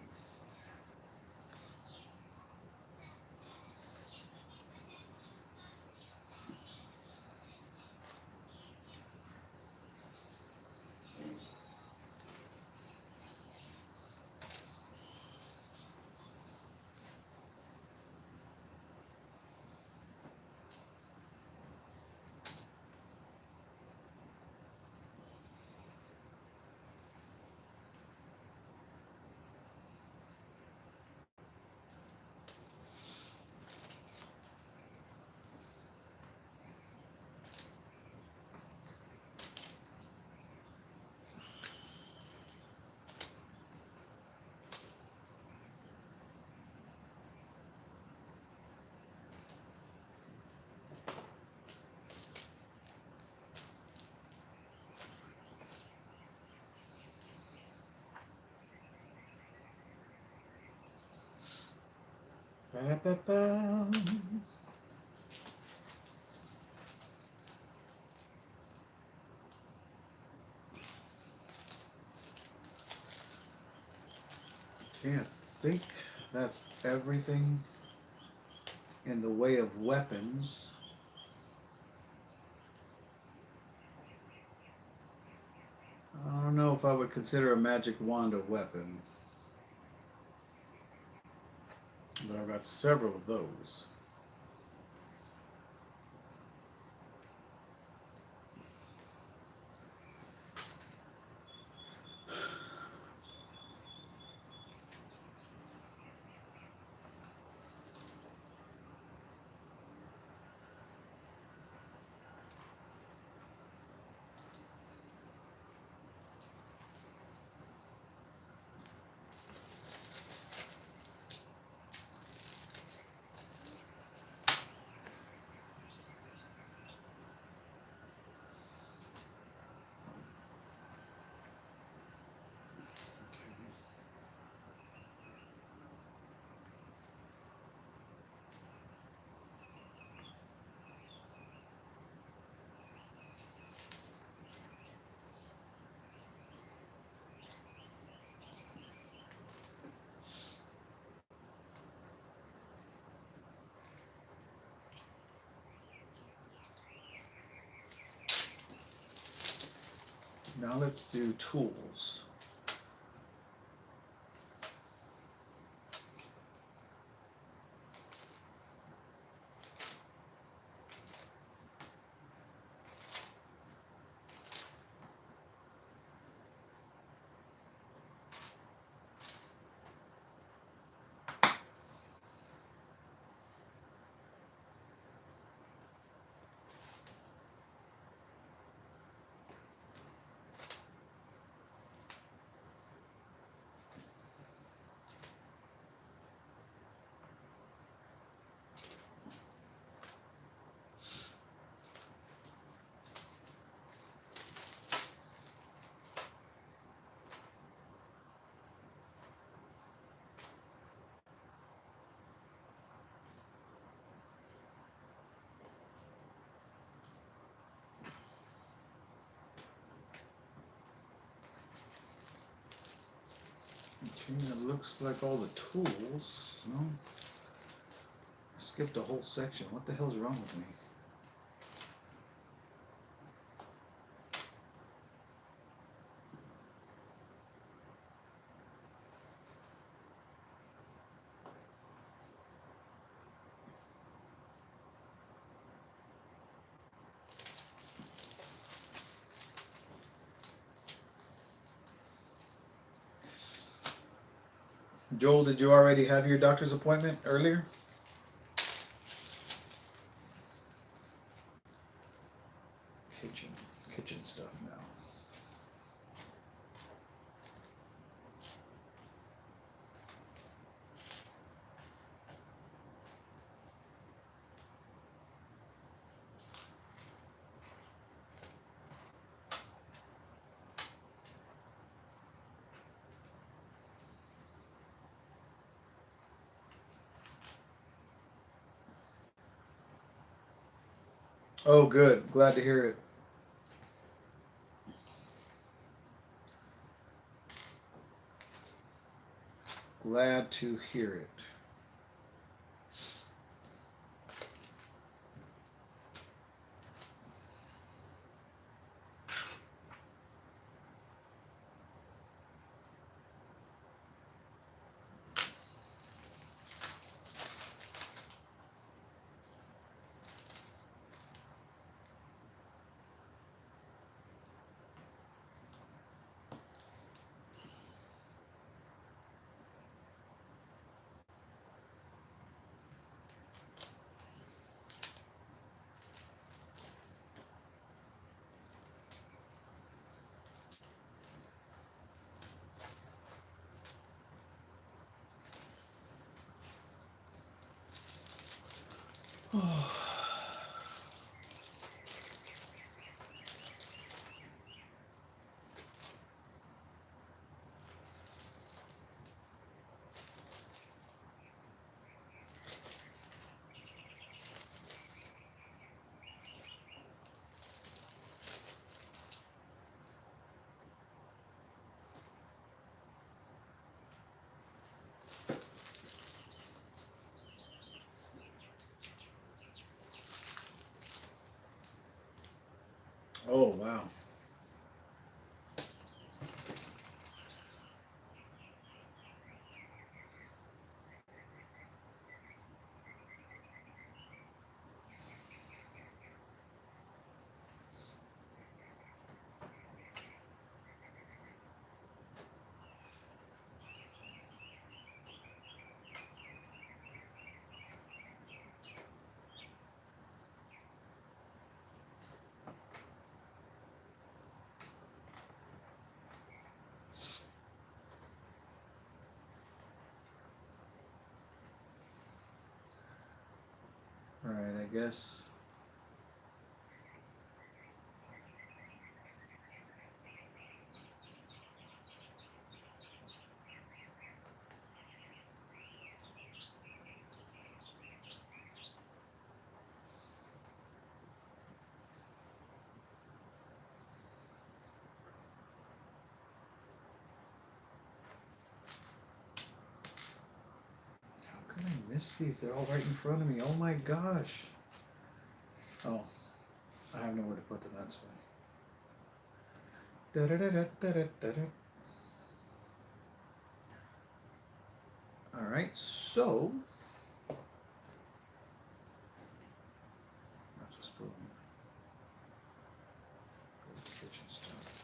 S1: Ba-da-ba-ba. Okay, I think that's everything in the way of weapons. I don't know if I would consider a magic wand a weapon, but I've got several of those. Now let's do tools. Okay, it looks like all the tools. No, I skipped a whole section. What the hell's wrong with me? Joel, did you already have your doctor's appointment earlier? Kitchen stuff now. Oh, good. Glad to hear it. Glad to hear it. Oh. Oh, wow. All right, I guess. How can I miss these? They're all right in front of me. Oh my gosh. Oh, I have nowhere to put them. That's why. Da-da-da-da-da-da-da. All right, so that's a spoon. Go to the kitchen stuff.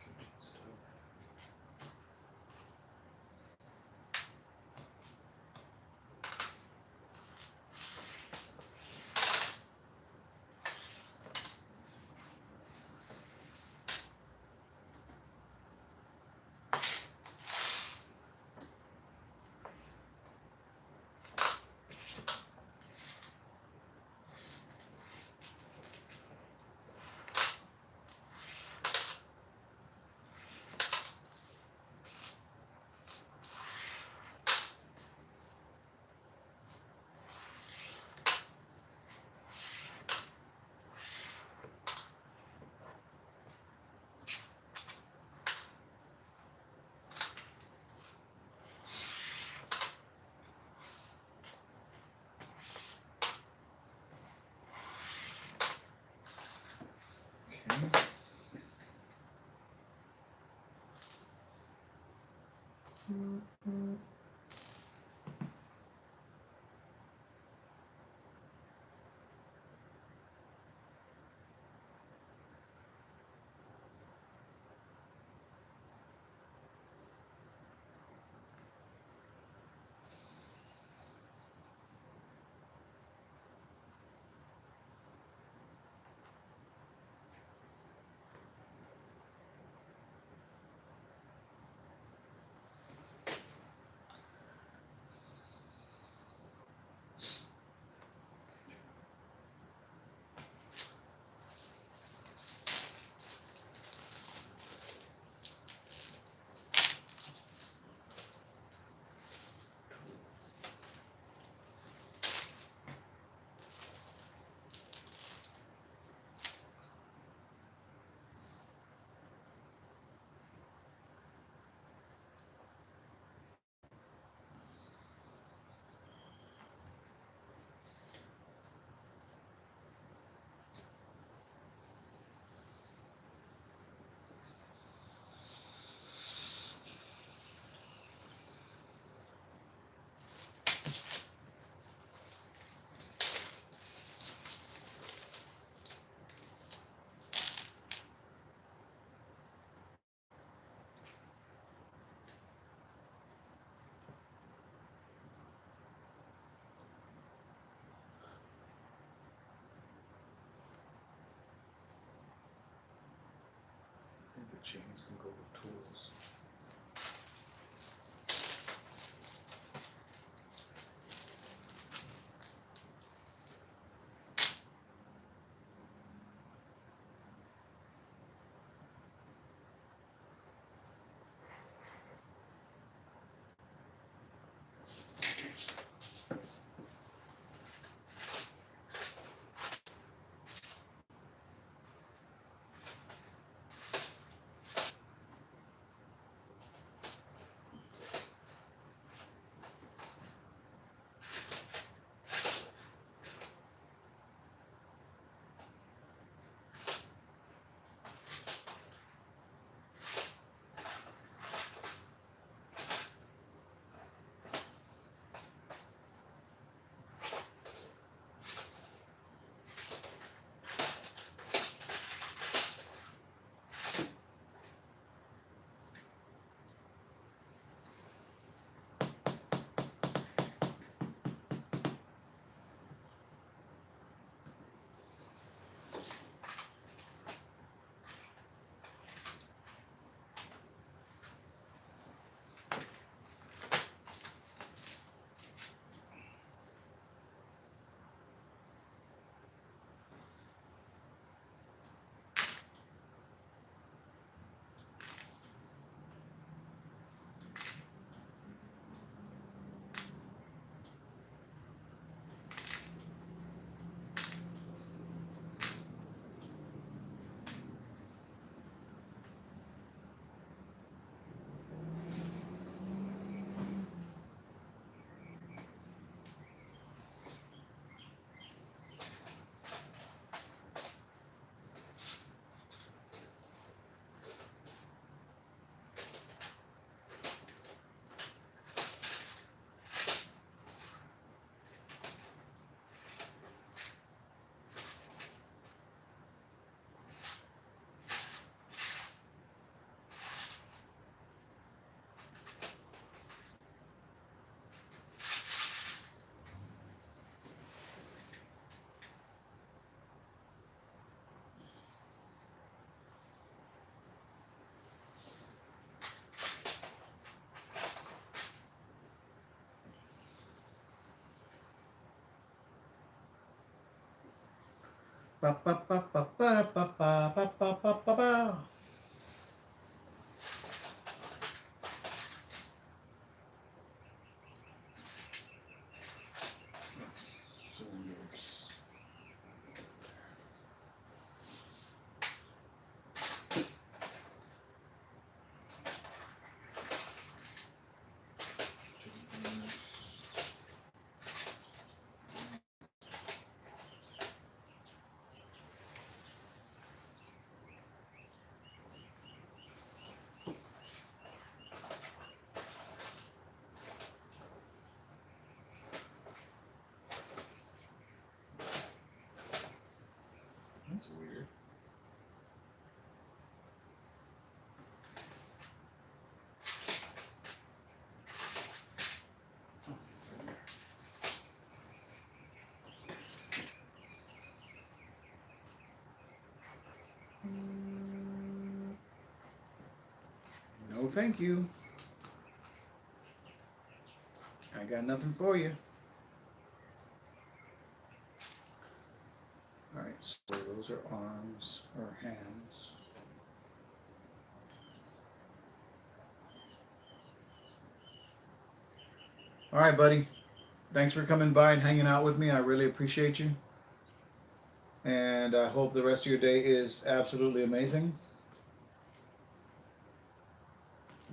S1: Kitchen stuff. Okay. I think the chains can go with tools. Ba ba ba ba ba ba ba ba ba ba ba ba. Cylinders. That's weird. No, thank you. I got nothing for you. All right, so those are arms or hands. All right, buddy. Thanks for coming by and hanging out with me. I really appreciate you. And I hope the rest of your day is absolutely amazing.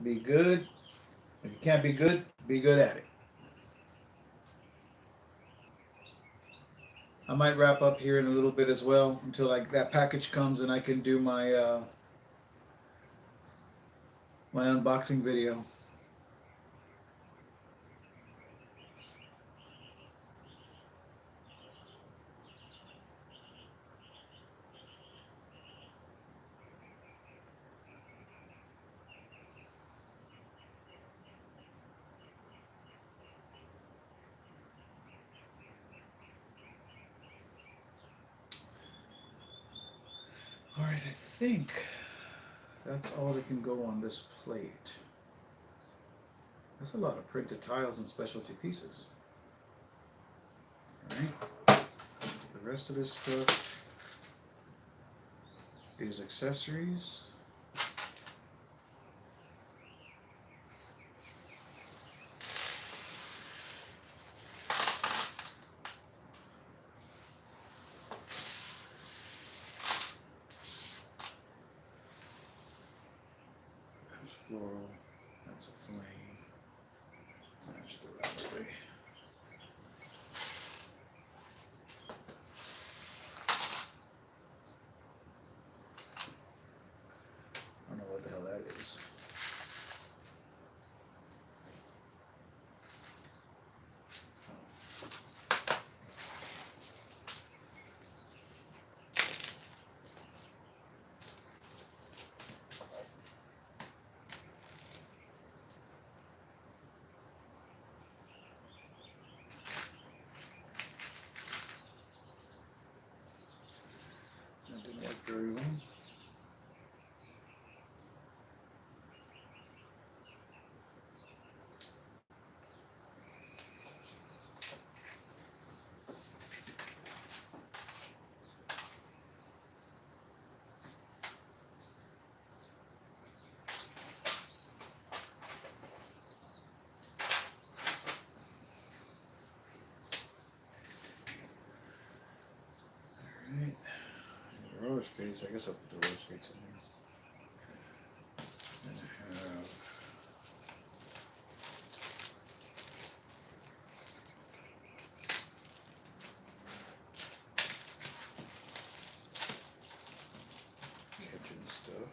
S1: Be good. If you can't be good at it. I might wrap up here in a little bit as well until like that package comes and I can do my unboxing video. All right, I think that's all that can go on this plate. That's a lot of printed tiles and specialty pieces. All right. The rest of this stuff is accessories. There's floral. That's a flame. Match the ravelry. I don't know what the hell that is. That didn't work very well. Alright. Roller skates. I guess I'll put the roller skates in there. And I have kitchen stuff.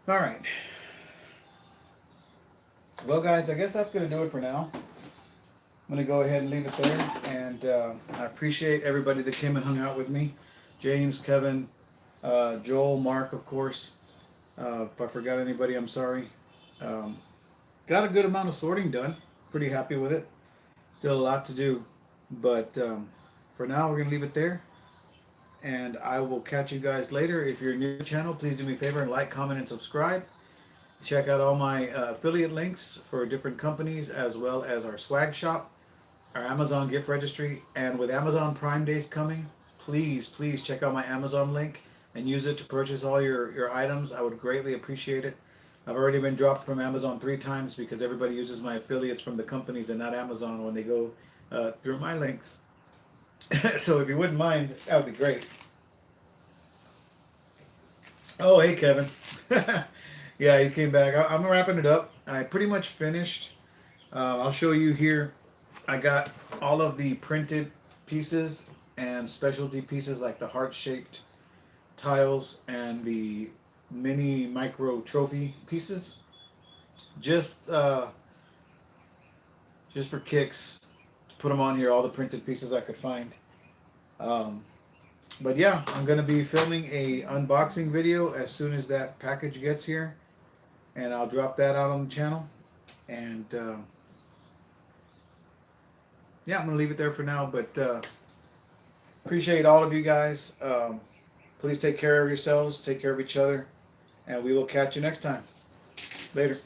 S1: All right. Well, guys, I guess that's going to do it for now. I'm going to go ahead and leave it there. And I appreciate everybody that came and hung out with me. James, Kevin, Joel, Mark, of course. If I forgot anybody, I'm sorry. Got a good amount of sorting done. Pretty happy with it. Still a lot to do. But for now, we're going to leave it there. And I will catch you guys later. If you're new to the channel, please do me a favor and like, comment, and subscribe. Check out all my affiliate links for different companies, as well as our swag shop, our Amazon gift registry. And with Amazon Prime Days coming, please check out my Amazon link and use it to purchase all your items. I would greatly appreciate it. I've already been dropped from Amazon 3 times because everybody uses my affiliates from the companies and not Amazon when they go through my links. So if you wouldn't mind, that would be great. Oh, hey, Kevin. Yeah, he came back. I'm wrapping it up. I pretty much finished. I'll show you here. I got all of the printed pieces and specialty pieces like the heart-shaped tiles and the mini micro trophy pieces. Just for kicks, put them on here. All the printed pieces I could find. But yeah, I'm gonna be filming a unboxing video as soon as that package gets here, and I'll drop that out on the channel. And yeah, I'm gonna leave it there for now. But appreciate all of you guys. Please take care of yourselves, take care of each other, and we will catch you next time. Later.